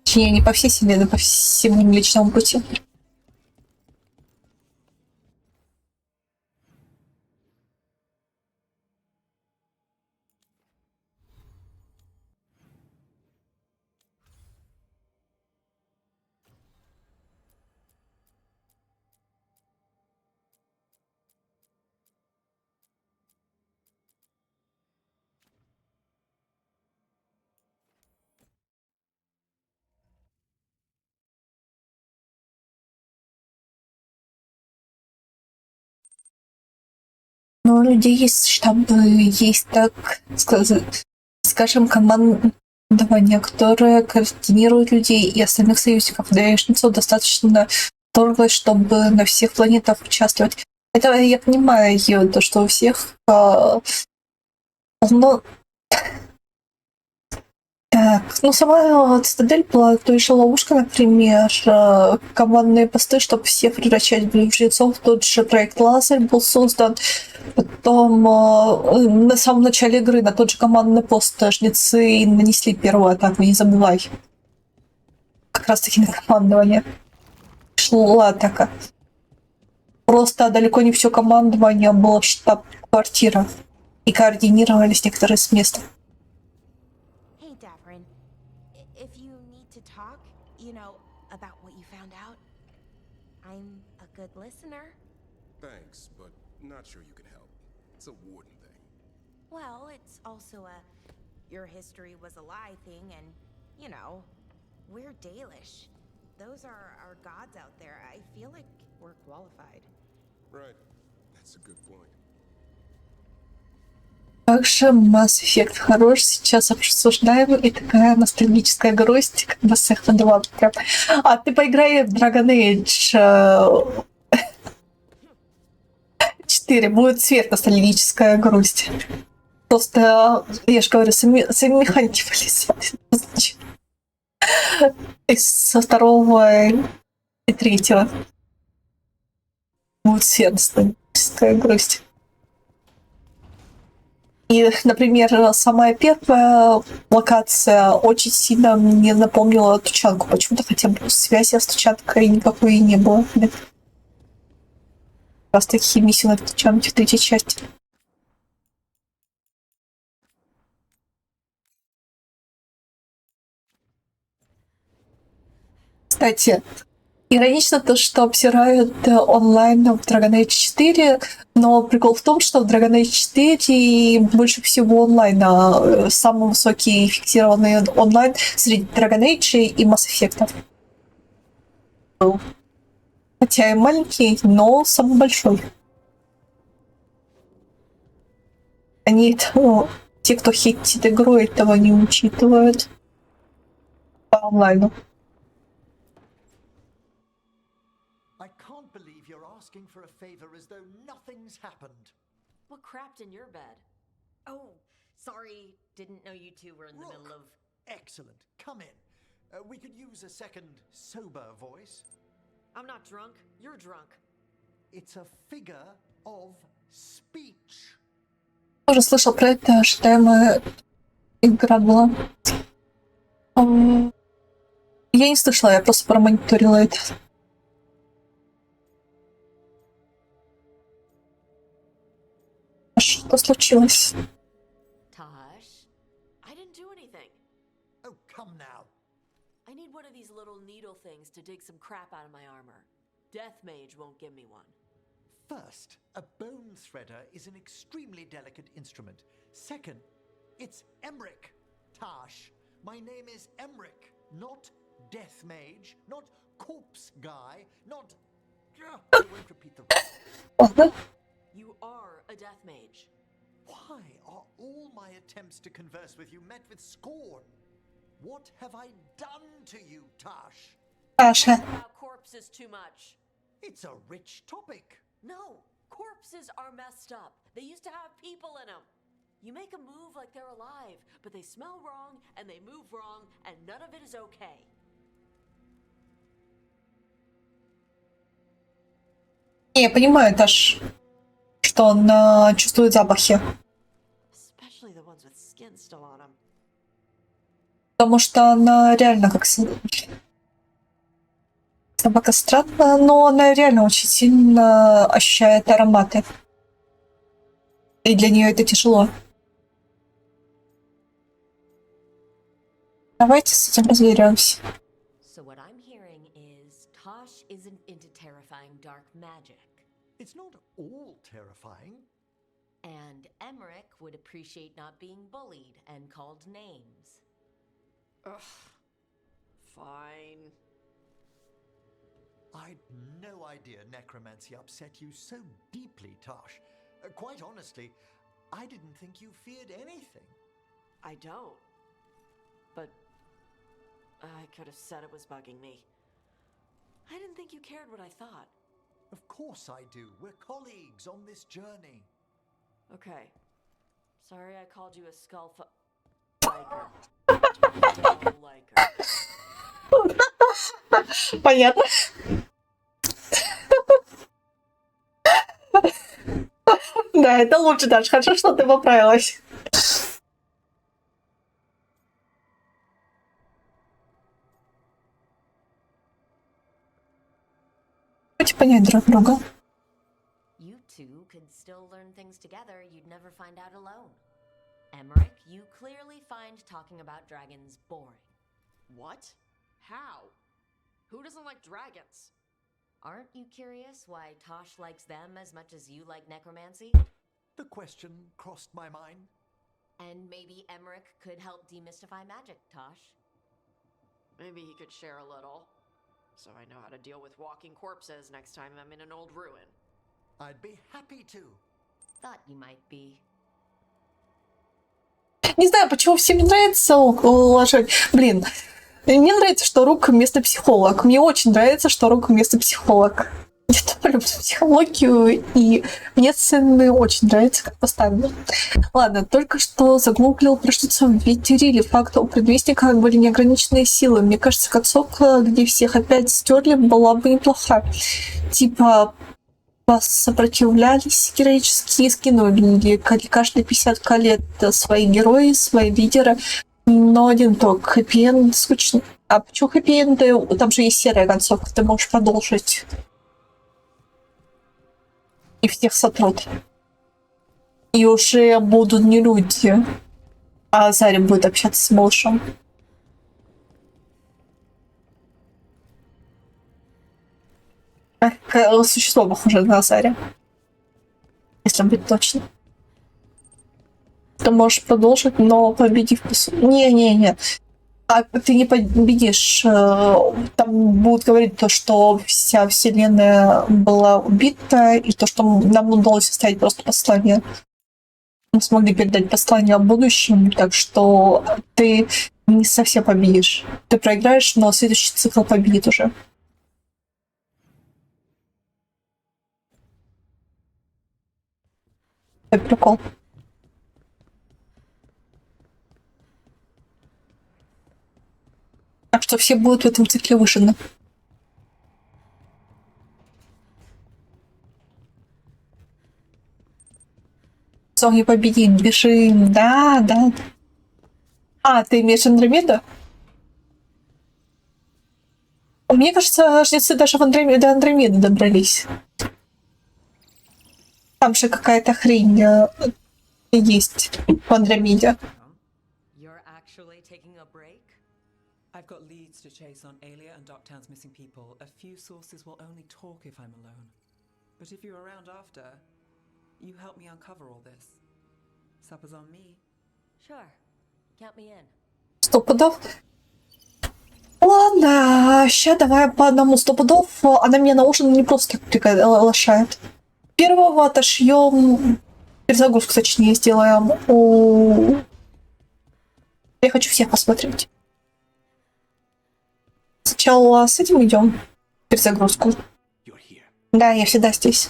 Точнее, не по всей вселенной, по всему Млечному пути. Но у людей есть штабы, есть, так сказать, скажем, командование, которое координирует людей и остальных союзников. Даишницу достаточно торглось, чтобы на всех планетах участвовать. Это я понимаю, то, что у всех но так, ну сама цитадель была той же ловушкой, например, командные посты, чтобы всех превращать в жрецов. Тот же проект Лазарь был создан. Потом на самом начале игры на тот же командный пост жрецы нанесли первую атаку, не забывай. Как раз таки на командование. Шла атака. Просто далеко не все командование было в штаб-квартира. И координировались некоторые с места. Hey, Dapperin. If you need to talk, you know, about what you found out, I'm a good listener. Thanks, but not sure you can help. It's a warden thing. Well, it's also a your history was a lie thing, and, you know, we're Dalish. Those are our gods out there. I feel like we're qualified. Right. That's a good point. Также Mass Effect хорош, сейчас обсуждаем, и такая ностальгическая грусть, как Mass Effect 2. Прям. А ты поиграй в Dragon Age 4, будет цвет ностальгическая грусть. Просто, я же говорю, сами механики были со второго и третьего. Будет цвет ностальгическая грусть. И, например, самая первая локация очень сильно мне напомнила Тучанку. Почему-то, хотя бы связи с Тучанкой никакой и не было. Как раз таки миссию на Тучанке в третьей части. Кстати, иронично то, что обсирают онлайн в Dragon Age 4, но прикол в том, что в Dragon Age 4 больше всего онлайна, самый высокий фиксированный онлайн среди Dragon Age и Mass Effect. Хотя и маленький, но самый большой. Они те, кто хейтит игру, этого не учитывают по онлайну. Asking for a favor as though nothing's happened. What crapped in your bed? Oh, sorry. Didn't know you two were in the middle of... Excellent. Come in. We could use a second sober voice. I'm not drunk. You're drunk. It's a figure of speech. Тоже слышал про это, ожидаемая игра была. Я не слышала, я просто промониторила это. Что случилось? Tosh, I didn't do anything. Oh, come now. I need one of these little needle things to dig some crap out of my armor. Death Mage won't give me one. First, a bone threader is an extremely delicate instrument. Second, it's Emmerich, Tash. My name is Emmerich, not Death Mage, not Corpse Guy, not... I won't repeat the rest. You are a Death Mage. Why are all my attempts to converse with you met with scorn? What have I done to you, Tash? Tasha. About corpses too much. It's a rich topic. No, corpses are messed up. They used to have people in them. You make a move like they're alive, but they smell wrong and they move wrong, and none of it is okay. Я понимаю, Таш, что он чувствует запахи. Especially the ones with skin still on them. Потому что она реально как собака странная, но она реально очень сильно ощущает ароматы. И для нее это тяжело. Давайте с этим разберемся. So what I'm hearing is Tosh isn't into terrifying dark magic. It's not all terrifying. And Emmerich would appreciate not being bullied and called names. Ugh. Fine. I'd no idea necromancy upset you so deeply, Tosh. Quite honestly, I didn't think you feared anything. I don't. But I could have said it was bugging me. I didn't think you cared what I thought. Of course I do. We're colleagues on this journey. Okay. Sorry I called you a skull liker. Понятно. Да, это лучше даже. Хорошо, что ты поправилась. Хотите понять друг друга. You two could still learn things together you'd never find out alone. Emmerich, you clearly find talking about dragons boring. What? How? Who doesn't like dragons? Aren't you curious why Tosh likes them as much as you like necromancy? The question crossed my mind. And maybe Emmerich could help demystify magic, Tosh. Maybe he could share a little. So I know how to deal with walking corpses next time I'm in an old ruin. I'd be happy to. Thought you might be. Не знаю, почему всем не нравится лошадь. Блин, мне нравится, что Рук вместо психолог. Мне очень нравится, что Рук вместо психолог. Я тоже люблю психологию, и мне сцены очень нравятся, как поставлены. Ладно, только что загуглил про что-то в Ветериле. Факт о предвестниках были неограниченные силы. Мне кажется, концовка, где всех опять стерли, была бы неплоха. Типа, сопротивлялись героически, скинули каждые 50 лет свои герои, свои лидеры. Но один только хэппи-энд скучно. А почему хэппи-энды? Там же есть серая концовка, ты можешь продолжить. И всех сотрут. И уже будут не люди. А Заря будет общаться с малышом. Существо похоже на Заря. Если быть точно. Ты можешь продолжить, но победив... Не-не-не. А ты не победишь. Там будут говорить то, что вся вселенная была убита, и то, что нам удалось оставить просто послание. Мы смогли передать послание о будущем, так что ты не совсем победишь. Ты проиграешь, но следующий цикл победит уже. Это прикол. Так что все будут в этом цикле выжжены. Не победит, бежим. Да, да. А, ты имеешь Андромеду? Мне кажется, жнецы даже до Андромеды добрались. Там же какая-то хрень есть в Андромеде. You're actually taking a break? I've got leads to chase on Alia and Docktown's missing people. A few sources will only talk if I'm alone. But if you're around after, you help me uncover all this. Supper's on me. Sure. Count me in. 100 пудов. Ладно, ща давай по одному 100 пудов. Она меня на ужин не просто так приглашает. Первого отошьем. Перезагрузку, точнее, сделаем. Я хочу всех посмотреть. Сначала с этим идем. Перезагрузку. Да, я всегда здесь.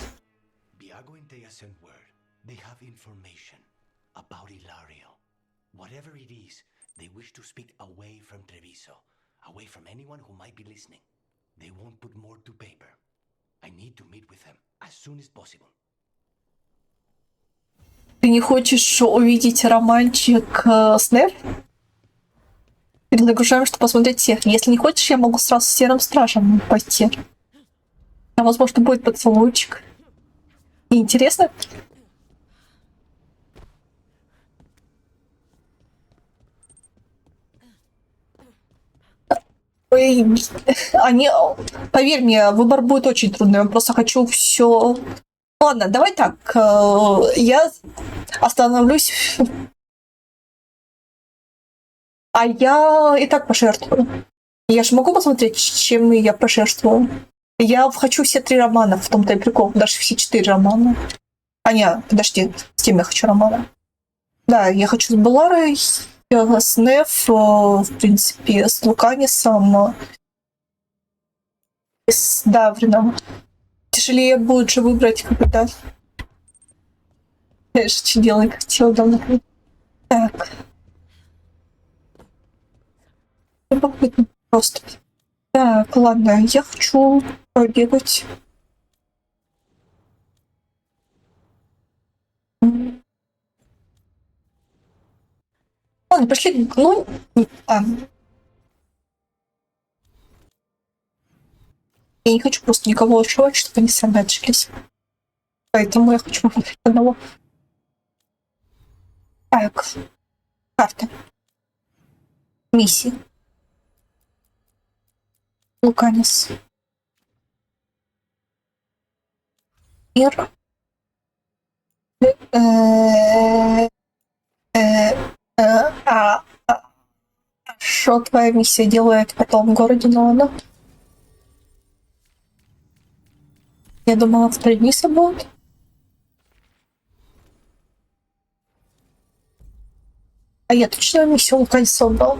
Away from anyone who might be listening. They won't put more to paper. I need to meet with them as soon as possible. Ты не хочешь увидеть романчик с Нев? Перезагружаем, чтобы посмотреть всех. Если не хочешь, я могу сразу с Серым Стражем пойти. А возможно, будет поцелуйчик. Интересно? Они, поверь мне, выбор будет очень трудный. Я просто хочу все. Ладно, давай так. Я остановлюсь. А я и так пожертвую. Я же могу посмотреть, чем я пожертвую. Я хочу все 3 романа, в том-то и прикол. Даже все 4 романа. А, нет, подожди, с кем я хочу романа? Да, я хочу с Белларой, с Неф, в принципе, с Луканисом и с Даврином. Тяжелее будет же выбрать, когда... Я же что делаю, хотела давно. Так. Любопытно просто. Так, ладно, я хочу побегать. Ладно, пошли, ну... Я не хочу просто никого ошибать, чтобы они сами отшились. Поэтому я хочу выбрать одного. Так. Карта. Миссии. Луканис. Мир. Что твоя миссия делает потом в городе, но ладно. Я думала, в 3 дни будет. А я точно миссию Луканиса убрал.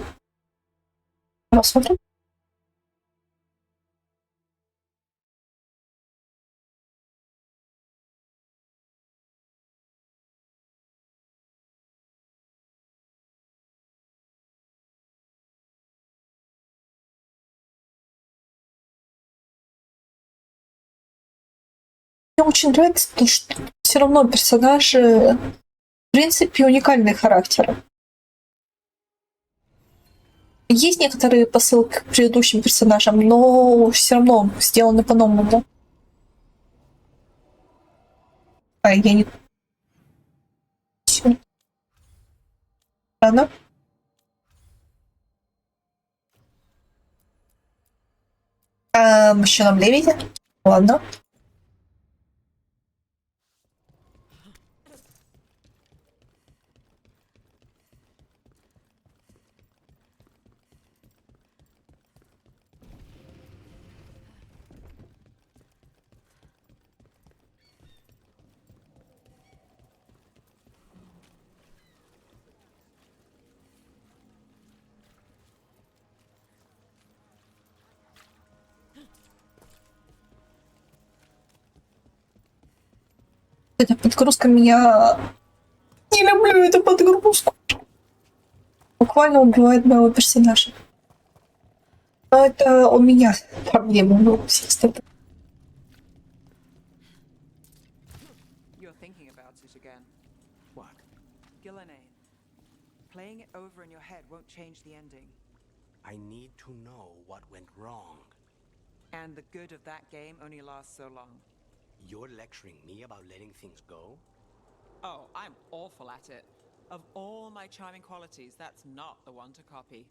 Посмотрим. Мне очень нравится то, что все равно персонажи, в принципе, уникальные характеры. Есть некоторые посылки к предыдущим персонажам, но все равно сделаны по-новому. А я не... Рано. Мужчина в левите. Ладно. Эта подгрузка меня... Не люблю эту подгрузку. Буквально убивает моего персонажа. Но это у меня проблема, но у всех остальных. You're thinking about it again. What? Gillenane. Playing it over in your head won't change the ending. I need to know what went wrong. And the good of that game only lasts so long. You're lecturing me about letting things go? Oh, I'm awful at it. Of all my charming qualities, that's not the one to copy.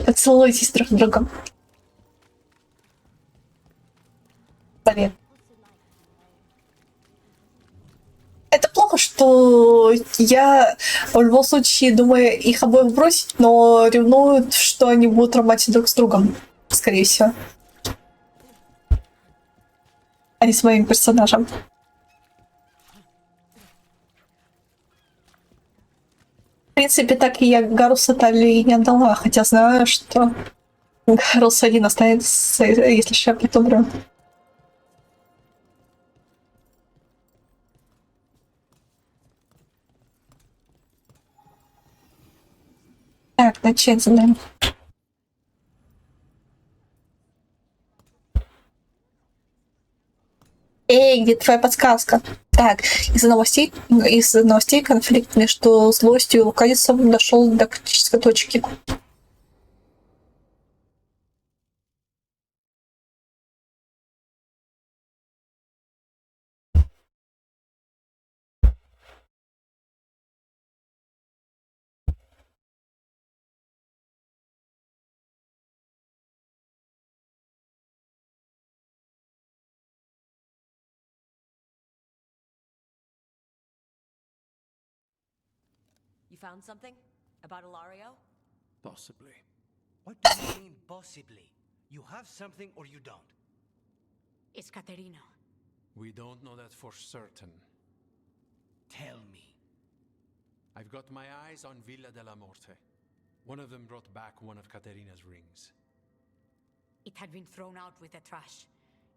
Поцелуйтесь друг с другом. Привет. Это плохо, что я в любом случае думаю их обоих бросить, но ревнуют, что они будут романтить друг с другом, скорее всего. А не с моим персонажем. В принципе, так и я Гаруса Талии не отдала, хотя знаю, что Гарус один останется, если Шепард умрет. Так, начать задаем. Эй, где твоя подсказка? Так, из новостей конфликт между злостью и Луканисом дошел до критической точки. You found something? About Ilario? Possibly. What do you mean, possibly? You have something or you don't? It's Caterino. We don't know that for certain. Tell me. I've got my eyes on Villa della Morte. One of them brought back one of Caterina's rings. It had been thrown out with the trash.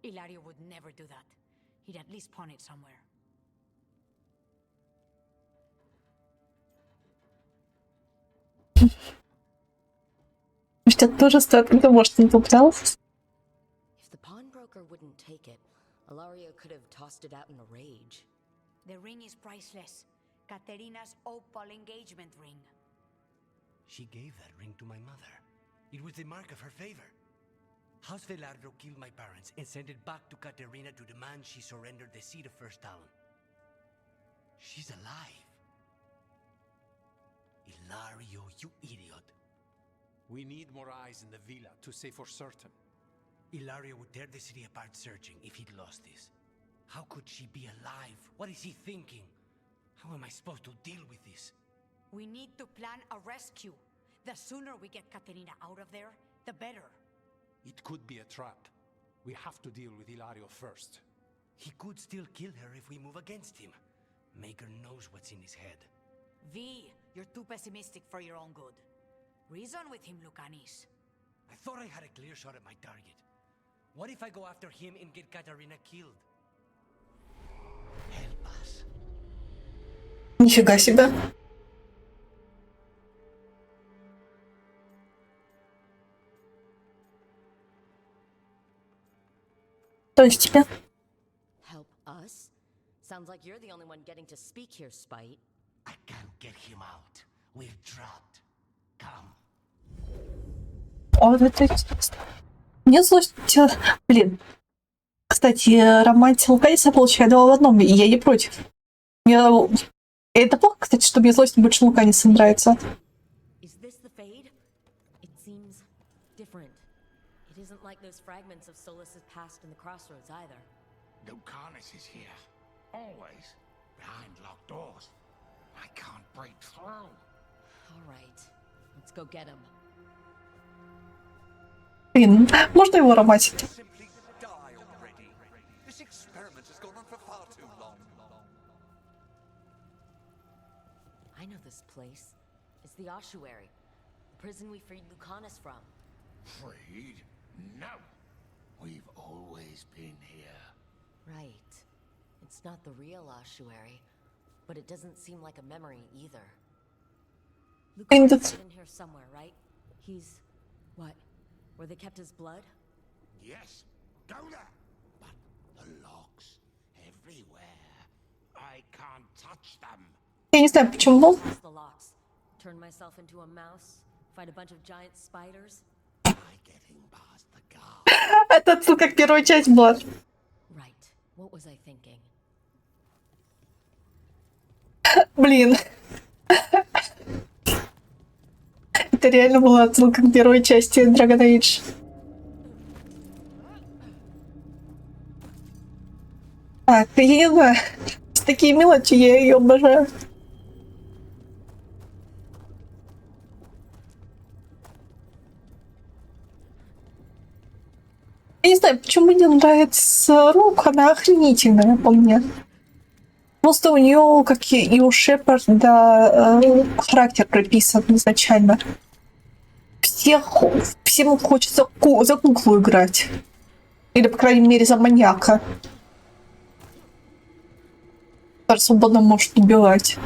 Ilario would never do that. He'd at least pawn it somewhere. Может, это тоже стоит, может, не поправился? If the pawnbroker wouldn't take it, Ilario could have tossed it out in a rage. The ring is priceless. Caterina's opal engagement ring. She gave that ring to my mother. It was the mark of her favor. House Velardo killed my parents and sent it back to Caterina to demand she surrender the seat of First Town. She's alive. Ilario, you idiot. We need more eyes in the villa to say for certain. Ilario would tear the city apart searching if he'd lost this. How could she be alive? What is he thinking? How am I supposed to deal with this? We need to plan a rescue. The sooner we get Caterina out of there, the better. It could be a trap. We have to deal with Ilario first. He could still kill her if we move against him. Maker knows what's in his head. V, you're too pessimistic for your own good. Reason with him, Lucanis. I thought I had a clear shot at my target. What if I go after him and get Caterina killed? Help us. Нифига себе. То есть тебе? Help us? Sounds like you're the only one getting to speak here, Spite. I can't get him out. We're trapped. Come. О, это интересно. Мне злость... Блин. Кстати, романтика Луканиса получаю два в одном, и я не против. Мне... Это плохо, кстати, что мне злость больше Луканиса нравится. Is this the fade? It seems different. It isn't like those fragments of Solas's past in the crossroads either. Lucanis is here. Always. Behind locked doors. I can't break through. All right. Let's go get him. Блин, можно его романтить? Simply die already. This experiment has gone on for far too long. I know this place. It's the ossuary. The prison we freed Lucanis from. Freed? No. We've always been here. Right. It's not the real ossuary, but it doesn't seem like a memory either. Lucanis is in here somewhere, right? He's... what? Where they kept his blood? Yes. Go there. But the locks everywhere. I can't touch them. Я не знаю, почему. The locks. Turn myself into a mouse. Fight a bunch of giant spiders. Это отсылка к первой части была. Right. What was I thinking? Блин. Это реально была отсылка к первой части Dragon Age. Так, я не знаю. Такие мелочи, я ее обожаю. Я не знаю, почему мне нравится рук, она охренительная по мне. Просто у нее, как и у Шепарда, характер прописан изначально. Всем хочется за куклу играть. Или, по крайней мере, за маньяка. Который свободно может убивать.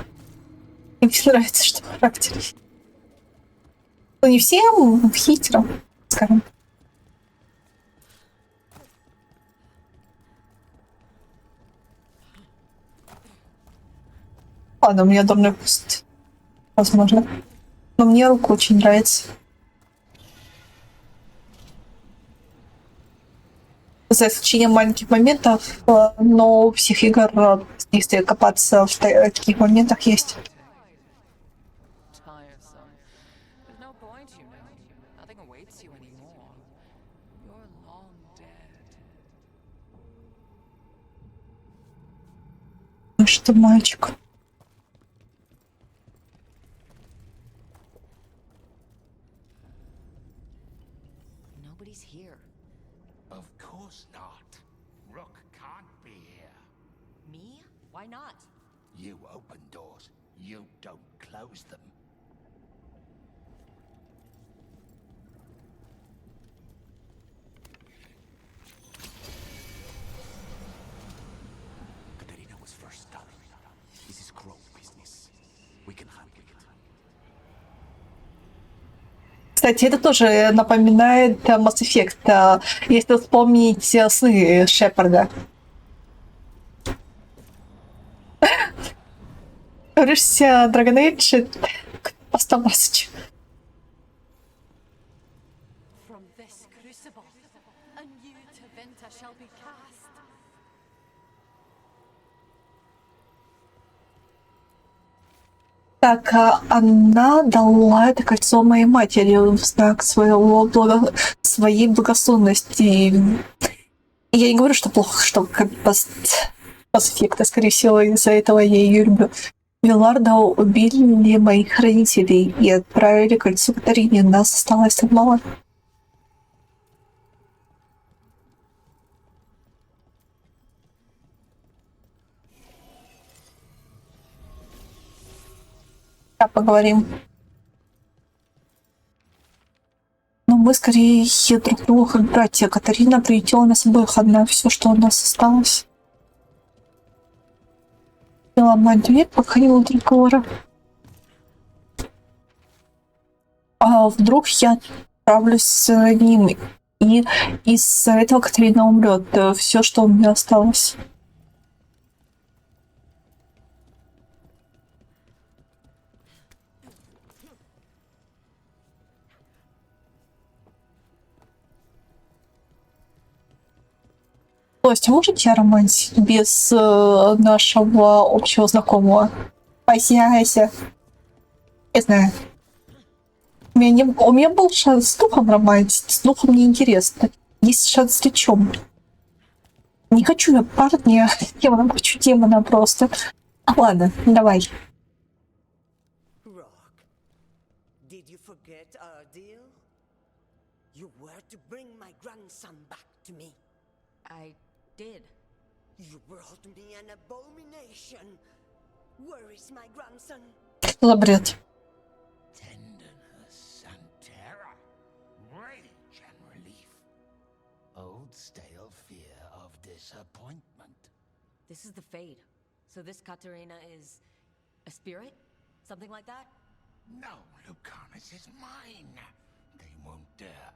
И мне нравится, что характер. Ну, не всем, хитерам, скажем. Ладно, у меня дурной вкус. Возможно. Но мне рука очень нравится. За исключением маленьких моментов, но у всех игр, если копаться в таких моментах, есть. Что мальчик? Nobody's here. Of course not. Rook can't be here. Why not? You open doors, you don't close them. Katerina was first stunned. This is Crow business. We can handle it. Кстати, это тоже напоминает Mass Effect, если вспомнить сны Шепарда. Говоришься, Dragon Age оставался. From this crucible, a new Tevinter shall be cast. Так, она дала это кольцо моей матери в знак своей благосклонности. Я не говорю, что плохо, что как Mass Effect, скорее всего, из-за этого я ее люблю. Виларда убили моих родителей и отправили кольцо Катарине. Нас осталось так мало. Поговорим. Но мы скорее друг друга как братья. Катарина приютила нас обоих одна. Все, что у нас осталось. Ломать дверь, пока не будет разговора. А вдруг я отправлюсь с ним, и из-за этого Катарина умрет. Все, что у меня осталось. Костя, можете романтить без нашего общего знакомого? Ася. Я знаю. У меня был шанс с духом романтить. С духом неинтересно. Есть шанс с лечом. Не хочу я парня. Демона, хочу демона просто. Ладно, давай. Did you forget our deal? You were to bring my grandson back to me. I did. You brought me an abomination. Where is my grandson? Что за бред? Tenderness and terror, rage and relief. Old stale fear of disappointment. This is the Fade. So this Katerina is a spirit? Something like that? No, Lucanus is mine. They won't dare.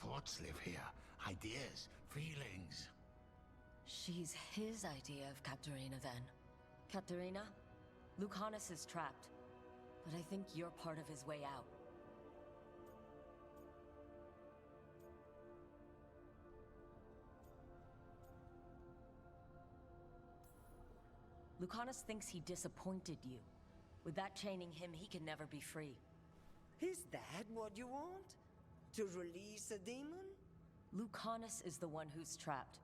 Thoughts live here. Ideas, feelings. She's his idea of Katerina then. Katerina, Lucanus is trapped, but I think you're part of his way out. Lucanus thinks he disappointed you. With that chaining him, he can never be free. Is that what you want? To release a demon? Lucanus is the one who's trapped.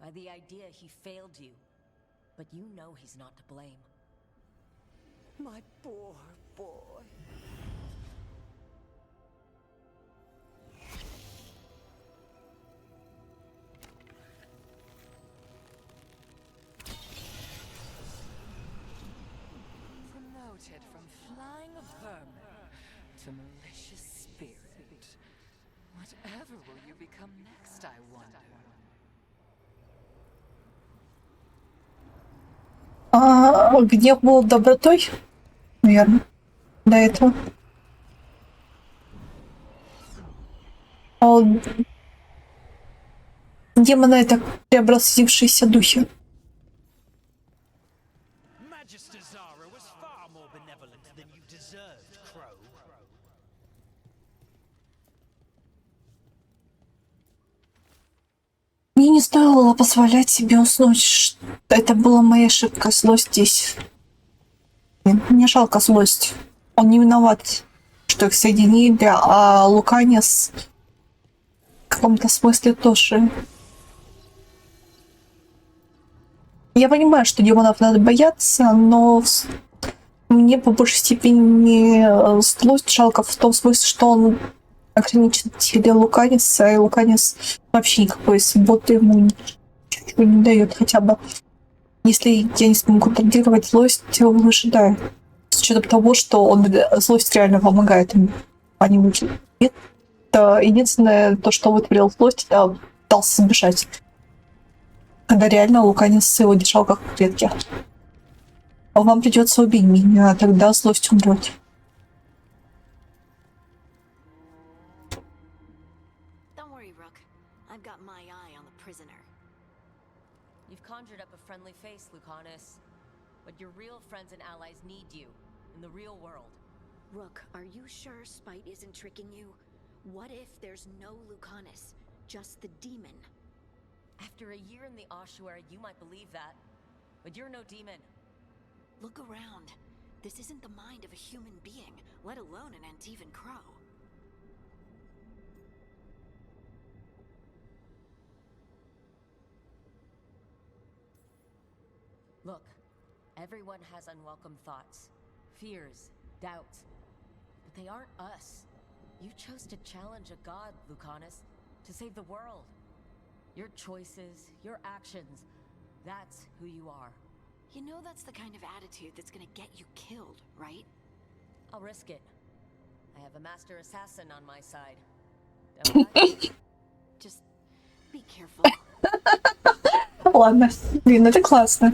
By the idea he failed you. But you know he's not to blame. My poor boy. Promoted from flying vermin to malicious spirit. Whatever will you become next, I wonder? Гнев был добротой, наверное, до этого. Демоны — это преобразившиеся духи. Мне не стоило позволять себе уснуть. Это была моя ошибка. Злость здесь. Мне жалко злость. Он не виноват, что их соединили, а Луканис в каком-то смысле тоже. Я понимаю, что демонов надо бояться, но мне по большей степени злость жалко в том смысле, что он ограничитель Луканиса, и Луканис вообще никакой свободы ему ничего не дает хотя бы. Если я не смогу контролировать злость, выжидаю. С учетом того, что злость реально помогает им. Они выживут. Это единственное, то, что вытворил злость, это пытался сбежать. Когда реально Луканис его держал как в клетке. А вам придется убить меня, тогда злость умрет. Don't worry, Rook. I've got my eye on the prisoner. You've conjured up a friendly face, Lucanus. But your real friends and allies need you in the real world. Rook, are you sure Spite isn't tricking you? What if there's no Lucanus, just the demon? After a year in the ossuary, you might believe that. But you're no demon. Look around. This isn't the mind of a human being, let alone an Antivan Crow. Look, everyone has unwelcome thoughts, fears, doubts. But they aren't us. You chose to challenge a god, Lucanus, to save the world. Your choices, your actions, that's who you are. You know that's the kind of attitude that's gonna get you killed, right? I'll risk it. I have a master assassin on my side. Don't I? Just be careful. Ладно, блин, это классно.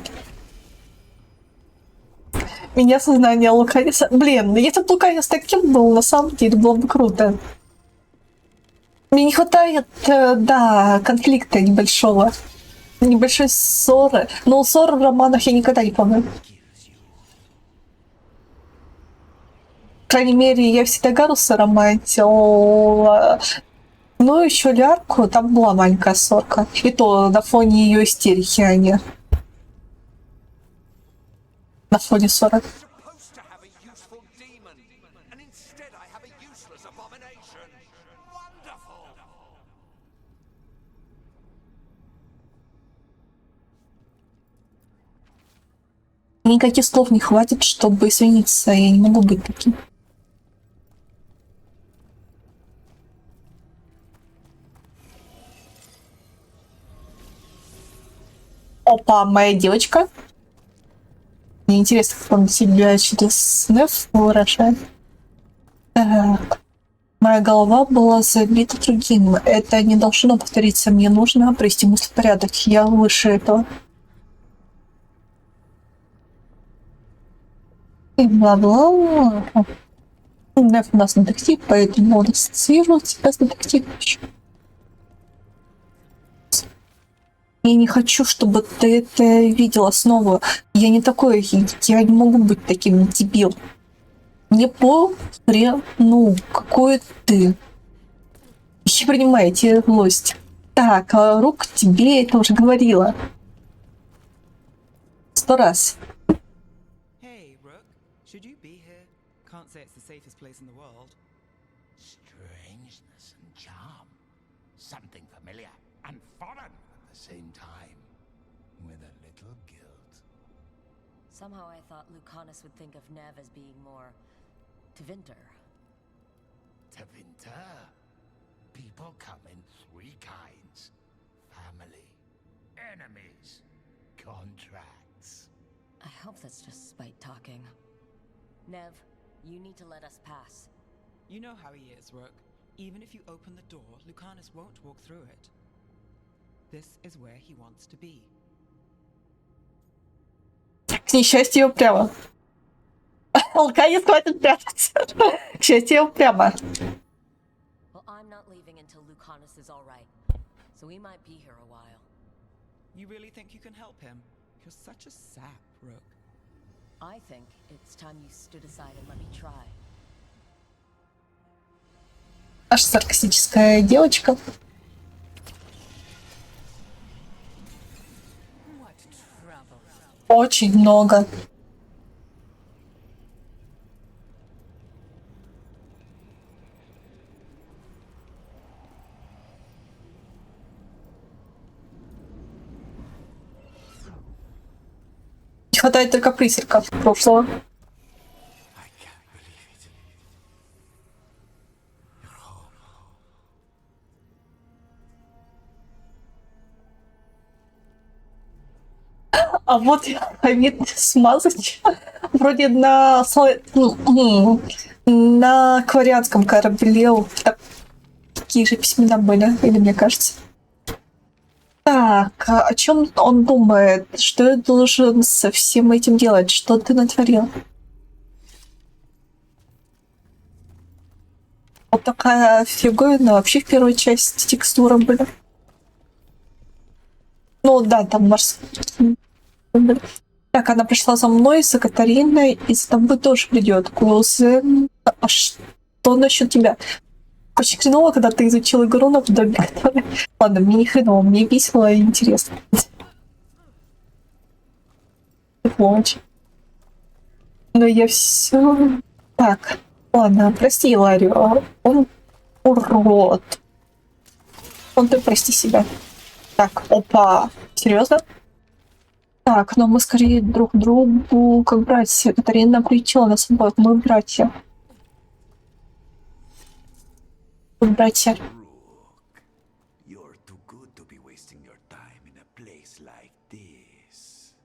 Меня сознание Луканиса... Блин, если бы Луканис таким был, на самом деле, было бы круто. Мне не хватает, да, конфликта небольшого. Небольшой ссоры. Но ссоры в романах я никогда не помню. По крайней мере, я всегда Гаруса романтила. Ну, еще Лярку, там была маленькая ссорка. И то на фоне ее истерики, а не на фоне ссоры. Никаких слов не хватит, чтобы извиниться. Я не могу быть таким. Опа, моя девочка. Мне интересно, как он себя через неф выражает. Так. Моя голова была забита другим. Это не должно повториться. Мне нужно привести мысли в порядок. Я выше этого. И бла-бла. Неф у нас детектив, поэтому он ассоциирует себя с детективом. Я не хочу, чтобы ты это видела снова. Я не такой, я не могу быть таким дебилом. Не ну, какой ты. Не принимайте злость. Так, Рук тебе это уже говорила. 100 раз. Hey, Rook. Should you be here? Can't say it's the safest place in the world. Strangeness and charm. Something familiar and foreign at the same time. With a little guilt. Somehow I thought Lucanus would think of Nev as being more Tevinter. Tevinter? People come in three kinds. Family, enemies, contracts. I hope that's just Spite talking. Nev, you need to let us pass. You know how he is, Rook. Even if you open the door, Lucanus won't walk through it. This is where he wants to be. К несчастью, прямо. Луканис хватит прятаться. К счастью, прямо. Well, I'm not leaving until Lucanus is all right. So we might be here a while. You really think you can help him? You're such a sap, Rook. I think it's time you stood aside and let me try. Аж саркастическая девочка. Очень много. Не хватает только призраков прошлого. А вот вид смазать вроде на кварианском корабле такие же письмена были, или мне кажется. Так, о чем он думает? Что я должен со всем этим делать? Что ты натворил? Вот такая фиговина. Вообще в первой части текстуры были. Ну да, там морские. Так, она пришла за мной, за Катариной, и за тобой тоже придет. Кузен, а что насчет тебя? Очень хреново, когда ты изучил игру на подобие которой... Ладно, мне не хреново, мне весело и интересно. Очень. Но я все... Так, ладно, прости, Ларрио. Он урод. Он ты прости себя. Так, опа. Серьезно? Так, но мы скорее друг другу как братья. Катарина приучила нас обоих. Мы братья. Мы братья. You're too good to be wasting your time in a place like this.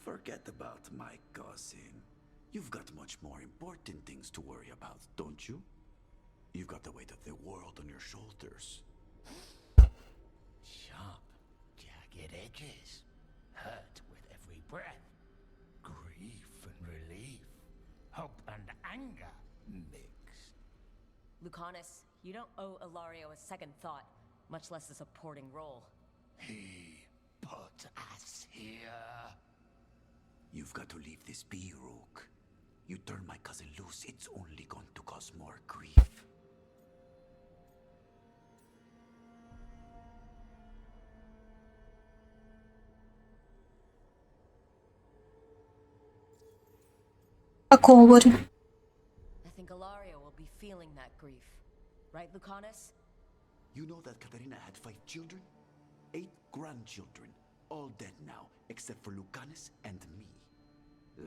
Forget about my cousin. You've got much more important things to worry about, don't you? You've got the weight of the world on your shoulders. Sharp, jagged edges. Hurt with every breath. Grief and relief. Hope and anger mixed. Lucanus, you don't owe Ilario a second thought, much less a supporting role. He put us here. You've got to leave this be, Rook. You turn my cousin loose, it's only going to cause more grief. Какого горя? I think Ilario will be feeling that grief. Right, Lucanus? You know that Katarina had 5 children? 8 grandchildren. All dead now, except for Lucanus and me.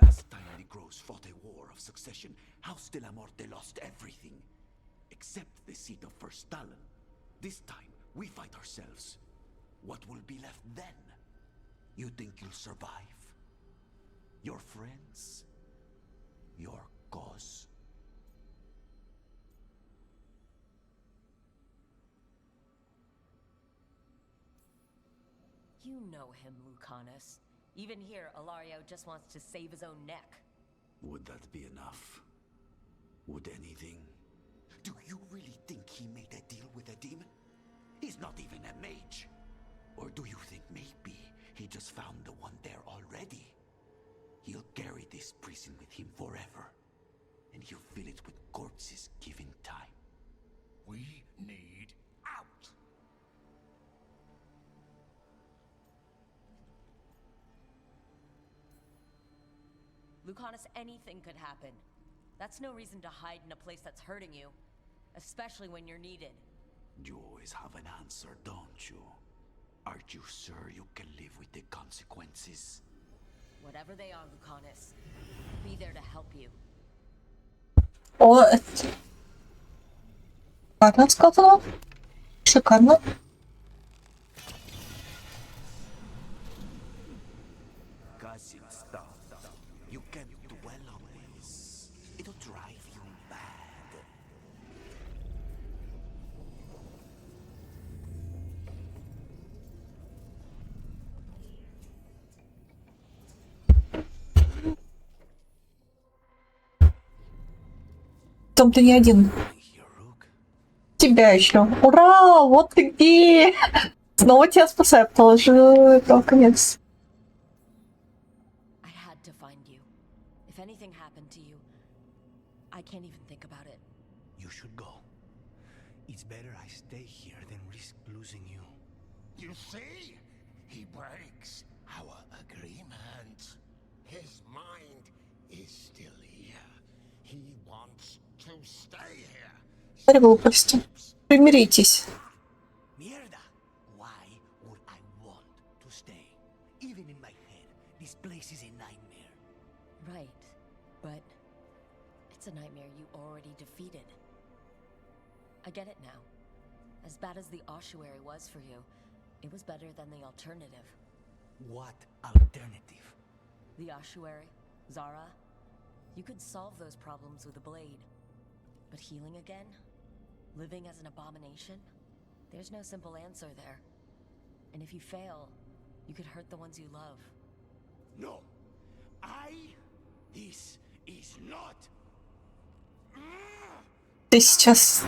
Last time the Grows fought a war of succession, House de la Morte lost everything. Except the seat of First Stalin. This time, we fight ourselves. What will be left then? You think you'll survive? Your friends? Your cause? You know him, Lucanus. Even here, Ilario just wants to save his own neck. Would that be enough? Would anything? Do you really think he made a deal with a demon? He's not even a mage. Or do you think maybe he just found the one there already? He'll carry this prison with him forever. And he'll fill it with corpses given time. We need out. Lucanus, anything could happen. That's no reason to hide in a place that's hurting you. Especially when you're needed. You always have an answer, don't you? Aren't you sure you can live with the consequences? Whatever they are, Lucanus, be there to help you. О, это... Шикарно сказала. Шикарно. Cousin, stop. You can't dwell on this. It'll drive you mad. Том, ты не один. Тебя еще. Ура! Вот ты где! Снова тебя спасаю. Положу это конец. I had to find you. If anything happened to you, I can't even think about it. You should go. It's better I stay here than risk losing you. You see? He breaks our agreement. His mind is still here. He wants to stay here. Говори глупости. Примиритесь. Mierda! Why would I want to stay? Even in my head, this place is a nightmare. Right, but it's a nightmare you already defeated. I get it now. As bad as the ossuary was for you, it was better than the alternative. What alternative? The ossuary, Zara. You could solve those problems with a blade. But healing again? Living as an abomination? There's no simple answer there. And if you fail, you could hurt the ones you love. No. This is not. Ты сейчас...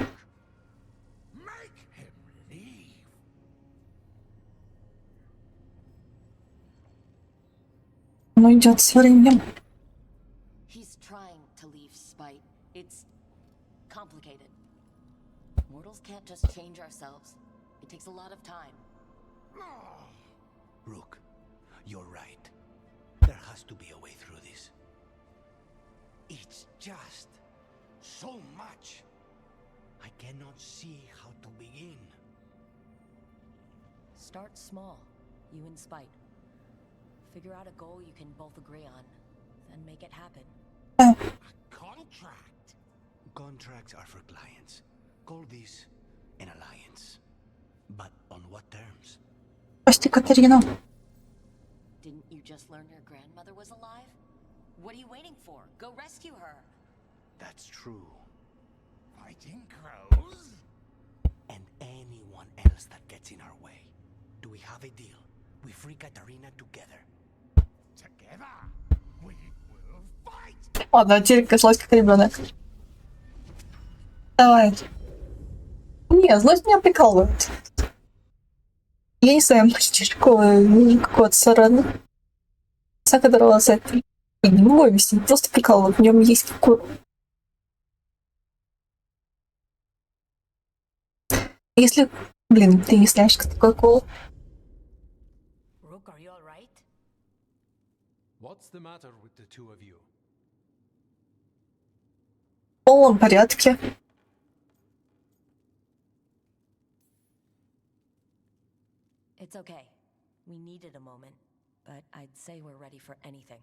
Ну, идет со временем. He's trying to leave spite. It's complicated. Mortals can't just change ourselves. It takes a lot of time. Rook, you're right. There has to be a way through this. It's just so much. I cannot see how to begin. Start small, you and Spite. Figure out a goal you can both agree on, then make it happen. A contract? Contracts are for clients. Call this an alliance. But on what terms? Прости, Катерина. Didn't you just learn your grandmother was alive? What are you waiting for? Go rescue her. That's true. Fighting crows? And anyone else that gets in our way. Do we have a deal? We free Katarina together. Together? We will fight! Ладно, теперь пришлось как ребенок. Давай. Не, злость меня прикалывает. Я не знаю мальчишку какого-то сарана, за которого за это не могу объяснить, просто прикалывает. В нем есть какой... Если... Блин, ты не знаешь, что такое кол. Rook, are you all right? What's the matter with the two of you? В полном порядке. It's okay. We needed a moment, but I'd say we're ready for anything.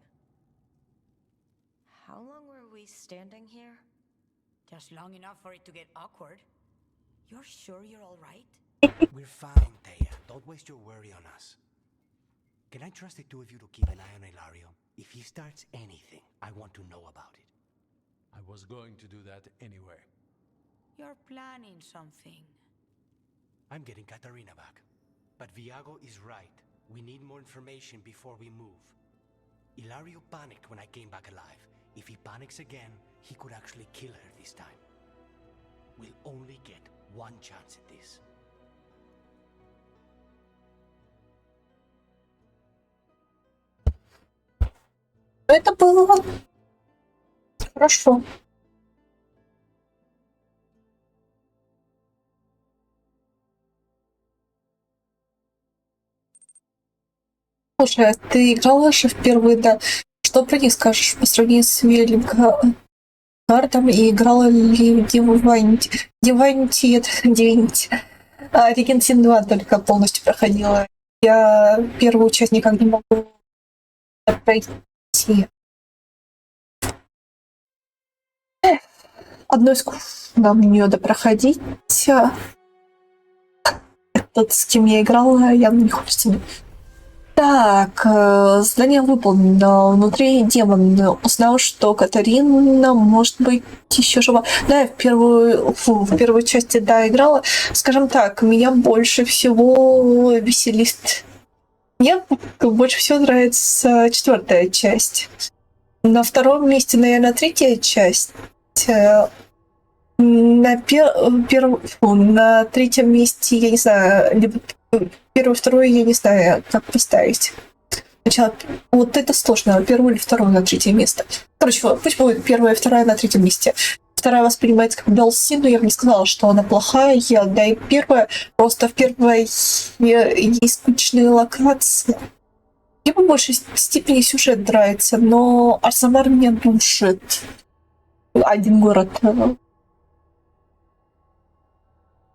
How long were we standing here? Just long enough for it to get awkward. You're sure you're all right? We're fine, Taya. Don't waste your worry on us. Can I trust the two of you to keep an eye on Ilario? If he starts anything, I want to know about it. I was going to do that anyway. You're planning something. I'm getting Katarina back. But Viago is right. We need more information before we move. Ilario panicked when I came back alive. If he panics again, he could actually kill her this time. We'll only get one chance at this. Это было хорошо. Слушай, а ты играла же в первые, да? Что про них скажешь по сравнению с Вильгардом и играла ли в Divinity, Регенсин 2 только полностью проходила. Я первую часть никак не могу пройти. Одной скучно мне проходить. Тот, с кем я играла, явно не хочется мне. Так, задание выполнено. Внутри демон узнал, что Катарина может быть еще жива. Да, я в первой части, да, играла. Скажем так, меня больше всего веселит. Мне больше всего нравится 4-я часть. На втором месте, наверное, 3-я часть. На 3-м месте, я не знаю, либо 1-ю, 2-ю, я не знаю, как поставить. Сначала, вот это сложно, 1-ю или 2-ю на 3-е место. Короче, пусть будет 1-я и 2-я на 3-м месте. 2-я воспринимается как DLC, но я бы не сказала, что она плохая, да и 1-я, просто в 1-й есть скучные локации. Мне в большей степени сюжет нравится, но Арсамар меня душит. Один город.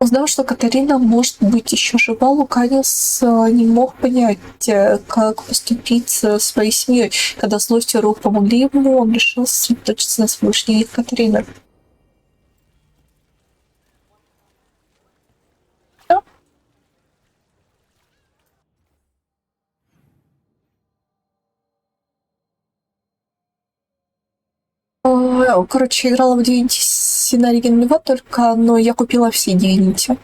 Узнав, что Катарина может быть еще жива, Луканис не мог понять, как поступить со своей семьей. Когда злость и Рук помогли ему, он решил сосредоточиться на смышлениях Катарины. Короче, играла в Divinity на оригинального только, но я купила все Divinity.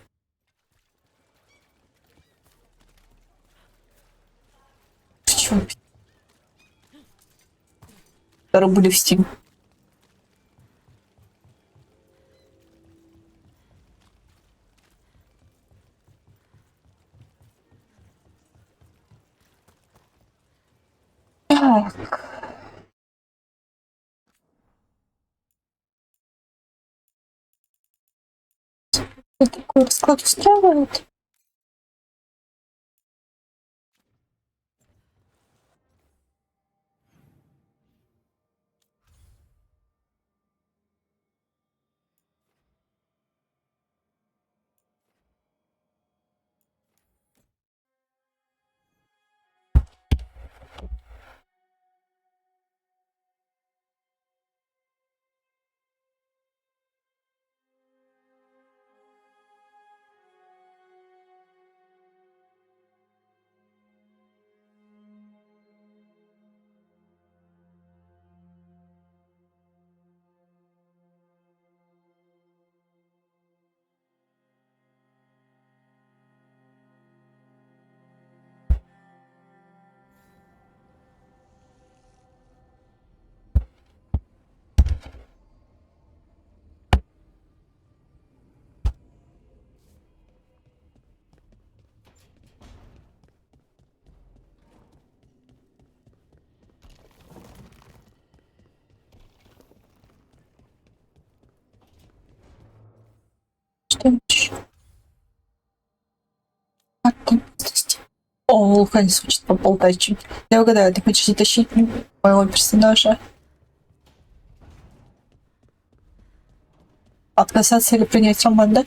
Почему? Которые были в Steam. Так. Такой расклад устраивает. Что-нибудь. О, Луканис хочет поболтать чуть. Я угадаю, ты хочешь затащить моего персонажа? Отказаться или принять роман, да?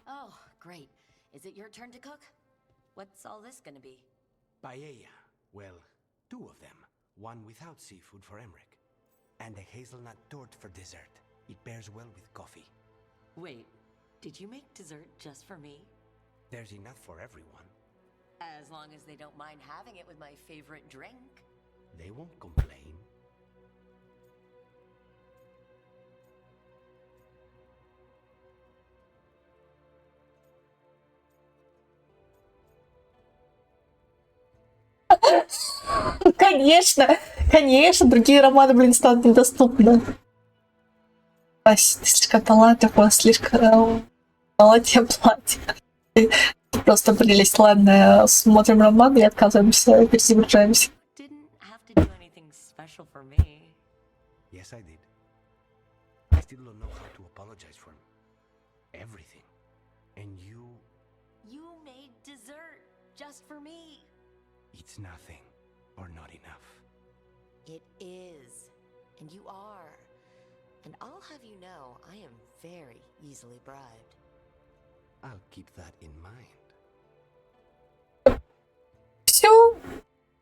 Oh, great. Is it your turn to cook? What's all this gonna be? Paella. Well, 2 of them. One without seafood for Emmerich. And a hazelnut torte for dessert. It pairs well with coffee. Wait, did you make dessert just for me? There's enough for everyone. As long as they don't mind having it with my favorite drink. They won't complain. Конечно, конечно, другие романы, блин, станут недоступны. Ася, ты слишком талантлива, слишком мало тебе платье. Ты просто прелесть. Ладно, смотрим роман и отказываемся, перезагружаемся. Didn't have to do anything special for me. Yes, I did. I still don't know how to apologize for everything. And you... You made dessert just for me. It's nothing. Or not enough. It is. And you are. And I'll have you know, I am very easily bribed. I'll keep that in mind. Все?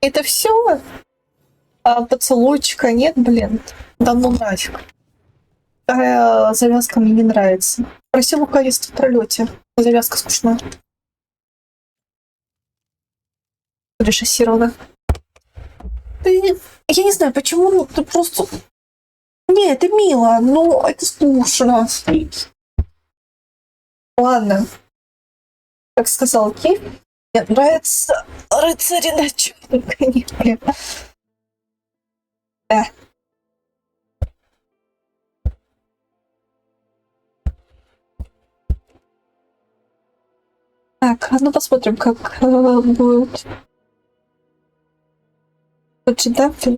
Это все? А поцелуйчика нет, блин? Да ну нафиг. Такая завязка мне не нравится. Просил Луканис в пролете. Завязка скучная. Режиссирована. Ты... Я не знаю, почему ты просто... Не, это мило, но это скучно. Ладно. Как сказал Киев, мне нравятся рыцари на черном коне. Да. Так, ну посмотрим, как будет. Поджидатель.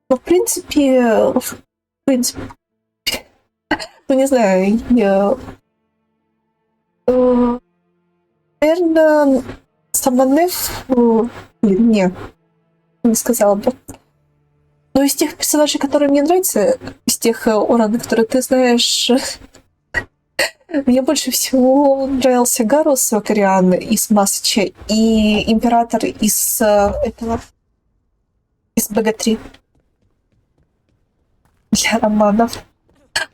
Ну, в принципе, ну, не знаю, я... наверное, Саманеф... Блин, не сказала бы. Но из тех персонажей, которые мне нравятся, из тех уровней, которые ты знаешь, мне больше всего нравился Гарус Вакариан из Масача и Император из этого... из БГ-3. для романов.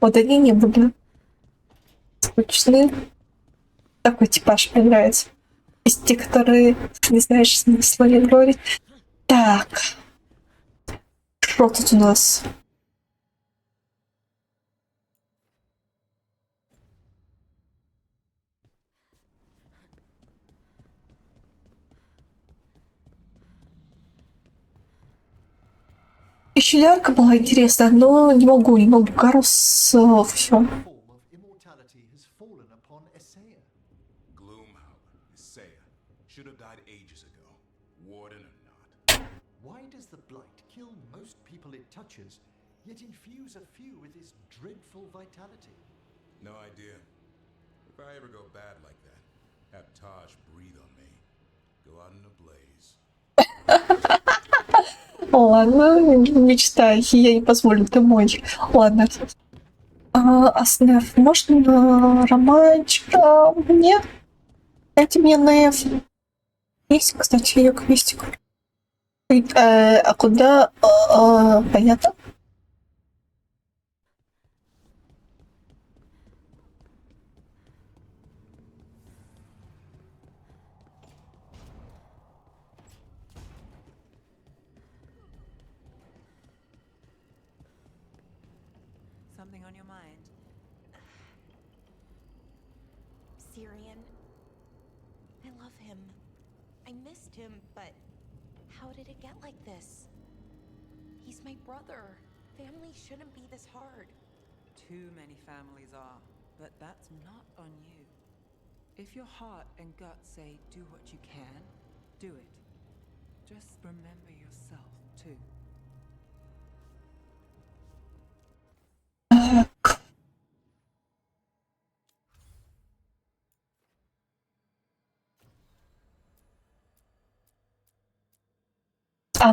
Вот они не были скучны. Такой типаж мне нравится. Из тех, которые не знаешь смысла не говорить. Так. Что тут у нас? Еще лярка была интересная, но не могу. Гарус, все. Immortality has fallen upon Essaya. Gloomhound, Isaiah, should have died ages ago. Warden or not. Why does the blight kill most people it touches, yet infuse a few with its dreadful vitality? No idea. If I ever go bad like that, have Taj breathe on me. Go out in a blaze. Ладно, мечтай, я не позволю, ты мой. Ладно. Снеф, можно романчика мне? Дайте мне Неф. Есть, кстати, ее квестик. А куда? Понятно? Something on your mind? Syrian. I love him. I missed him, but how did it get like this? He's my brother. Family shouldn't be this hard. Too many families are, but that's not on you. If your heart and gut say do what you can, do it. Just remember yourself, too.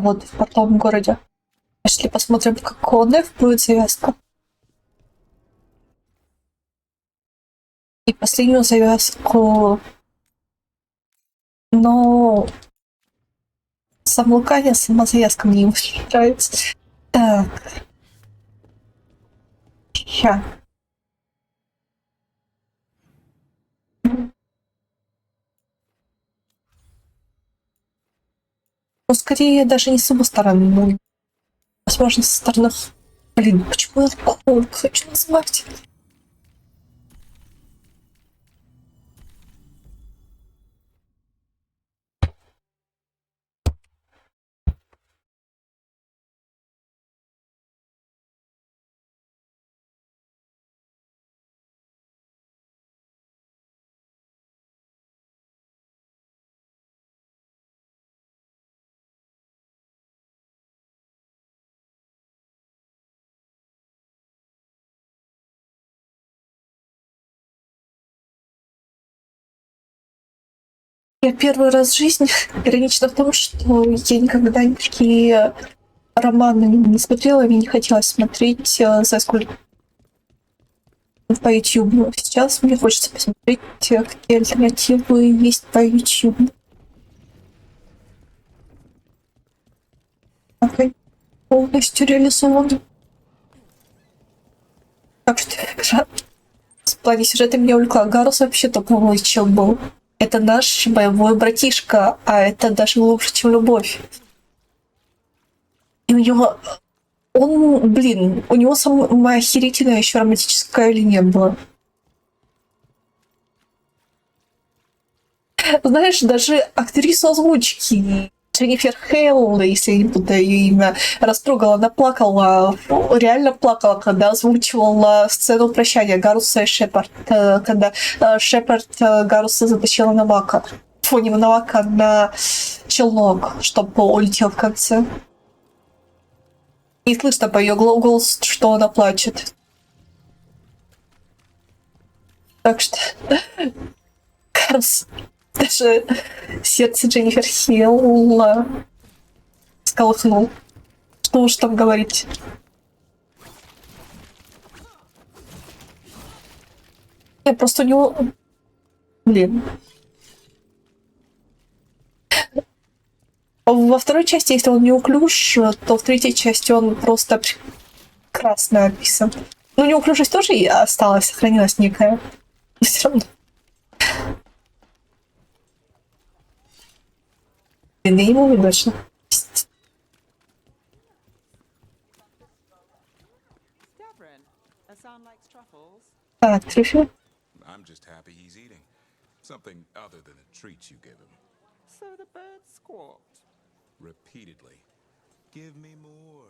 Вот в портовом городе. Пошли посмотрим, как у Неф будет завязка. И последнюю завязку. Но сам Луканя, сама завязка мне не нравится. Так. Ща. Ну, скорее, даже не с его стороны, но, возможно, со стороны... Блин, почему я такого хочу назвать? Я первый раз в жизни иронично в том, что я никогда никакие романы не смотрела, мне не хотелось смотреть за сколько по YouTube. Сейчас мне хочется посмотреть, какие альтернативы есть по YouTube. Okay. Полностью реализован. Так что игра в плане сюжета меня увлекла. Гарус вообще топовый чел был. Это наш боевой братишка, а это даже лучше, чем любовь. И у него... у него самая охерительная еще романтическая линия была. Знаешь, даже актрису озвучки Дженнифер Хейл, если я не буду ее имя, растрогала, она плакала, реально плакала, когда озвучивала сцену прощания Гаруса и Шепард, когда Шепард Гаруса затащила на Вака. Фу, не на Вака, на челнок, чтобы улетел в конце. И слышно по ее голосу, что она плачет. Так что Гарус, даже сердце Дженнифер Хилл сколыхнул. Что уж там говорить. Я просто у него... Блин. Во второй части, если он неуклюж, то в третьей части он просто прекрасно описан. Ну, неуклюжесть тоже и осталась, сохранилась некая. Но все равно. Блин, я не могу точно. Так, трюфель. I'm just happy he's eating. Something other than the treats you give him. So the bird squawked. Repeatedly. Give me more.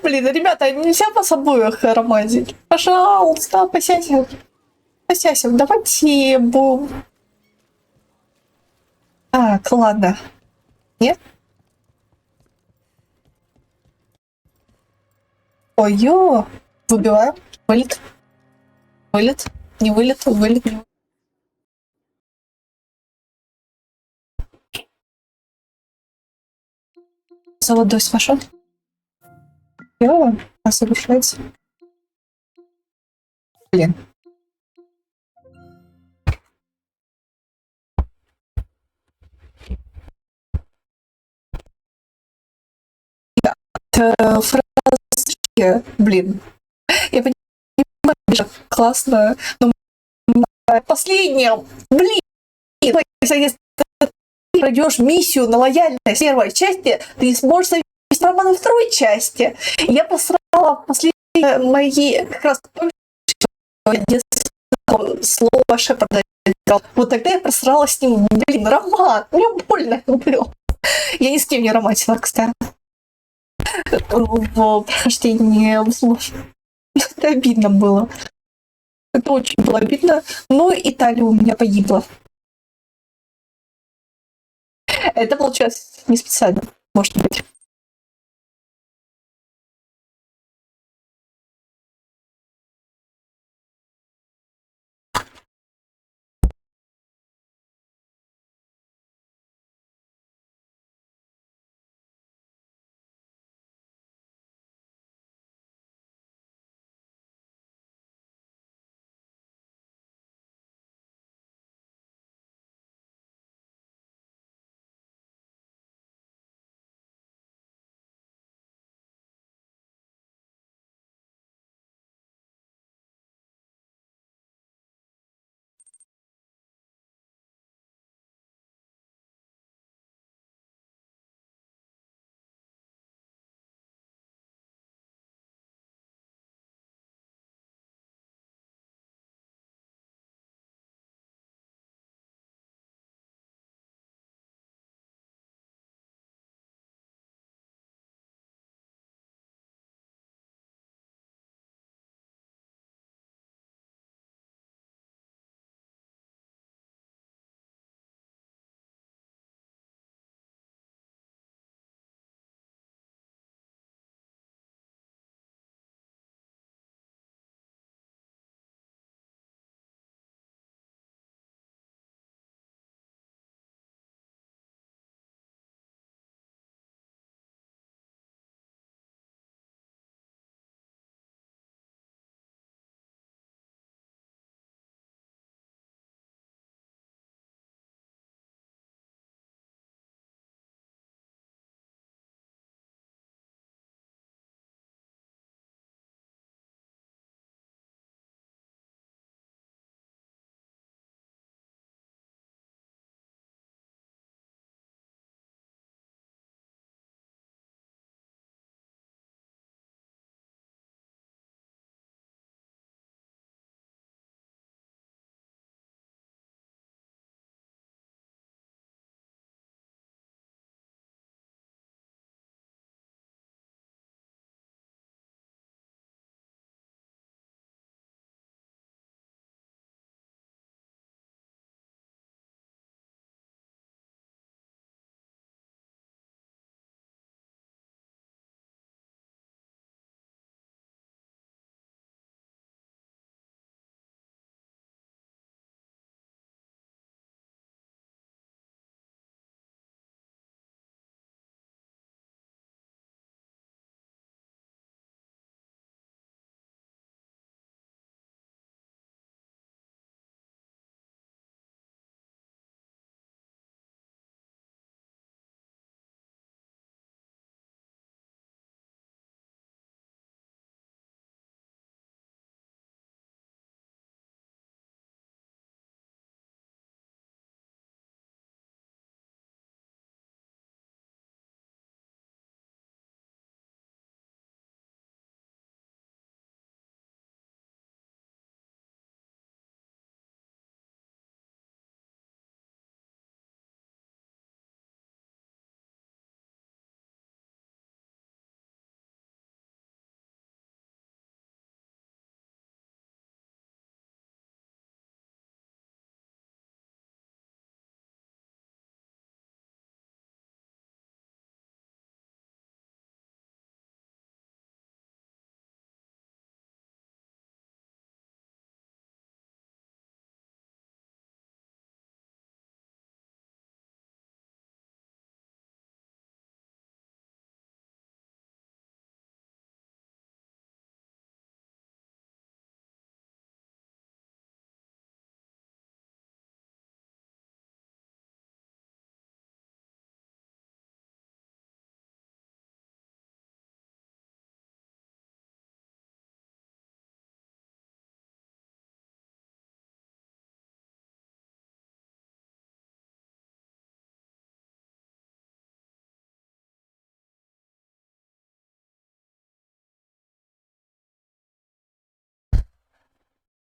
Блин, ребята, нельзя вас обоих романтить? Пожалуйста, посядем. Посядем, давайте будем. Так, ладно. Нет? Ой-ё. Выбиваем. Вылет. Вылет. Не вылет. Вылет. Не... Завод дождь пошел. Ё, нас соглашается. Блин. Фразочки, блин. Я понимаю, что классно, но последнее, блин, если ты пройдешь миссию на лояльность в первой части, ты не сможешь завести роман во второй части. Я посрала последние мои как раз слово Шепарда. Вот тогда я просрала с ним, блин, роман. Мне больно было. Я ни с кем не романтила, кстати. В прохождении это обидно было. Это очень было обидно. Но Италия у меня погибла. Это получилось не специально, может быть.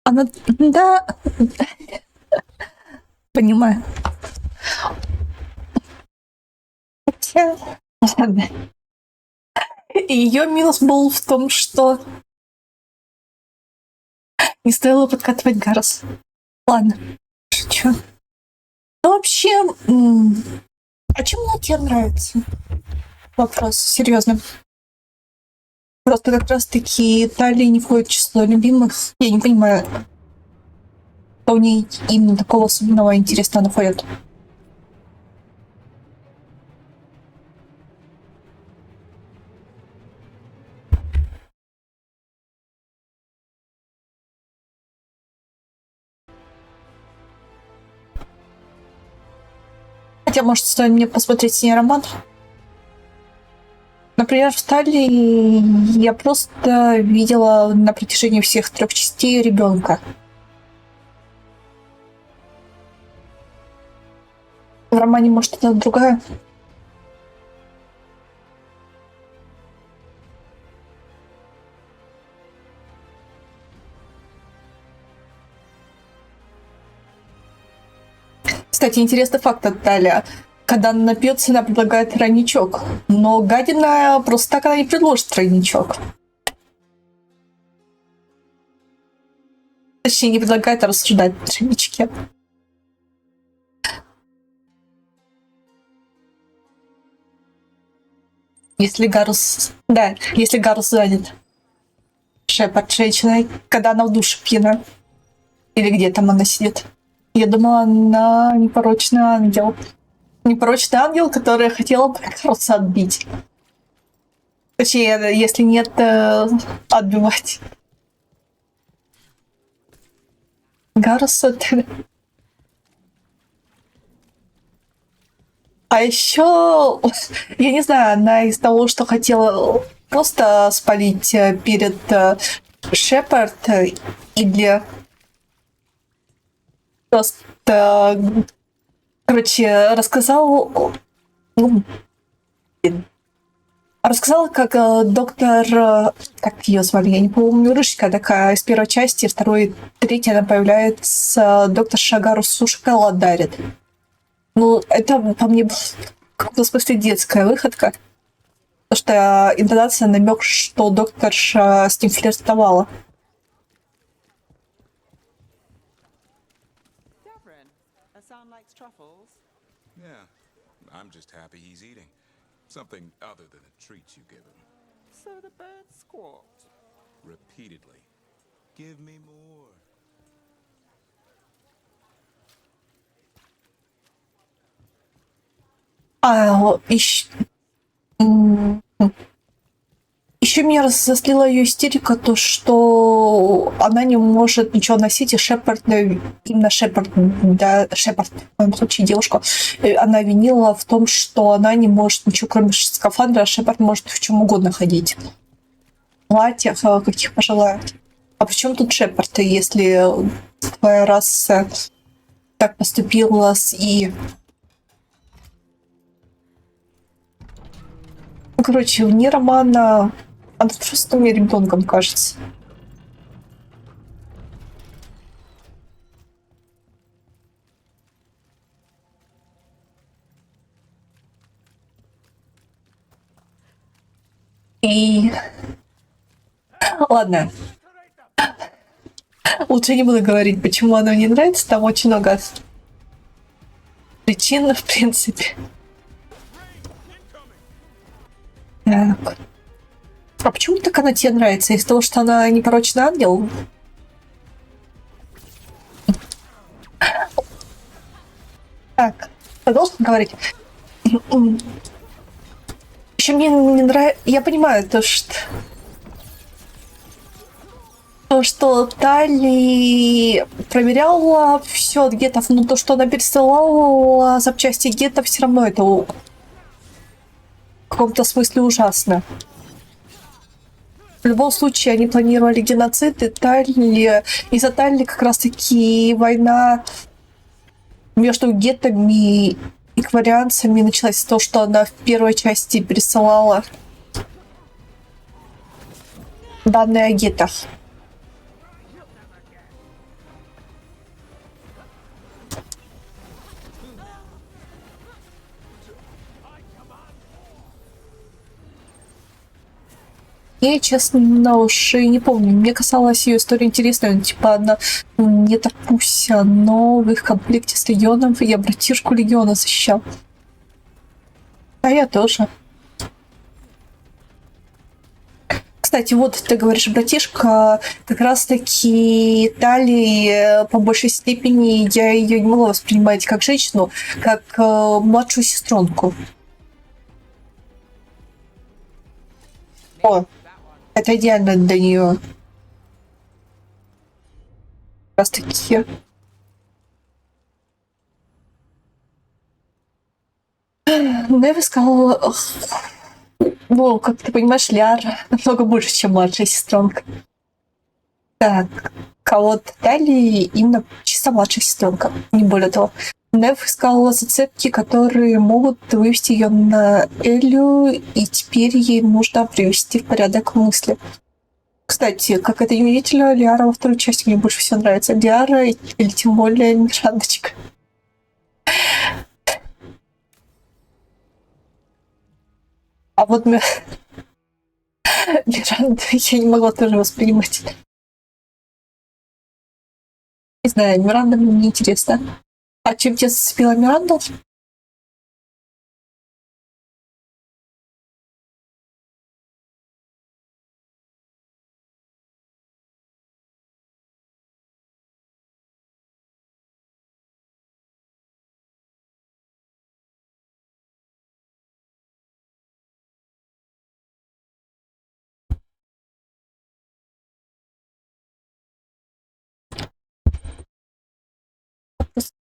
Она... Да... Понимаю. Хотя... Ладно. Ее минус был в том, что не стоило подкатывать Гаррес. Ладно. Шучу. Ну, вообще... А чем она тебе нравится? Вопрос серьезно. Просто как раз-таки Талия не входит в число любимых. Я не понимаю, что в ней именно такого особенного интересного находят. Хотя, может, стоит мне посмотреть с ней роман? Например, в Талии я просто видела на протяжении всех 3 частей ребенка. В романе, может, это другая. Кстати, интересный факт от Талия. Когда она напьется, она предлагает тройничок. Но гадина просто так она не предложит тройничок. Точнее, не предлагает, а рассуждать о тройничке. Если Гарус... Да, если Гарус занят. Шепард женщиной, когда она в душе пьяна. Или где там она сидит. Я думала, она непорочный ангел. Непорочный ангел, который хотела бы Гаруса отбить. Точнее, если нет, отбивать. Гаруса... А еще, я не знаю, она из того, что хотела просто спалить перед Шепард или просто, короче, рассказала, как доктор, как ее звали, я не помню, рыжка такая из первой части, второй, третьей она появляется, доктор Гарусу шоколад дарит. Ну, это по мне была в каком-то смысле детская выходка. Потому что интонация намек, что докторша с ним флиртовала. Yeah, I'm just happy he's eating. Something other than a treat you give him. So the bird squawked. Repeatedly. Give me more. Еще меня разозлила ее истерика, то, что она не может ничего носить, и Шепард, именно Шепард, да, Шепард, в моем случае девушка, она винила в том, что она не может ничего, кроме скафандра, а Шепард может в чем угодно ходить. В платьях, каких пожелает. А при чем тут Шепард, если твоя раса так поступила с И? Короче, вне романа она просто мне ребенком кажется. И... Ладно. Лучше не буду говорить, почему она мне нравится. Там очень много причин, в принципе. Так. А почему так она тебе нравится? Из-за того, что она непорочный ангел? Так, продолжим говорить. Еще мне не нравится... Я понимаю то, что Тали проверяла все от гетов, но то, что она пересылала запчасти гетов, все равно это в каком-то смысле ужасно. В любом случае, они планировали геноцид, и из-за Тали как раз-таки война между гетами и кварианцами началась с того, что она в первой части пересылала данные о гетах. Я, честно, уж и не помню. Мне казалось, ее история интересная. Типа, она не Тарпуся, но в их комплекте с Легионом я братишку Легиона защищал. А я тоже. Кстати, вот ты говоришь, братишка, как раз-таки Тали по большей степени я ее не могла воспринимать как женщину, как младшую сестренку. О, это идеально для нее. Как раз таки. Неви сказала, ну, как ты понимаешь, Ляра намного больше, чем младшая сестренка. Так, кого-то дали именно чисто младшая сестренка, не более того. Нев искала зацепки, которые могут вывести ее на Элю, и теперь ей нужно привести в порядок мысли. Кстати, как это неудивительно, Лиара во второй части мне больше всего нравится. Лиара или тем более Мирандочка. А вот Миранду я не могла тоже воспринимать. Не знаю, Миранда мне не интересна. А чем тебя зацепила Миранда?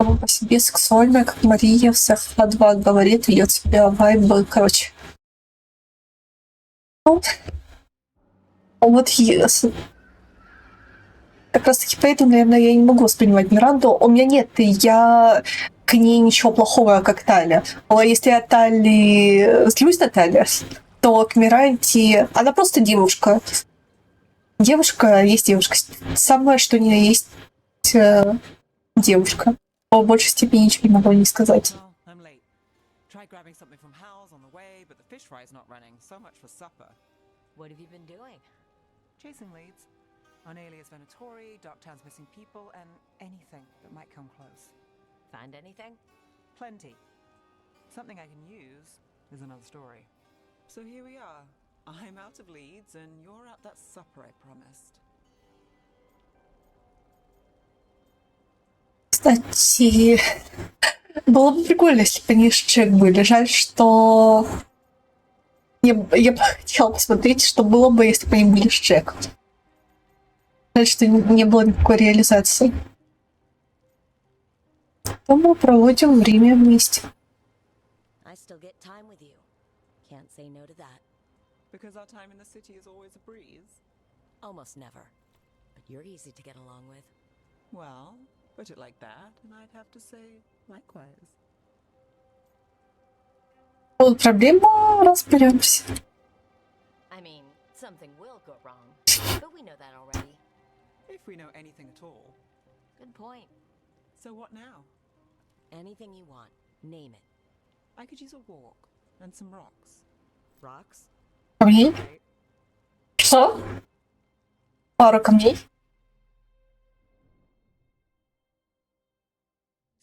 Сама по себе сексуальная, как Мария в СФ2 говорит, ее тебя вайбы, короче. Ну, вот как раз таки поэтому, наверное, я не могу воспринимать Миранду. У меня нет, я к ней ничего плохого, как Таля. Но если я Тали злюсь на Тали, то к Миранде она просто девушка. Девушка есть девушка. Самое, что не есть девушка. По большей степени ничего не могу не сказать. I'm late. Tried grabbing something from Hal's on the way, but the fish fry's not running. So much for supper. What have you been doing? Chasing leads. On Alias Venatori, Darktown's missing people, and anything that might come close. Find anything? Plenty. Something I can use is another story. So here we are. I'm out of leads, and you're at that supper I promised. Кстати, было бы прикольно, если бы они с Джек были. Жаль, что я бы хотела посмотреть, что было бы, если бы они были с Джек. Жаль, что не было никакой реализации. То мы проводим время вместе. I still get time with you. Can't say no to that. Because our time in the city is always a breeze? Almost never. But you're easy to get along with. Well, put it like that, and I'd have to say likewise. Вот проблема, разберемся. I mean, something will go wrong. But we know that already. If we know anything at all. Good point. So what now? Anything you want. Name it. I could use a walk and some rocks. Rocks? Камней? Что? Пару камней?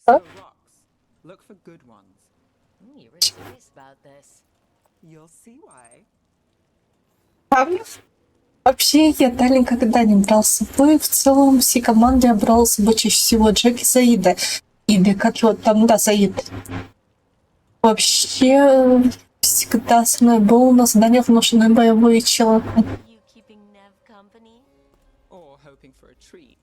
So rocks. Look for good ones. You're really serious about this. You'll see why. Камнев? Вообще, я Дали никогда не брал с собой. В целом, все команды я брал с собой чаще всего Джек и Заида. Или как его там, да, Заид. Вообще, всегда со мной был на заданиях внушенный боевой чел. You keeping Nev company? Or hoping for a treat.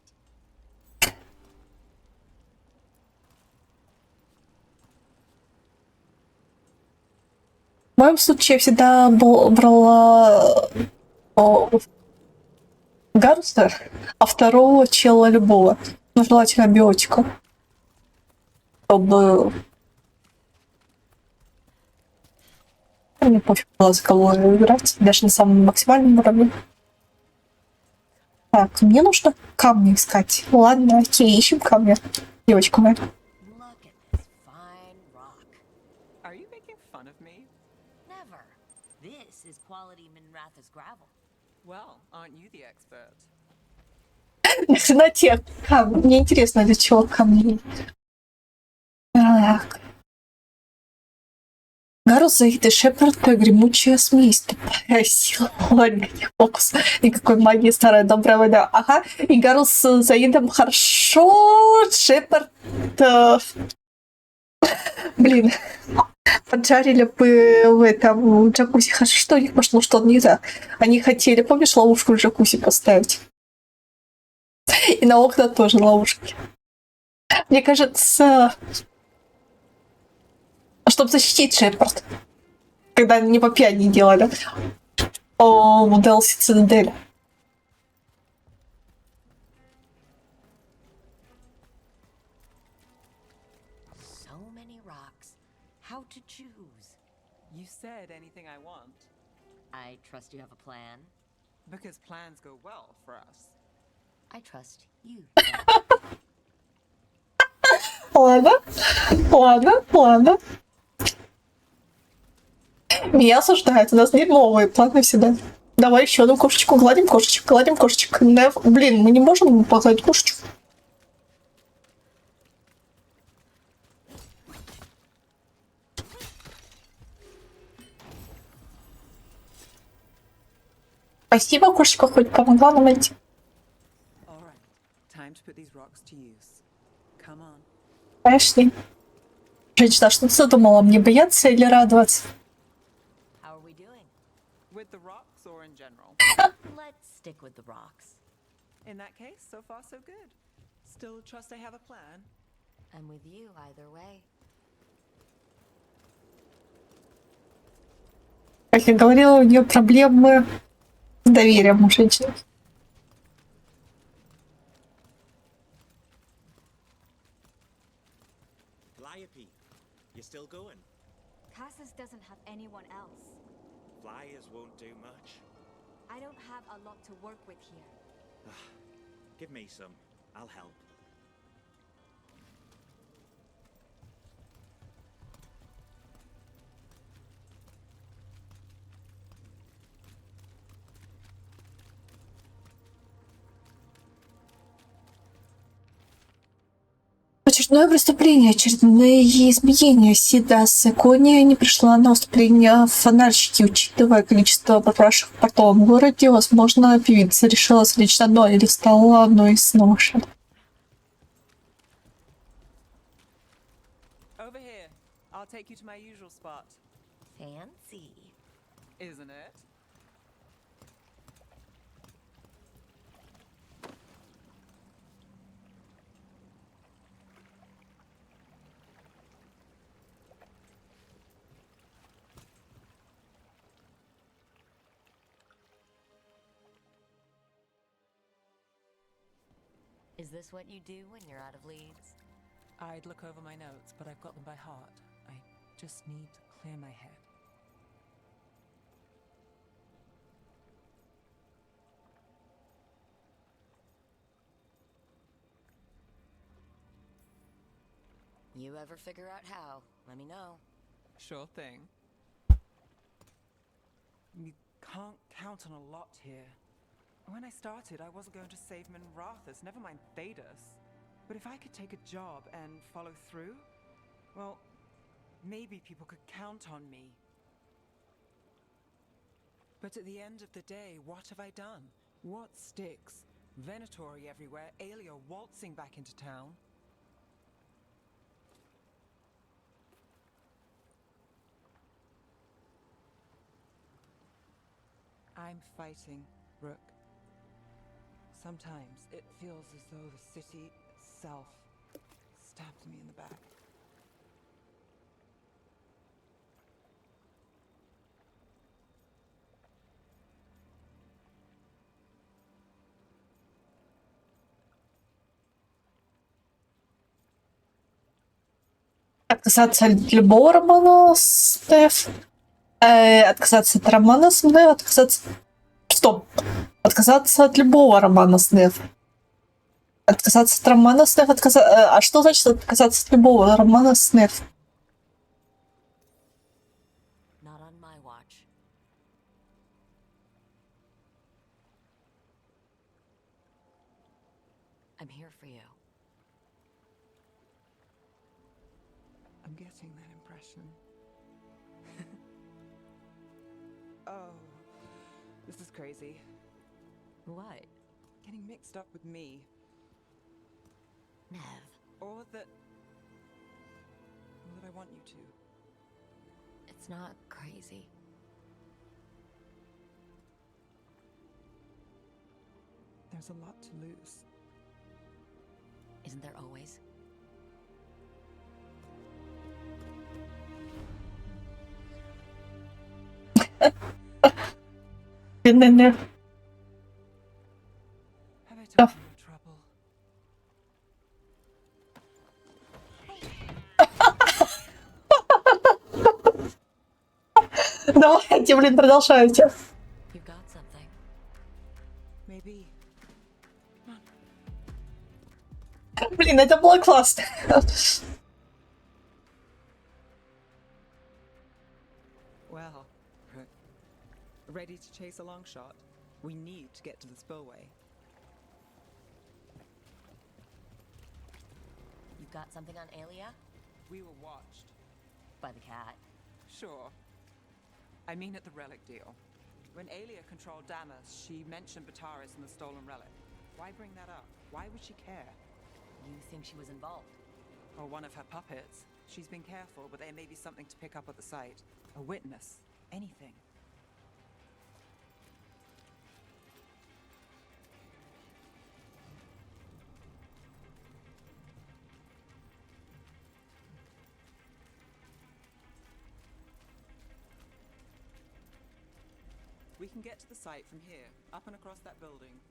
В моем случае я всегда брала Гарса, а второго чела любого. Ну, желательно биотика. Чтобы... Мне пофиг было, за кого играть. Даже на самом максимальном уровне. Так, мне нужно камни искать. Ладно, окей, ищем камни. Девочка моя. Look at this fine rock. Are you making fun of me? Never. This is quality Minratha's gravel. Well, aren't you the expert? На тех камни. Мне интересно, для чего камни. Так. Гарлс, Заид и Шепард, гремучая смесь. Тупая сила. Ладно, не фокус. Никакой магии, старая добрая вода. Ага. И Гарлс с Заидом хорошо. Шепард... Блин. Поджарили бы в этом джакузи. Хорошо, что у них пошло что-то не так. Они хотели, помнишь, ловушку в джакузи поставить? И на окна тоже ловушки. Мне кажется, чтобы защитить Шепард, когда они не по пьяни делали. О, Делси Цитадель. So many rocks. How to choose? You said anything I want. I trust you have a plan. Because plans go well for us. I trust you. Ладно, ладно, ладно. Меня осуждают, у нас дерьмовые планы всегда. Давай еще одну кошечку, гладим кошечек, гладим кошечек. Блин, мы не можем погладить кошечку. Спасибо, кошечка, хоть помогла нам найти. Пошли. Женщина, что ты задумала? Мне бояться или радоваться? How are we doing? With the rocks or in general? Let's stick with the rocks. In that case, so far so good. Still trust I have a plan? I'm with you either way. Как я говорила, у нее проблемы с доверием у женщин. You're still going? Cassis doesn't have anyone else. Flyers won't do much. I don't have a lot to work with here. Give me some. I'll help. Очередное преступление, очередные изменения. Тедас Кония не пришла на уступление фонарщики, учитывая количество пропавших в портовом городе. Возможно, певица решила слечь на дно или стала одной из новых. Over here. I'll take you to my usual spot. Fancy. Isn't it? Is this what you do when you're out of leads? I'd look over my notes, but I've got them by heart. I just need to clear my head. You ever figure out how, let me know. Sure thing. You can't count on a lot here. When I started, I wasn't going to save Minrathous, never mind Tedas. But if I could take a job and follow through, well, maybe people could count on me. But at the end of the day, what have I done? What sticks? Venatori everywhere, Aelia waltzing back into town. I'm fighting, Rook. Sometimes it feels as though the city itself stabbed me in the back. Отказаться от любого романа с Неф. Отказаться от романа с Неф. Отказаться... Стоп. Отказаться от любого романа с Неф. Отказаться от романа с Неф. А что значит отказаться от любого романа с Неф? I'm here for you. I'm getting that impression. Oh, this is crazy. What? Getting mixed up with me. Nev. Or that I want you to. It's not crazy. There's a lot to lose. Isn't there always? Been in there. Have I told you trouble? Давайте, блин, продолжайте. You got something. Maybe. Блин, это было классно. Well, ready to chase a long shot? We need to get to the spillway. You got something on Aelia? We were watched. By the cat. Sure. I mean at the relic deal. When Aelia controlled Damas, she mentioned Bataris and the stolen relic. Why bring that up? Why would she care? You think she was involved? Or one of her puppets. She's been careful, but there may be something to pick up at the site. A witness. Anything. We can get to the site from here, up and across that building.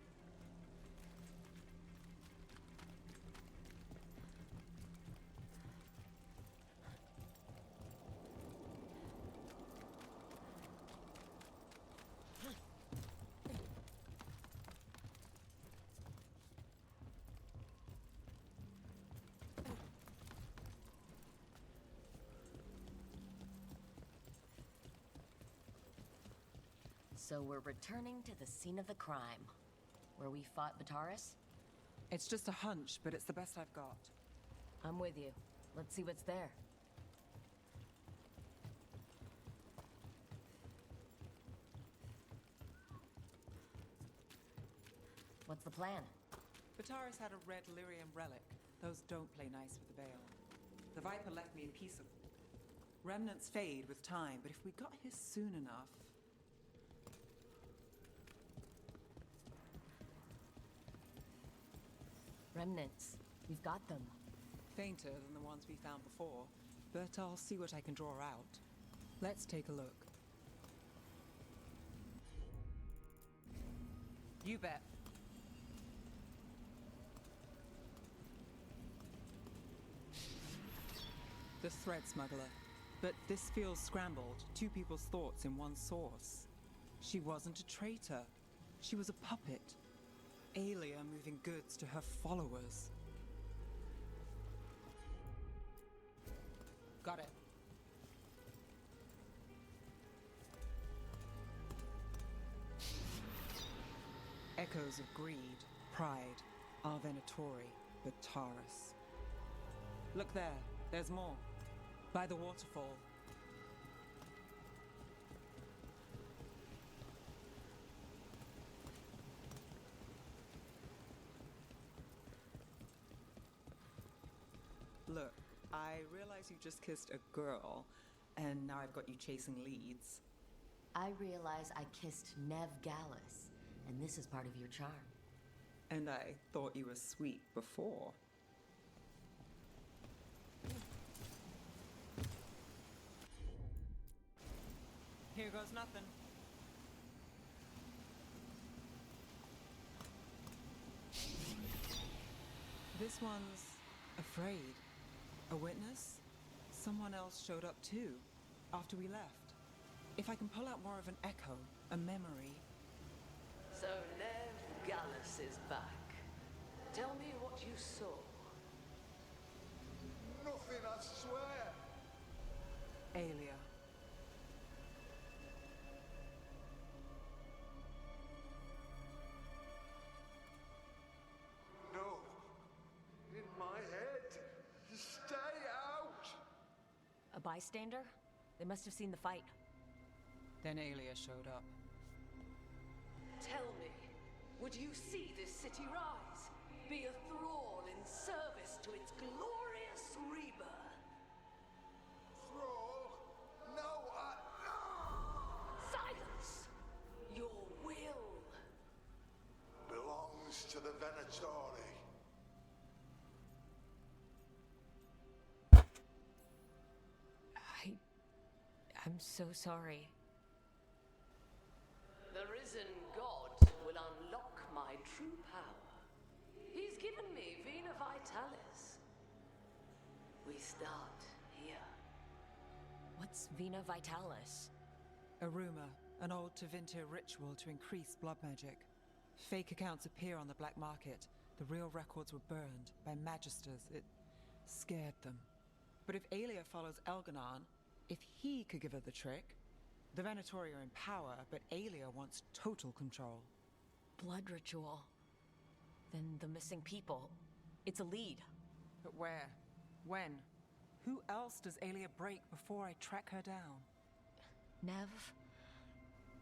So we're returning to the scene of the crime, where we fought Bataris? It's just a hunch, but it's the best I've got. I'm with you. Let's see what's there. What's the plan? Bataris had a red lyrium relic. Those don't play nice with the veil. The Viper left me a piece of it. Remnants fade with time, but if we got here soon enough... Remnants. We've got them. Fainter than the ones we found before, but I'll see what I can draw out. Let's take a look. You bet. The thread smuggler. But this feels scrambled. Two people's thoughts in one source. She wasn't a traitor. She was a puppet. Aelia moving goods to her followers. Got it. Echoes of greed, pride, our Venatori, Bataris. Look there, there's more. By the waterfall. Look, I realize you just kissed a girl, and now I've got you chasing leads. I realize I kissed Nev Gallus, and this is part of your charm. And I thought you were sweet before. Here goes nothing. This one's afraid. A witness? Someone else showed up too, after we left. If I can pull out more of an echo, a memory... So Nev Gallus is back. Tell me what you saw. Nothing, I swear! Aelia. No, bystander? They must have seen the fight. Then Aelia showed up. Tell me, would you see this city rise? Be a thrall in service to its glorious rebirth? Thrall? No, Silence! Your will belongs to the Venatori. I'm so sorry. The risen god will unlock my true power. He's given me Vena Vitalis. We start here. What's Vena Vitalis? A rumor, an old Tevinter ritual to increase blood magic. Fake accounts appear on the black market. The real records were burned by magisters. It scared them. But if Aelia follows Elganon, if he could give her the trick, the Venatori are in power, but Aelia wants total control. Blood ritual. Then the missing people. It's a lead. But where? When? Who else does Aelia break before I track her down? Nev?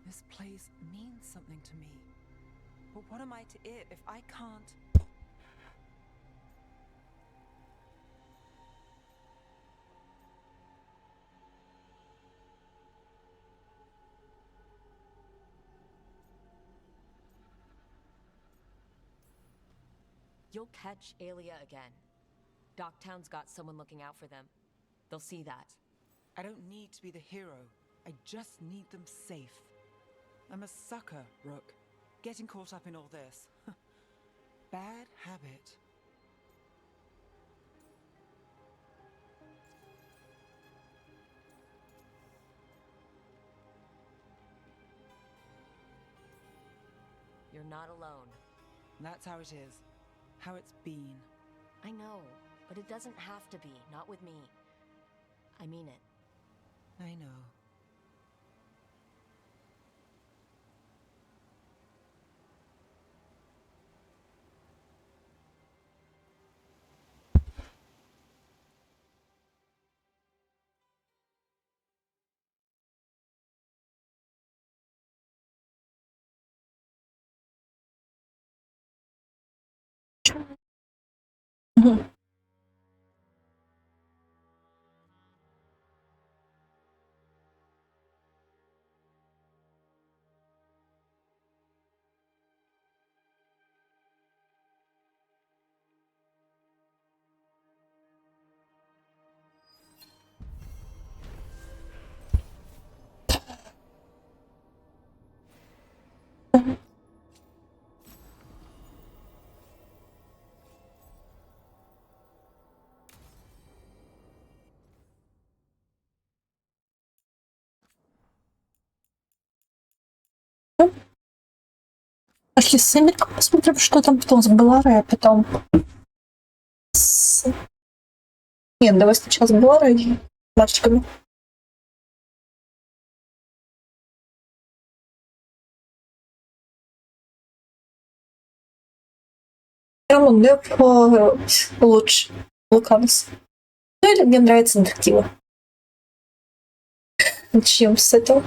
This place means something to me. But what am I to it if I can't? You'll catch Aelia again. Docktown's got someone looking out for them. They'll see that. I don't need to be the hero. I just need them safe. I'm a sucker, Rook. Getting caught up in all this. Bad habit. You're not alone. That's how it is. How it's been. I know, but it doesn't have to be. Not with me. I mean it. I know. Пошли с Эмильком посмотрим, что там потом с Беларой, а потом с... Нет, давай сначала с Беларой и мальчиками. Рамон Неф лучше. Луканус. Ну или мне нравятся детективы. Начнем с этого.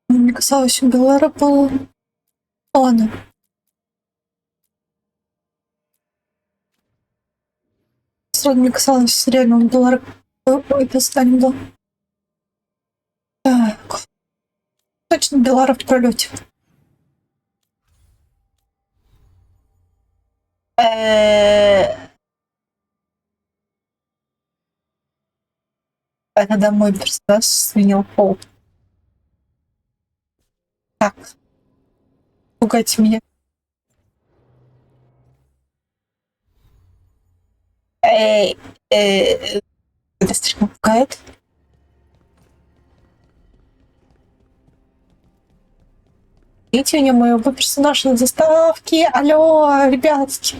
Мне казалось, у Белара был... Ладно. Сразу мне казалось, реально у Белара... Ой, достанем, да. Так. Точно, Белара в пролете. Когда мой персонаж сменил пол. Так. Пугайте меня. Это слишком пугает. Видите, у него моего персонажа на заставке. Алло, ребятки.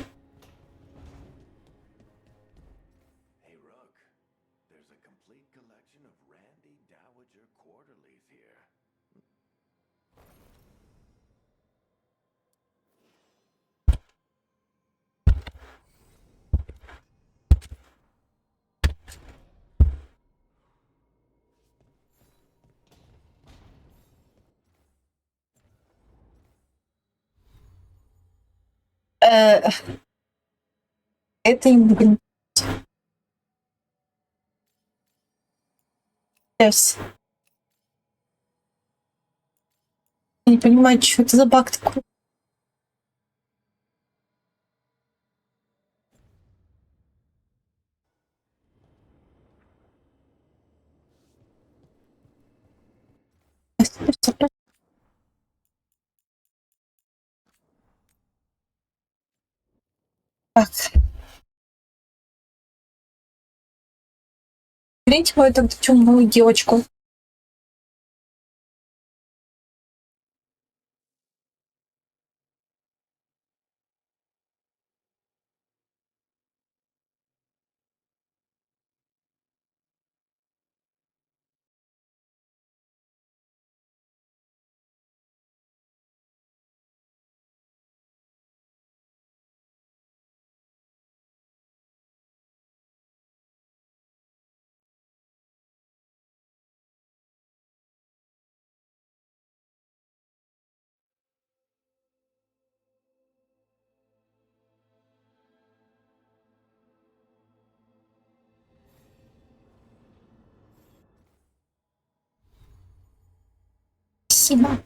Это не буду. Yes. Я не понимаю, что это за баг такой. Так. Берите мою тогда темную девочку. Спасибо.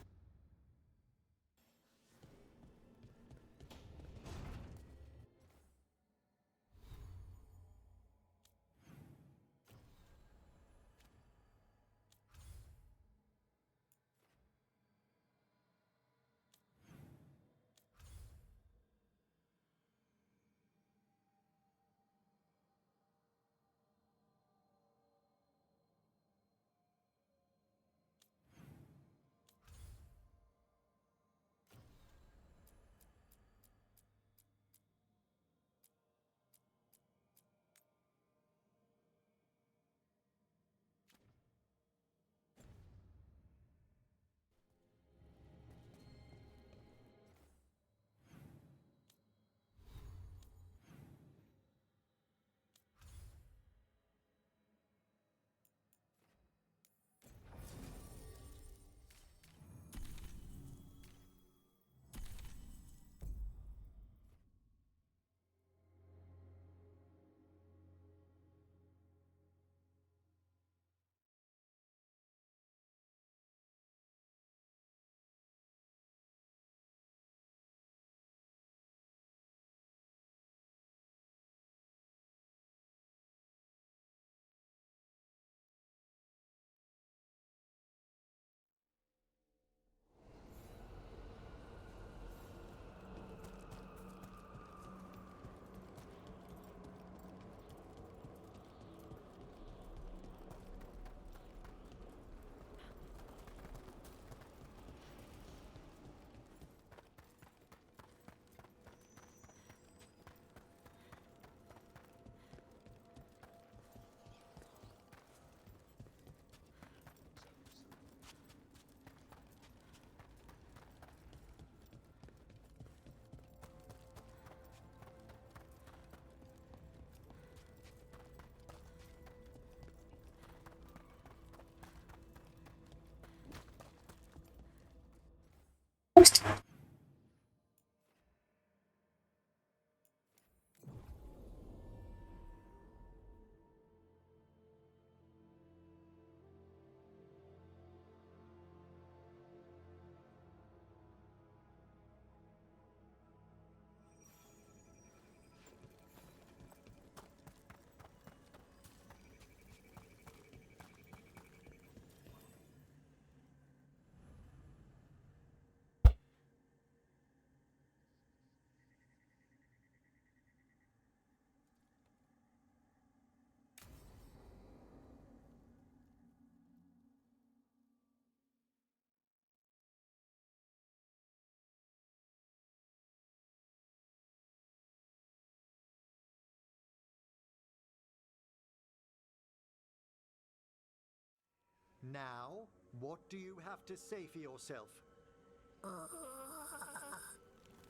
Now, what do you have to say for yourself?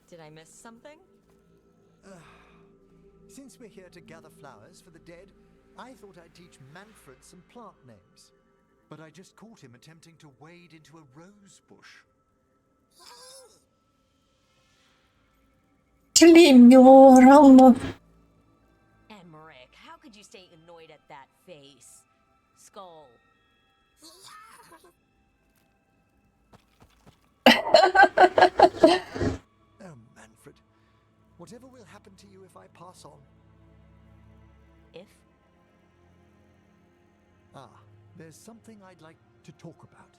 Did I miss something? Since we're here to gather flowers for the dead, I thought I'd teach Manfred some plant names. But I just caught him attempting to wade into a rose bush. Клеймером. Emmerich, how could you stay annoyed at that face? Skull. Oh, Manfred. Whatever will happen to you if I pass on? If? There's something I'd like to talk about.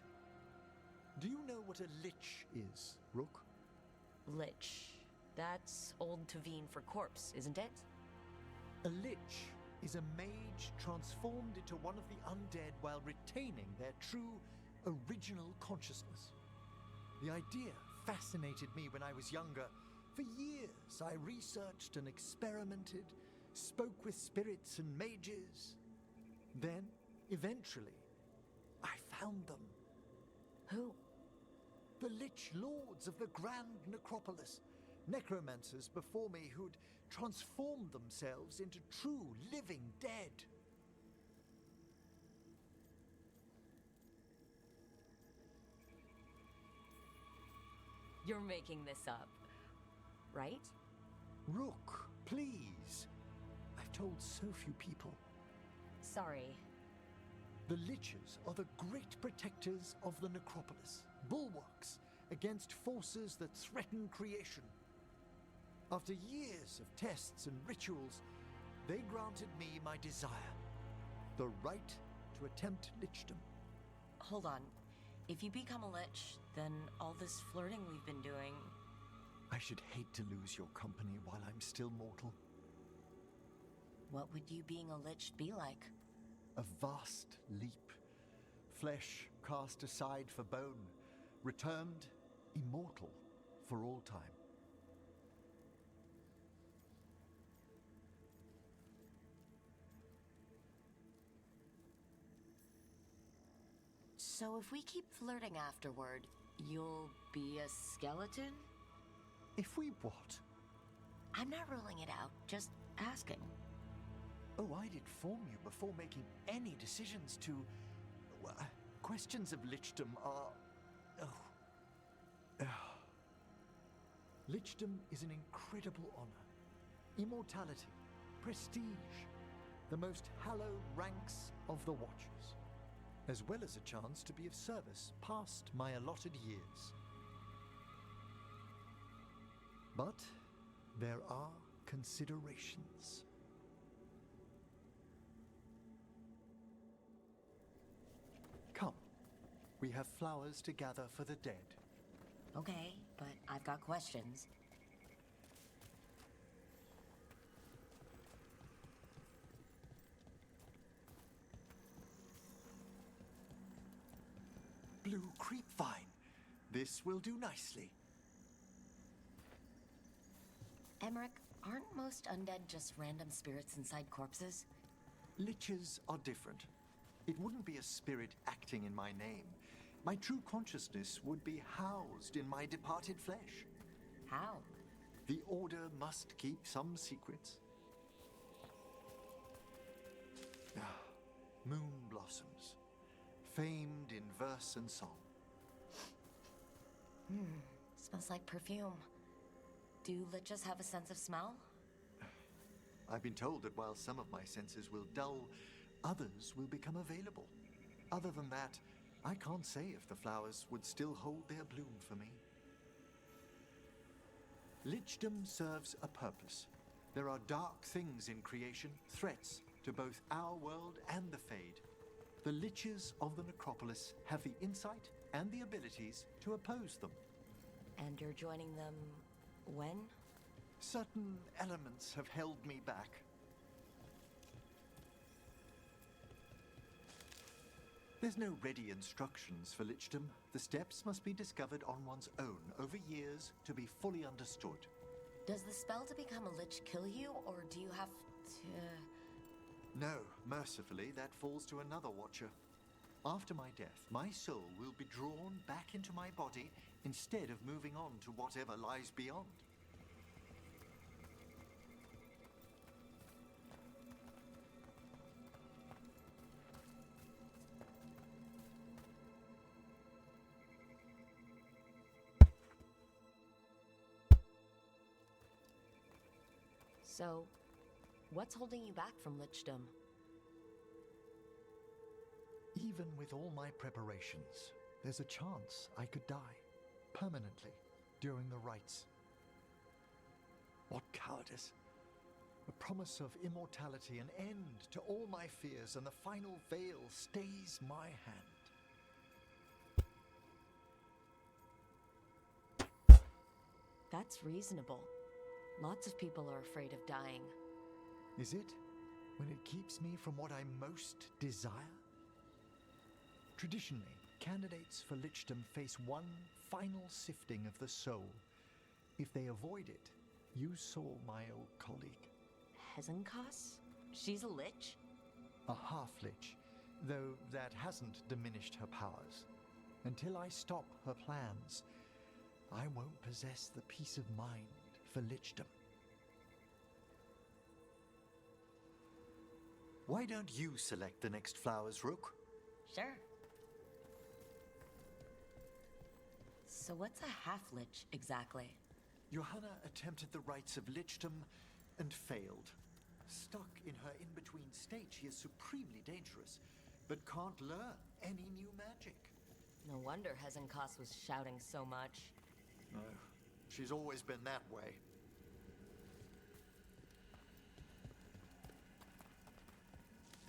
Do you know what a lich is, Rook? Lich. That's Old Tuvine for corpse, isn't it? A lich is a mage transformed into one of the undead while retaining their true, original consciousness. The idea fascinated me when I was younger. For years, I researched and experimented, spoke with spirits and mages. Then, eventually, I found them. Who? The Lich Lords of the Grand Necropolis. Necromancers before me who'd transformed themselves into true living dead. You're making this up, right? Rook, please. I've told so few people. Sorry. The Liches are the great protectors of the Necropolis, bulwarks against forces that threaten creation. After years of tests and rituals, they granted me my desire, the right to attempt lichdom. Hold on. If you become a lich, then all this flirting we've been doing... I should hate to lose your company while I'm still mortal. What would you being a lich be like? A vast leap. Flesh cast aside for bone, returned immortal for all time. So if we keep flirting afterward, you'll be a skeleton? If we what? I'm not ruling it out, just asking. Oh, I'd inform you before making any decisions to... Well, questions of lichdom are... Lichdom is an incredible honor. Immortality, prestige, the most hallowed ranks of the Watchers, as well as a chance to be of service past my allotted years. But there are considerations. Come, we have flowers to gather for the dead. Okay, but I've got questions. Blue creepvine. This will do nicely. Emmerich, aren't most undead just random spirits inside corpses? Liches are different. It wouldn't be a spirit acting in my name. My true consciousness would be housed in my departed flesh. How? The Order must keep some secrets. Moon blossoms, famed in verse and song. Smells like perfume. Do liches have a sense of smell? I've been told that while some of my senses will dull, others will become available. Other than that, I can't say if the flowers would still hold their bloom for me. Lichdom serves a purpose. There are dark things in creation, threats to both our world and the Fade. The Liches of the Necropolis have the insight and the abilities to oppose them. And you're joining them when? Certain elements have held me back. There's no ready instructions for lichdom. The steps must be discovered on one's own over years to be fully understood. Does the spell to become a lich kill you, or do you have to... No, mercifully, that falls to another Watcher. After my death, my soul will be drawn back into my body instead of moving on to whatever lies beyond. So, what's holding you back from lichdom? Even with all my preparations, there's a chance I could die permanently during the rites. What cowardice! A promise of immortality, an end to all my fears, and the final veil stays my hand. That's reasonable. Lots of people are afraid of dying. Is it? When it keeps me from what I most desire? Traditionally, candidates for lichdom face one final sifting of the soul. If they avoid it, you saw my old colleague. Hezenkos? She's a lich? A half-lich, though that hasn't diminished her powers. Until I stop her plans, I won't possess the peace of mind for lichdom. Why don't you select the next flowers, Rook? Sure. So what's a half-lich exactly? Johanna attempted the rites of lichdom and failed. Stuck in her in-between state, she is supremely dangerous, but can't learn any new magic. No wonder Hezenkos was shouting so much. No, she's always been that way.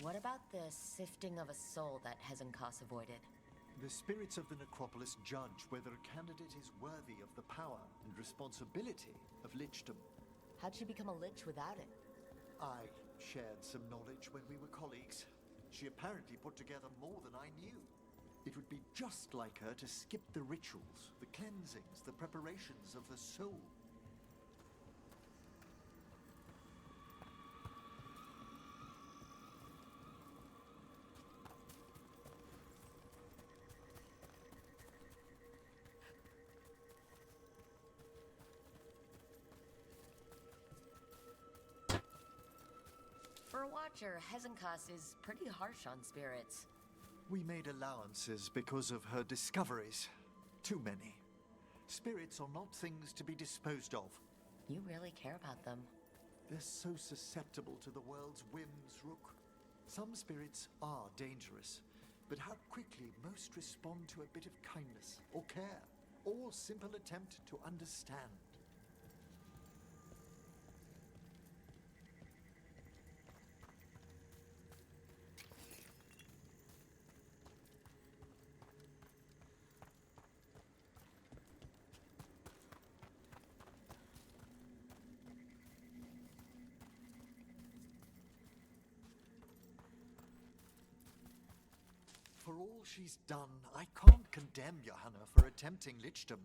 What about the sifting of a soul that Hezenkos avoided? The spirits of the necropolis judge whether a candidate is worthy of the power and responsibility of lichdom. How'd she become a lich without it? I shared some knowledge when we were colleagues. She apparently put together more than I knew. It would be just like her to skip the rituals, the cleansings, the preparations of the soul. For a watcher, Hezenkos is pretty harsh on spirits. We made allowances because of her discoveries. Too many. Spirits are not things to be disposed of. You really care about them. They're so susceptible to the world's whims, Rook. Some spirits are dangerous, but how quickly most respond to a bit of kindness or care, or simple attempt to understand. For all she's done, I can't condemn Johanna for attempting lichdom.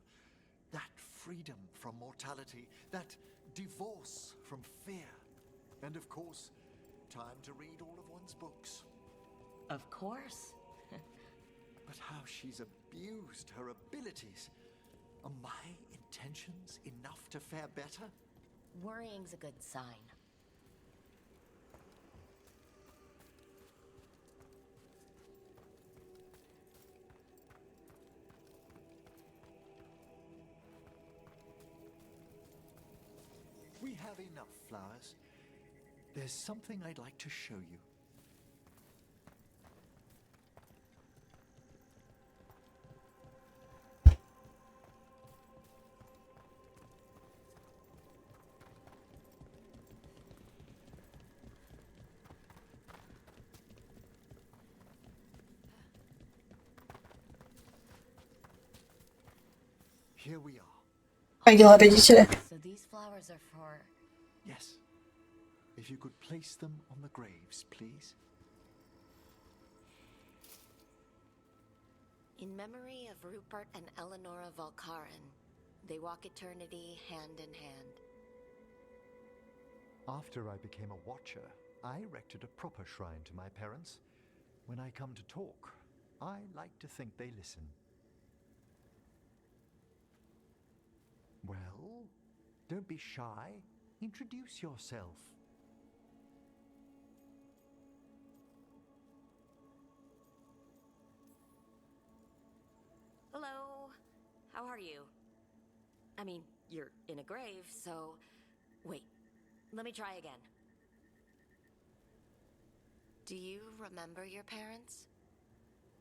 That freedom from mortality, that divorce from fear, and of course, time to read all of one's books. Of course. But how she's abused her abilities. Are my intentions enough to fare better? Worrying's a good sign. We have enough flowers. There's something I'd like to show you. Here we are. Как дела, родители? So these flowers are for... Yes. If you could place them on the graves, please. In memory of Rupert and Eleonora Valkarin, they walk eternity hand in hand. After I became a watcher, I erected a proper shrine to my parents. When I come to talk, I like to think they listen. Well, don't be shy. Introduce yourself. Hello. How are you? I mean, you're in a grave, so... Wait, let me try again. Do you remember your parents?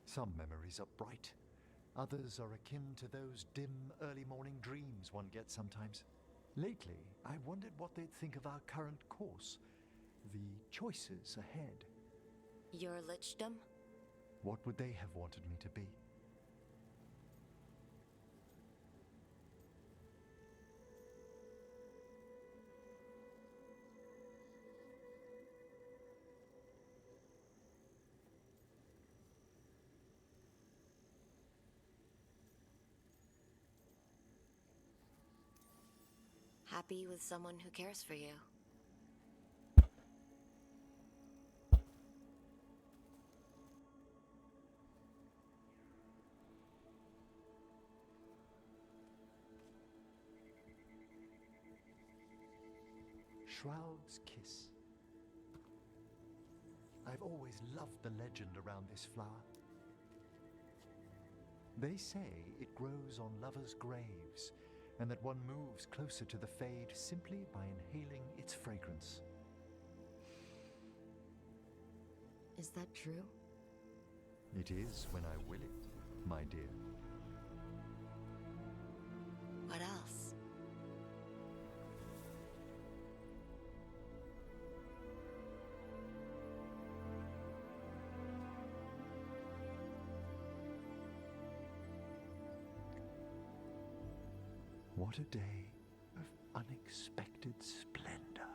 Some memories are bright. Others are akin to those dim, early morning dreams one gets sometimes. Lately, I wondered what they'd think of our current course. The choices ahead. Your lichdom? What would they have wanted me to be? Happy with someone who cares for you. Shroud's Kiss. I've always loved the legend around this flower. They say it grows on lovers' graves, and that one moves closer to the fade simply by inhaling its fragrance. Is that true? It is when I will it, my dear. What else? What a day of unexpected splendor.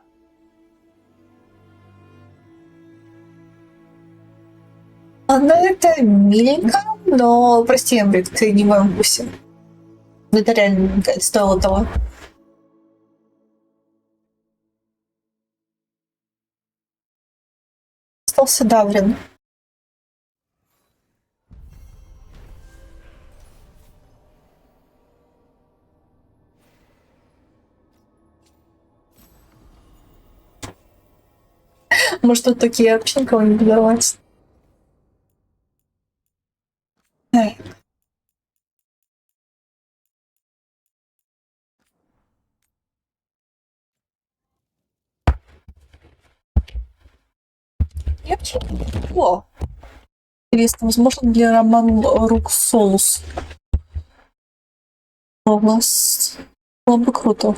Ну, это миленько, но, прости, Эмрик, ты не в моем вкусе. Это реально стоило того. Остался давлен. Может, тут такие вообще никого не подорвать. Ай. Я вообще... О! Интересно, возможно ли роман рук соус? У вас было бы круто.